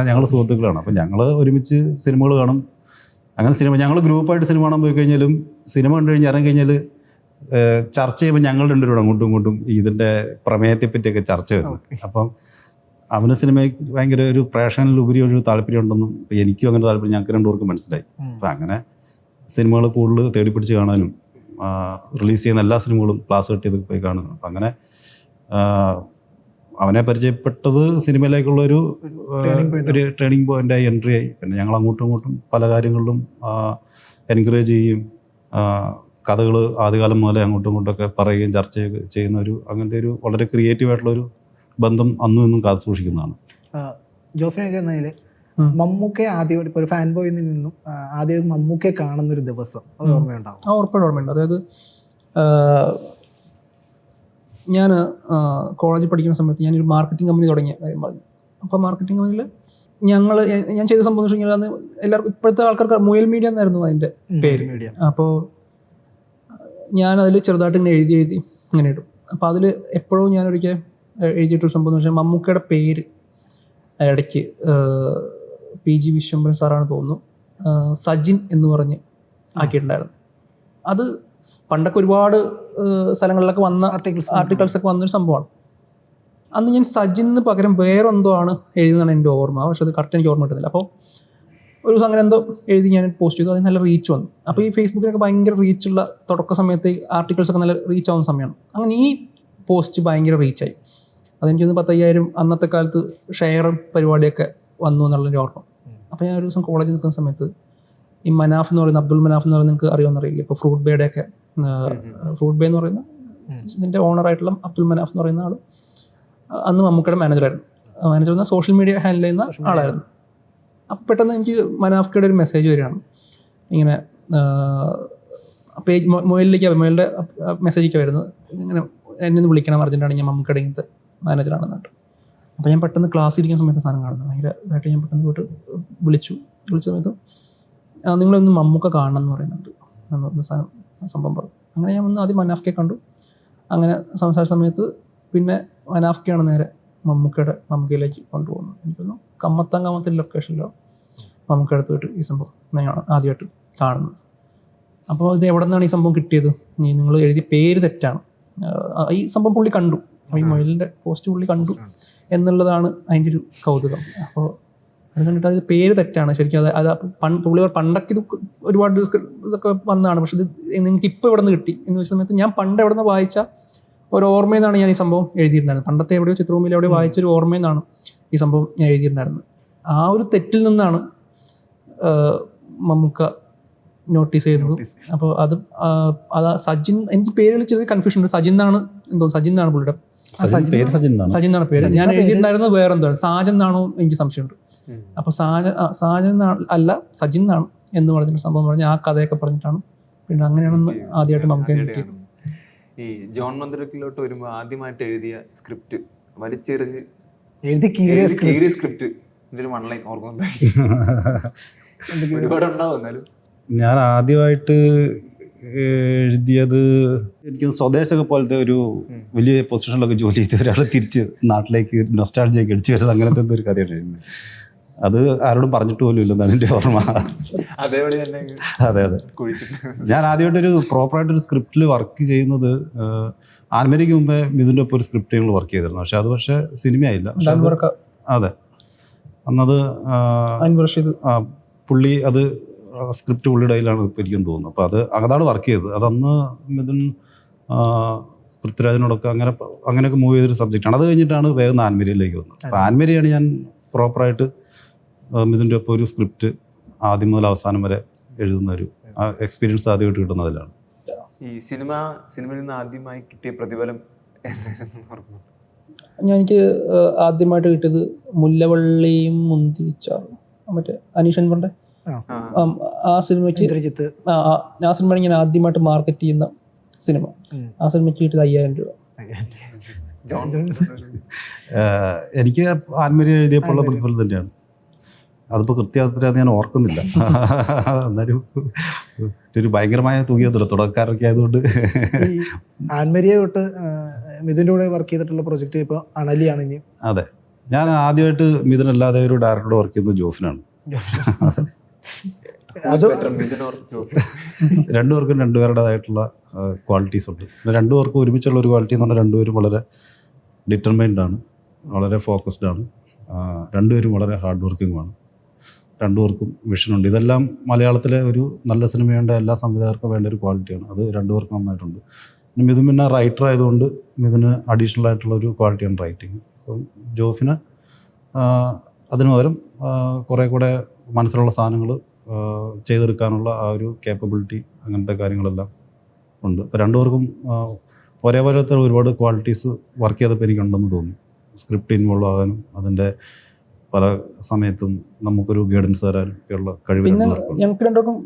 ഞങ്ങൾ സുഹൃത്തുക്കളാണ്. അപ്പം ഞങ്ങൾ ഒരുമിച്ച് സിനിമകൾ കാണും. അങ്ങനെ ഞങ്ങൾ ഗ്രൂപ്പായിട്ട് സിനിമ കാണാൻ പോയി കഴിഞ്ഞാലും സിനിമ കണ്ടു കഴിഞ്ഞ് ഇറങ്ങി കഴിഞ്ഞാൽ ചർച്ച ചെയ്യുമ്പോൾ ഞങ്ങൾ രണ്ടുപേരും അങ്ങോട്ടും ഇങ്ങോട്ടും ഇതിൻ്റെ പ്രമേയത്തെ പറ്റിയൊക്കെ ചർച്ച വരും. അപ്പം അവന് സിനിമയ്ക്ക് ഭയങ്കര ഒരു പ്രേക്ഷകനിലുപരി ഒരു താല്പര്യം ഉണ്ടെന്നും എനിക്കും അങ്ങനെ താല്പര്യം ഞങ്ങൾക്ക് രണ്ടുപേർക്കും മനസ്സിലായി. അപ്പം അങ്ങനെ സിനിമകൾ കൂടുതൽ തേടിപ്പിടിച്ച് കാണാനും റിലീസ് ചെയ്യുന്ന എല്ലാ സിനിമകളും ക്ലാസ് കട്ട് ചെയ്ത് പോയി കാണുന്നു. അപ്പം അങ്ങനെ അവനെ പരിചയപ്പെട്ടത് സിനിമയിലേക്കുള്ളൊരു ട്രേണിംഗ് പോയിൻ്റായി എൻട്രി ആയി. പിന്നെ ഞങ്ങൾ അങ്ങോട്ടും ഇങ്ങോട്ടും പല കാര്യങ്ങളിലും എൻകറേജ് ചെയ്യും. കഥകൾ ആദ്യകാലം മുതലേ അങ്ങോട്ടും ഇങ്ങോട്ടൊക്കെ പറയുകയും ചർച്ച ചെയ്യുന്ന അങ്ങനത്തെ ഒരു വളരെ ക്രിയേറ്റീവായിട്ടുള്ളൊരു ബന്ധം അന്നും ഇന്നും കാത്തു സൂക്ഷിക്കുന്നതാണ്. ജോഫിനൊക്കെ എന്നതിൽ മമ്മൂക്കയെ ആദ്യമായിട്ട് ഇപ്പോൾ ഒരു ഫാൻ ബോയിൽ നിന്നും ആദ്യം മമ്മൂക്കയെ കാണുന്നൊരു ദിവസം അത് ഓർമ്മയുണ്ടാവും? ഓർമ്മയുണ്ട്. അതായത് ഞാൻ കോളേജിൽ പഠിക്കുന്ന സമയത്ത് ഞാനൊരു മാർക്കറ്റിംഗ് കമ്പനി തുടങ്ങിയ കാര്യം പറഞ്ഞു. അപ്പോൾ മാർക്കറ്റിംഗ് കമ്പനിയിൽ ഞാൻ ചെയ്ത സംഭവം എന്ന് വെച്ച് കഴിഞ്ഞാൽ അന്ന് എല്ലാവർക്കും ഇപ്പോഴത്തെ ആൾക്കാർക്ക് മുയൽ മീഡിയ എന്നായിരുന്നു അതിൻ്റെ പേര്. അപ്പോൾ ഞാനതിൽ ചെറുതായിട്ട് ഇങ്ങനെ എഴുതി ഇങ്ങനെ ഇടും. അപ്പോൾ അതിൽ എപ്പോഴും ഞാനൊരിക്കൽ എഴുതിയിട്ടൊരു സംഭവം എന്ന് വെച്ചാൽ മമ്മൂക്കയുടെ പേര് ഇടയ്ക്ക് PG വിശ്വംഭരൻ സാറാണ് തോന്നുന്നു സജിൻ എന്ന് പറഞ്ഞ് ആക്കിയിട്ടുണ്ടായിരുന്നു. അത് പണ്ടൊക്കെ ഒരുപാട് സ്ഥലങ്ങളിലൊക്കെ വന്ന ആർട്ടിക്കിൾസൊക്കെ വന്നൊരു സംഭവമാണ്. അന്ന് ഞാൻ സജിന് പകരം വേറെ എന്തോ ആണ് എഴുതുന്നതാണ് എൻ്റെ ഓർമ്മ. പക്ഷെ അത് കറക്റ്റ് എനിക്ക് ഓർമ്മ കിട്ടുന്നില്ല. അപ്പോൾ ഒരു ദിവസം അങ്ങനെ എന്തോ എഴുതി ഞാൻ പോസ്റ്റ് ചെയ്തു. അതിന് നല്ല റീച്ച് വന്നു. അപ്പോൾ ഈ ഫേസ്ബുക്കിലൊക്കെ ഭയങ്കര റീച്ചുള്ള തുടക്ക സമയത്ത് ആർട്ടിക്കിൾസൊക്കെ നല്ല റീച്ച് ആവുന്ന സമയമാണ്. അങ്ങനെ ഈ പോസ്റ്റ് ഭയങ്കര റീച്ചായി. അതെനിക്ക് 10,000 അന്നത്തെ കാലത്ത് ഷെയറും പരിപാടിയൊക്കെ വന്നു എന്നുള്ളൊരു ഓർമ്മ. അപ്പോൾ ഞാൻ ഒരു ദിവസം കോളേജിൽ നിൽക്കുന്ന സമയത്ത് ഈ മനാഫ് എന്ന് പറയുന്ന അബ്ദുൽ മനാഫ് എന്ന് പറയുന്നത് നിങ്ങൾക്ക് അറിയാമെന്നറിയില്ല. ഇപ്പോൾ ഫ്രൂട്ട് ബേയുടെയൊക്കെ ഫ്രൂട്ട് ബേ എന്ന് പറയുന്ന ഇതിൻ്റെ ഓണറായിട്ടുള്ള അബ്ദുൽ മനാഫ് എന്ന് പറയുന്ന ആൾ അന്ന് മമ്മൂക്കയുടെ മാനേജറായിരുന്നു. മാനേജർ എന്നാൽ സോഷ്യൽ മീഡിയ ഹാൻഡിൽ ചെയ്യുന്ന ആളായിരുന്നു. അപ്പം പെട്ടെന്ന് എനിക്ക് മനാഫ്കയുടെ ഒരു മെസ്സേജ് വരികയാണ്, ഇങ്ങനെ പേജ് മൊബൈലിൻ്റെ മെസ്സേജൊക്കെ വരുന്നത്, ഇങ്ങനെ എന്നെ ഒന്ന് വിളിക്കണം അർജൻറ്റാണ്, ഞാൻ മമ്മൂക്കയുടെ ഇങ്ങനത്തെ മാനേജറാണെന്നിട്ട്. അപ്പോൾ ഞാൻ പെട്ടെന്ന് ക്ലാസ്സിൽ ഇരിക്കുന്ന സമയത്ത് സാധനം കാണുന്നത് ഭയങ്കരമായിട്ട് ഞാൻ പെട്ടെന്ന് പോയിട്ട് വിളിച്ച സമയത്ത് നിങ്ങളൊന്ന് മമ്മൂക്ക കാണണം എന്ന് പറയുന്നുണ്ട് എന്ന് സംഭവം പറഞ്ഞു. അങ്ങനെ ഞാൻ വന്ന് ആദ്യം മനാഫ്കയെ കണ്ടു. അങ്ങനെ സംസാരിച്ച സമയത്ത് പിന്നെ മനാഫ്കയാണ് നേരെ മമ്മൂക്കയിലേക്ക് കൊണ്ടുപോകുന്നത്. എനിക്കൊന്നു കമ്മത്തിൽ ലൊക്കേഷനിലോ മമ്മൂക്ക അടുത്ത് പോയിട്ട് ഈ സംഭവം ഞാൻ ആദ്യമായിട്ട് കാണുന്നത്. അപ്പോൾ ഇത് എവിടെ നിന്നാണ് ഈ സംഭവം കിട്ടിയത്, നിങ്ങൾ എഴുതിയ പേര് തെറ്റാണ്, ഈ സംഭവം പുള്ളി കണ്ടു, ഈ മൊബൈലിൻ്റെ പോസ്റ്റ് പുള്ളി കണ്ടു എന്നുള്ളതാണ് അതിൻ്റെ ഒരു കൗതുകം. അപ്പോൾ അത് കണ്ടിട്ട് അത് പേര് തെറ്റാണ് ശരിക്കും. അത് പുള്ളി പണ്ടൊക്കെ ഇത് ഒരുപാട് ഇതൊക്കെ വന്നതാണ്, പക്ഷെ ഇത് നിങ്ങൾക്ക് ഇപ്പോൾ എവിടെ നിന്ന് കിട്ടി എന്ന് വെച്ച സമയത്ത് ഞാൻ പണ്ട് എവിടെ നിന്ന് വായിച്ച ഒരു ഓർമ്മയിൽ നിന്നാണ് ഞാൻ ഈ സംഭവം എഴുതിയിരുന്നത്. പണ്ടത്തെ എവിടെയോ ചിത്രഭൂമിയിൽ എവിടെയോ വായിച്ചൊരു ഓർമ്മയിൽ നിന്നാണ് ഈ സംഭവം ഞാൻ എഴുതിയിരുന്നത്. ആ ഒരു തെറ്റിൽ നിന്നാണ് മമ്മൂക്ക നോട്ടീസ് ചെയ്തത്. അപ്പോൾ അത് സജിൻ, എനിക്ക് പേരുകൾ ചെറിയ കൺഫ്യൂഷൻ ഉണ്ട്. സജിൻ എന്നാണ് പുള്ളിയുടെ സജിൻ എന്നാണ് പേര്. ഞാൻ എഴുതിയിട്ടുണ്ടായിരുന്നത് വേറെന്താണ്, സാജൻ എന്നാണോ എനിക്ക് സംശയമുണ്ട്. അപ്പോൾ സാജൻ അല്ല സജിൻ എന്നാണ് എന്ന് പറഞ്ഞിട്ട് സംഭവം പറഞ്ഞ് ആ കഥയൊക്കെ പറഞ്ഞിട്ടാണ് പിന്നെ അങ്ങനെയാണെന്ന് ആദ്യമായിട്ട് നമുക്ക് കിട്ടിയത്. ഈ ജോൺ മന്ദിരത്തിലോട്ട് വരുമ്പോൾ ആദ്യമായിട്ട് എഴുതിയ സ്ക്രിപ്റ്റ് വലിച്ചെറിഞ്ഞ് കീറിയ സ്ക്രിപ്റ്റ് ഒരു 1 ലൈൻ ഓർക്കുന്നുണ്ടായിരുന്നു. ഒരുപാട് ഉണ്ടാവും. എന്നാലും ഞാൻ ആദ്യമായിട്ട് എഴുതിയത് എനിക്ക് സ്വദേശൊക്കെ പോലത്തെ ഒരു വലിയ പൊസിഷനിലൊക്കെ ജോലി ചെയ്ത ഒരാൾ തിരിച്ച് നാട്ടിലേക്ക് നൊസ്റ്റാൾജിയൊക്കെ അടിച്ചു വരുന്നത്, അങ്ങനത്തെ ഒരു കഥയാണ് എഴുതുന്നത്. അത് ആരോടും പറഞ്ഞിട്ട് പോലും ഇല്ലെന്നാണ് എൻ്റെ ഓർമ്മ. അതെ അതെ. ഞാൻ ആദ്യമായിട്ടൊരു പ്രോപ്പറായിട്ടൊരു സ്ക്രിപ്റ്റിൽ വർക്ക് ചെയ്യുന്നത് ആൻമരിക്ക് മുമ്പേ ഇതിൻ്റെ ഒപ്പം ഒരു സ്ക്രിപ്റ്റ് ഞങ്ങൾ വർക്ക് ചെയ്തിരുന്നു. പക്ഷെ സിനിമയായില്ല. അതെ, അന്നത് പുള്ളി അത് സ്ക്രിപ്റ്റ് പുള്ളിയുടെ കയ്യിലാണ് ഇപ്പോൾ എനിക്കും തോന്നുന്നു. അപ്പോൾ അതാണ് വർക്ക് ചെയ്തത്. അതന്ന് മിഥുൻ പൃഥ്വിരാജിനോടൊക്കെ അങ്ങനെയൊക്കെ മൂവ് ചെയ്തൊരു സബ്ജക്റ്റാണ്. അത് കഴിഞ്ഞിട്ടാണ് വേഗം ആൻമരിയിലേക്ക് വന്നത്. അപ്പോൾ ആൻമരിയാണ് ഞാൻ പ്രോപ്പറായിട്ട് മിഥുൻ്റെ ഒപ്പം ഒരു സ്ക്രിപ്റ്റ് ആദ്യം മുതൽ അവസാനം വരെ എഴുതുന്ന ഒരു എക്സ്പീരിയൻസ് ആദ്യമായിട്ട് കിട്ടുന്നതിലാണ്. ഈ സിനിമയിൽ നിന്ന് ആദ്യമായി കിട്ടിയ പ്രതിഫലം എനിക്ക് ആദ്യമായിട്ട് കിട്ടിയത് മുല്ലവള്ളിയും മുന്തിരിച്ചാറും, മറ്റേ അനീഷൻ പണ്ടേ ആ സിനിമയ്ക്ക് ആ സിനിമ ഞാൻ ആദ്യമായിട്ട് മാർക്കറ്റ് ചെയ്യുന്ന സിനിമ. ആ സിനിമയ്ക്ക് കിട്ടിയത് 5000 രൂപ. എനിക്ക് ആൻമരി എഴുതിയപ്പോഴുള്ള പ്രതിഫലം തന്നെയാണ്. അതിപ്പോൾ കൃത്യമായിട്ട് ഞാൻ ഓർക്കുന്നില്ല. എന്നാലും ഒരു ഭയങ്കരമായ തുകയൊന്നുമില്ല, തുടക്കക്കാരൊക്കെ ആയതുകൊണ്ട്. ആൻമരിയെ തൊട്ട് മിഥുൻ്റെ കൂടെ വർക്ക് ചെയ്തിട്ടുള്ള പ്രൊജക്റ്റ് ഇപ്പോൾ അണലിയാണ് ഇനി. അതെ, ഞാൻ ആദ്യമായിട്ട് മിഥുനല്ലാതെ ഒരു ഡയറക്ടറോട് വർക്ക് ചെയ്യുന്നത് ജോഫിനാണ്. രണ്ടുപേർക്കും രണ്ടുപേരുടേതായിട്ടുള്ള ക്വാളിറ്റീസ് ഉണ്ട്. രണ്ടുപേർക്കും ഒരുമിച്ചുള്ള ഒരു ക്വാളിറ്റി എന്ന് പറഞ്ഞാൽ രണ്ടുപേരും വളരെ ഡിറ്റർമൈൻഡ് ആണ്, വളരെ ഫോക്കസ്ഡ് ആണ്, രണ്ടുപേരും വളരെ ഹാർഡ് വർക്കിങ്ങുമാണ്, രണ്ടുപേർക്കും വിഷനുണ്ട്. ഇതെല്ലാം മലയാളത്തിലെ ഒരു നല്ല സിനിമയുണ്ട് എല്ലാ സംവിധായകർക്കും വേണ്ട ഒരു ക്വാളിറ്റിയാണ്. അത് രണ്ടുപേർക്കും നന്നായിട്ടുണ്ട്. മിഥുൻ പിന്നെ റൈറ്റർ ആയതുകൊണ്ട് മിഥുന് അഡീഷണൽ ആയിട്ടുള്ള ഒരു ക്വാളിറ്റിയാണ് റൈറ്റിങ്. അപ്പം ജോഫിന് അതിനു പകരം കുറേ കൂടെ മനസ്സിലുള്ള സാധനങ്ങൾ ചെയ്തെടുക്കാനുള്ള ആ ഒരു കേപ്പബിലിറ്റി, അങ്ങനത്തെ കാര്യങ്ങളെല്ലാം ഉണ്ട്. അപ്പോൾ രണ്ടുപേർക്കും ഒരേപോലത്തെ ഒരുപാട് ക്വാളിറ്റീസ് വർക്ക് ചെയ്തപ്പോൾ എനിക്കുണ്ടെന്ന് തോന്നി. സ്ക്രിപ്റ്റ് ഇൻവോൾവ് ആകാനും അതിൻ്റെ പല സമയത്തും നമുക്കൊരു ഗൈഡൻസ് തരാനൊക്കെയുള്ള കഴിവ്. പിന്നെ ഞങ്ങൾക്ക് രണ്ടുപേർക്കും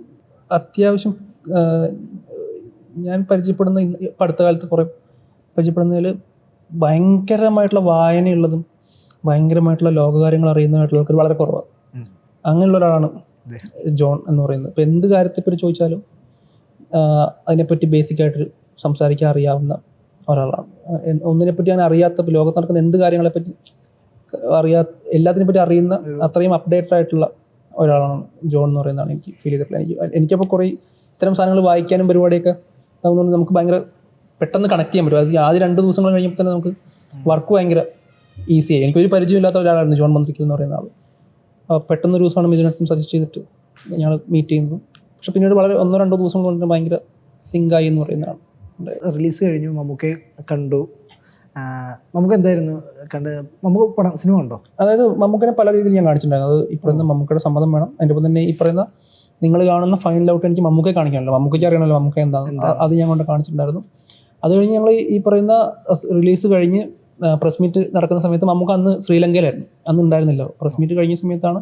അത്യാവശ്യം ഞാൻ പരിചയപ്പെടുന്ന അടുത്ത കാലത്ത് കുറേ പരിചയപ്പെടുന്നതിൽ ഭയങ്കരമായിട്ടുള്ള വായനയുള്ളതും ഭയങ്കരമായിട്ടുള്ള ലോകകാര്യങ്ങൾ അറിയുന്നതായിട്ടുള്ള ആൾക്കാർ വളരെ കുറവാണ്. അങ്ങനെയുള്ള ഒരാളാണ് ജോൺ എന്ന് പറയുന്നത്. ഇപ്പോൾ എന്ത് കാര്യത്തെപ്പറ്റി ചോദിച്ചാലും അതിനെപ്പറ്റി ബേസിക്കായിട്ട് സംസാരിക്കാൻ അറിയാവുന്ന ഒരാളാണ്. ഒന്നിനെപ്പറ്റി ഞാൻ അറിയാത്ത, ലോകത്ത് നടക്കുന്ന എന്ത് കാര്യങ്ങളെപ്പറ്റി എല്ലാത്തിനെ പറ്റി അറിയുന്ന അത്രയും അപ്ഡേറ്റഡ് ആയിട്ടുള്ള ഒരാളാണ് ജോൺ എന്ന് പറയുന്നതാണ് എനിക്ക് ഫീൽ ചെയ്തിട്ടുള്ളത്. എനിക്കപ്പോൾ കുറേ ഇത്തരം സാധനങ്ങൾ വായിക്കാനും പരിപാടിയൊക്കെ അതുകൊണ്ട് നമുക്ക് ഭയങ്കര പെട്ടെന്ന് കണക്ട് ചെയ്യാൻ പറ്റും. അത് ആദ്യ 2 ദിവസങ്ങൾ കഴിയുമ്പോൾ തന്നെ നമുക്ക് വർക്ക് ഭയങ്കര ഈസിയായി. എനിക്കൊരു പരിചയമില്ലാത്ത ഒരാളായിരുന്നു ജോൺ മന്ത്രിക്കൽ എന്ന് പറയുന്ന ആൾ. പെട്ടെന്നൊരു ദിവസമാണ് മിഥുനേട്ടൻ സജസ്റ്റ് ചെയ്തിട്ട് ഞങ്ങൾ മീറ്റ് ചെയ്യുന്നത്. പക്ഷെ പിന്നീട് വളരെ 1-2 ദിവസം കൊണ്ട് ഭയങ്കര സിങ്കായി എന്ന് പറയുന്നതാണ്. റിലീസ് കഴിഞ്ഞു, മമ്മൂക്കയെ കണ്ടു. നമുക്ക് എന്തായിരുന്നു നമുക്ക് പടം സിനിമ ഉണ്ടോ? അതായത് മമ്മൂക്കനെ പല രീതിയിൽ ഞാൻ കാണിച്ചിട്ടുണ്ടായിരുന്നു. അത് ഈ പറയുന്ന മമ്മൂക്കയുടെ സമ്മതം വേണം. അതിൻ്റെ ഒപ്പം തന്നെ ഈ പറയുന്ന നിങ്ങൾ കാണുന്ന ഫൈനൽ ഔട്ട് എനിക്ക് മമ്മൂക്കയെ കാണിക്കാനല്ലോ, മമ്മൂക്കയ്ക്ക് അറിയണമല്ലോ മമ്മൂക്ക എന്താണെന്ന്. അത് ഞാൻ കൊണ്ട് കാണിച്ചിട്ടുണ്ടായിരുന്നു. അത് കഴിഞ്ഞ് ഞങ്ങൾ ഈ പറയുന്ന റിലീസ് കഴിഞ്ഞ് പ്രസ് മീറ്റ് നടക്കുന്ന സമയത്ത് മമ്മൂക്ക അന്ന് ശ്രീലങ്കയിലായിരുന്നു, അന്ന് ഉണ്ടായിരുന്നില്ല. പ്രസ് മീറ്റ് കഴിഞ്ഞ സമയത്താണ്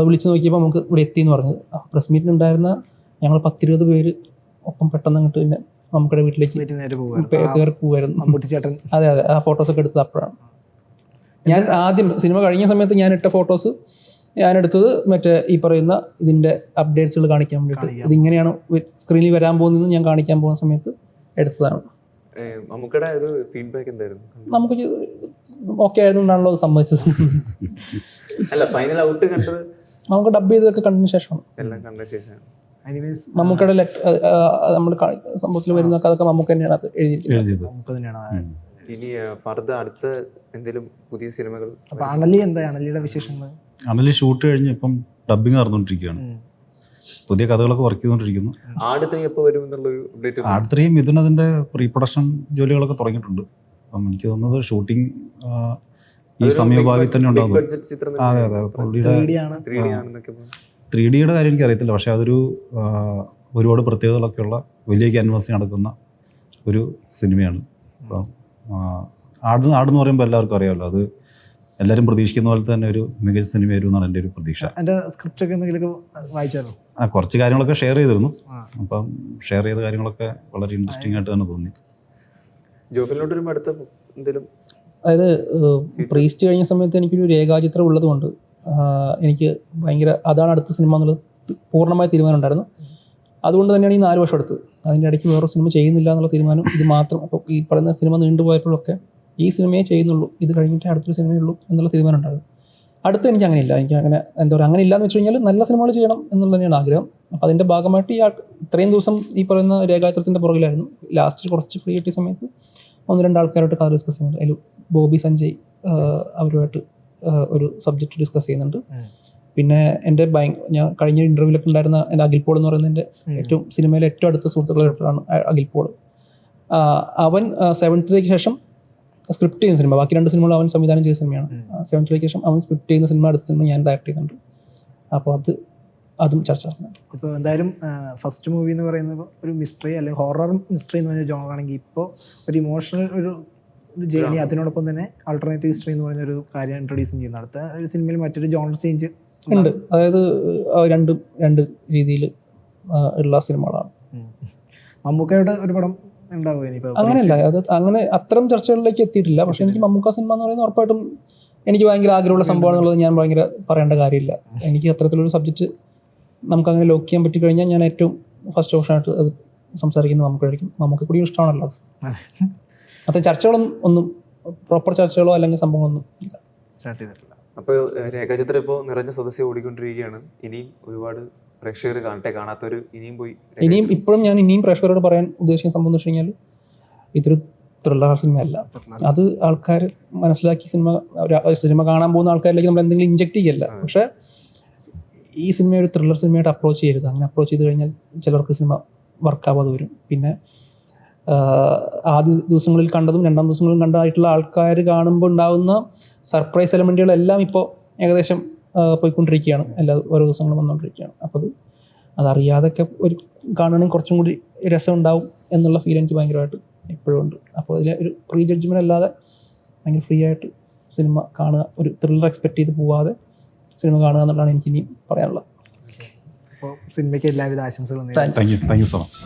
വിളിച്ചു നോക്കിയപ്പോൾ നമുക്ക് ഇവിടെ എത്തിയെന്ന് പറഞ്ഞത്. പ്രസ് മീറ്റിനുണ്ടായിരുന്ന ഞങ്ങൾ 10-20 പേര് ഒപ്പം പെട്ടെന്ന് അങ്ങോട്ട് പിന്നെ നമുക്കിടെ വീട്ടിലേക്ക് നേരെ കയറി പോവായിരുന്നു. മമ്മൂട്ടി ചേട്ടൻ അതെ അതെ, ആ ഫോട്ടോസൊക്കെ എടുത്തത് അപ്പോഴാണ്. ഞാൻ ആദ്യം സിനിമ കഴിഞ്ഞ സമയത്ത് ഞാൻ ഇട്ട ഫോട്ടോസ് ഞാനെടുത്തത് മറ്റേ ഈ പറയുന്ന ഇതിൻ്റെ അപ്ഡേറ്റ്സുകൾ കാണിക്കാൻ വേണ്ടിയിട്ട്, ഇതിങ്ങനെയാണ് സ്ക്രീനിൽ വരാൻ പോകുന്നതെന്ന് ഞാൻ കാണിക്കാൻ പോകുന്ന സമയത്ത് എടുത്തതാണ്. നമുക്കിടെ ഒരു ഫീഡ്ബാക്ക് എന്തായിരുന്നു? നമുക്ക് ഓക്കെ ആയതുകൊണ്ടാണല്ലോ അത് സംഭവിച്ചത്. അല്ല, ഫൈനൽ ഔട്ട് കണ്ടത് നമുക്ക് ഡബ് ചെയ്തതൊക്കെ കണ്ടതിന് ശേഷമാണ്. എല്ലാം കണ്ട ശേഷം നമുക്കിടെ നമ്മൾ സംഭവത്തിൽ വരുന്നതൊക്കെ അതൊക്കെ നമുക്ക് തന്നെയാണ് അത് എഴുതിയിരിക്കുന്നത്. നമുക്ക് തന്നെയാണ്. ഇനി ഫർദർ അടുത്ത എന്തെങ്കിലും പുതിയ സിനിമകൾ? അപ്പൊ അണലി എന്താ, അണലിയുടെ വിശേഷങ്ങൾ? അണലി ഷൂട്ട് കഴിഞ്ഞ് ഇപ്പം ഡബിങ് നടന്നുകൊണ്ടിരിക്കുകയാണ്. പുതിയ കഥകളൊക്കെ വർക്ക് ചെയ്തുകൊണ്ടിരിക്കുന്നു. ആട് 3 എപ്പോൾ വരും എന്നുള്ളൊരു അപ്ഡേറ്റ്? ആട് 3 ഇതിനതിൻ്റെ പ്രീ പ്രൊഡക്ഷൻ ജോലികളൊക്കെ തുടങ്ങിയിട്ടുണ്ട്. അപ്പം എനിക്ക് തോന്നുന്നത് ഷൂട്ടിംഗ് ഈ സമയഭാവി തന്നെ ഉണ്ടാകും. അതെ അതെ, പുള്ളിയുടെ 3Dയുടെ കാര്യം എനിക്ക് അറിയത്തില്ല, പക്ഷെ അതൊരു ഒരുപാട് പ്രത്യേകതകളൊക്കെ ഉള്ള വലിയ ക്യാൻവാസിൽ നടക്കുന്ന ഒരു സിനിമയാണ്. അപ്പം ആടെന്ന് പറയുമ്പോൾ എല്ലാവർക്കും അറിയാമല്ലോ, അത് എല്ലാവരും പ്രതീക്ഷിക്കുന്ന പോലെ തന്നെ ഒരു മികച്ച സിനിമയായിരുന്നു എന്നാണ് എൻ്റെ ഒരു പ്രതീക്ഷ. എൻ്റെ സ്ക്രിപ്റ്റൊക്കെ എന്തെങ്കിലുമൊക്കെ വായിച്ചായിരുന്നു? കുറച്ച് കാര്യങ്ങളൊക്കെ ഷെയർ ചെയ്തിരുന്നു. അപ്പം ഷെയർ ചെയ്ത കാര്യങ്ങളൊക്കെ വളരെ ഇൻട്രസ്റ്റിംഗ് ആയിട്ട് തന്നെ തോന്നി. ജോഫിലോട്ട് വരുമ്പോൾ അടുത്ത എന്തെങ്കിലും, അതായത് പ്രീസ്റ്റ് കഴിഞ്ഞ സമയത്ത് എനിക്കൊരു രേഖാചിത്രം ഉള്ളതുകൊണ്ട് എനിക്ക് ഭയങ്കര അതാണ് അടുത്ത സിനിമ എന്നുള്ളത് പൂർണ്ണമായ തീരുമാനം ഉണ്ടായിരുന്നു. അതുകൊണ്ട് തന്നെയാണ് ഈ 4 വർഷം എടുത്തത്. അതിൻ്റെ ഇടയ്ക്ക് വേറെ സിനിമ ചെയ്യുന്നില്ല എന്നുള്ള തീരുമാനം ഇത് മാത്രം. അപ്പോൾ ഈ പറയുന്ന സിനിമ നീണ്ടുപോയപ്പോഴൊക്കെ ഈ സിനിമയെ ചെയ്യുന്നുള്ളൂ, ഇത് കഴിഞ്ഞിട്ട് അടുത്തൊരു സിനിമയുള്ളൂ എന്നുള്ള തീരുമാനം ഉണ്ടായിരുന്നു. അടുത്ത് എനിക്ക് അങ്ങനെയില്ല. എനിക്ക് അങ്ങനെ എന്താ പറയുക, അങ്ങനെ ഇല്ലയെന്ന് വെച്ച് കഴിഞ്ഞാൽ നല്ല സിനിമകൾ ചെയ്യണം എന്നുള്ളത് തന്നെയാണ് ആഗ്രഹം. അപ്പോൾ അതിൻ്റെ ഭാഗമായിട്ട് ഇത്രയും ദിവസം ഈ പറയുന്ന രേഖാചിത്രത്തിൻ്റെ പുറകിലായിരുന്നു. ലാസ്റ്റ് കുറച്ച് ഫ്രീ കിട്ടിയ സമയത്ത് 1-2 ആൾക്കാരായിട്ട് കഥ ഡിസ്കസ് ചെയ്യുന്നുണ്ട്. അതിൽ ബോബി സഞ്ജയ് അവരുമായിട്ട് ഒരു സബ്ജക്റ്റ് ഡിസ്കസ് ചെയ്യുന്നുണ്ട്. പിന്നെ എൻ്റെ ഞാൻ കഴിഞ്ഞ ഇൻ്റർവ്യൂവിലൊക്കെ ഉണ്ടായിരുന്ന എൻ്റെ അഖിൽ പോൾ എന്ന് പറയുന്ന എൻ്റെ സിനിമയിലെ ഏറ്റവും അടുത്ത സുഹൃത്തുക്കളായിട്ടാണ് അഖിൽ പോൾ. അവൻ 7th ശേഷം സ്ക്രിപ്റ്റ് ചെയ്യുന്ന സിനിമ, ബാക്കി 2 സിനിമകൾ അവൻ സംവിധാനം ചെയ്ത സിനിമയാണ്. 7th ശേഷം അവൻ സ്ക്രിപ്റ്റ് ചെയ്യുന്ന സിനിമ, അടുത്ത സിനിമ ഞാൻ ഡയറക്റ്റ് ചെയ്യുന്നുണ്ട്. അപ്പോൾ അതും ചർച്ച നടക്കുന്നുണ്ട്. ഇപ്പോൾ എന്തായാലും ഫസ്റ്റ് മൂവി എന്ന് പറയുന്നത് ഒരു മിസ്റ്ററി അല്ലെങ്കിൽ ഹൊറർ മിസ്റ്ററി എന്ന് പറഞ്ഞ ജോണർ ആണെങ്കിൽ ഇപ്പോൾ ഒരു ഇമോഷണൽ ഒരു ജേണി, അതിനോടൊപ്പം തന്നെ ആൾട്ടർനേറ്റീവ് ഹിസ്റ്ററി എന്ന് പറയുന്ന ഒരു കാര്യം ഇൻട്രൊഡ്യൂസ് ചെയ്യുന്ന അടുത്ത ഒരു സിനിമയിൽ മറ്റൊരു ജോണർ ചേഞ്ച് ഉണ്ട്. അതായത് രണ്ട് രീതിയിൽ ഉള്ള സിനിമകളാണ്. മമ്മൂക്കയുടെ ഒരു പടം ഉണ്ടാവുക ഇനിയിപ്പോൾ? അങ്ങനെയല്ല, അത് അങ്ങനെ അത്തരം ചർച്ചകളിലേക്ക് എത്തിയിട്ടില്ല. പക്ഷെ എനിക്ക് മമ്മൂക്ക സിനിമ എന്ന് പറയുന്നത് ഉറപ്പായിട്ടും എനിക്ക് ഭയങ്കര ആഗ്രഹമുള്ള സംഭവം എന്നുള്ളത് ഞാൻ ഭയങ്കര പറയേണ്ട കാര്യമില്ല. എനിക്ക് അത്തരത്തിലൊരു സബ്ജക്റ്റ് നമുക്കങ്ങനെ ലോക്ക് ചെയ്യാൻ പറ്റിക്കഴിഞ്ഞാൽ ഞാൻ ഏറ്റവും ഫസ്റ്റ് ഓപ്ഷനായിട്ട് അത് സംസാരിക്കുന്നത് മമ്മൂക്കായിരിക്കും. മമ്മൂക്ക കൂടി ഇഷ്ടമാണല്ലോ അത്. അത്ര ഒന്നും പ്രോപ്പർ ചർച്ചകളോ അല്ലെങ്കിൽ സംഭവങ്ങളൊന്നും ഇല്ല. സ്റ്റാർട്ട് ചെയ്തിട്ടില്ല. അപ്പോൾ രേഖാചിത്രം ഇപ്പോൾ നിറഞ്ഞ സദസ്യം ഓടിക്കൊണ്ടിരിക്കുകയാണ്. ഇനിയും ഒരുപാട് പ്രേക്ഷകർ കാണാത്തവർ ഇനിയും ഇപ്പോഴും ഞാൻ പ്രേക്ഷകരോട് പറയാൻ ഉദ്ദേശിക്കുന്ന സംഭവം എന്ന് വെച്ച് കഴിഞ്ഞാൽ ഇതൊരു ത്രില്ലർ സിനിമയല്ല. അത് ആൾക്കാർ മനസ്സിലാക്കി സിനിമ കാണാൻ പോകുന്ന ആൾക്കാരിലേക്ക് നമ്മൾ എന്തെങ്കിലും ഇഞ്ചക്ട് ചെയ്യല്ല. പക്ഷേ ഈ സിനിമ ഒരു ത്രില്ലർ സിനിമയായിട്ട് അപ്രോച്ച് ചെയ്യരുത്. അങ്ങനെ അപ്രോച്ച് ചെയ്ത് കഴിഞ്ഞാൽ ചിലർക്ക് സിനിമ വർക്കാവാതെ വരും. പിന്നെ ആദ്യ ദിവസങ്ങളിൽ കണ്ടതും 2ാം ദിവസങ്ങളിൽ കണ്ടതായിട്ടുള്ള ആൾക്കാർ കാണുമ്പോൾ ഉണ്ടാകുന്ന സർപ്രൈസ് എലമെൻറ്റുകളെല്ലാം ഇപ്പോൾ ഏകദേശം പോയിക്കൊണ്ടിരിക്കുകയാണ്. ഓരോ ദിവസങ്ങളും വന്നുകൊണ്ടിരിക്കുകയാണ്. അപ്പോൾ അതറിയാതൊക്കെ ഒരു കാണണമെങ്കിൽ കുറച്ചും കൂടി രസം ഉണ്ടാവും എന്നുള്ള ഫീൽ എനിക്ക് ഭയങ്കരമായിട്ട് എപ്പോഴും ഉണ്ട്. അപ്പോൾ അതിൽ ഒരു പ്രീ ജഡ്ജ്മെൻ്റ് അല്ലാതെ ഭയങ്കര ഫ്രീ ആയിട്ട് സിനിമ കാണുക, ഒരു ത്രില്ലർ എക്സ്പെക്ട് ചെയ്ത് പോവാതെ സിനിമ കാണുക എന്നുള്ളതാണ് എനിക്ക് ഇനി പറയാനുള്ളത്. അപ്പോൾ സിനിമയ്ക്ക് എല്ലാവിധ ആശംസകളും. Thank you so much.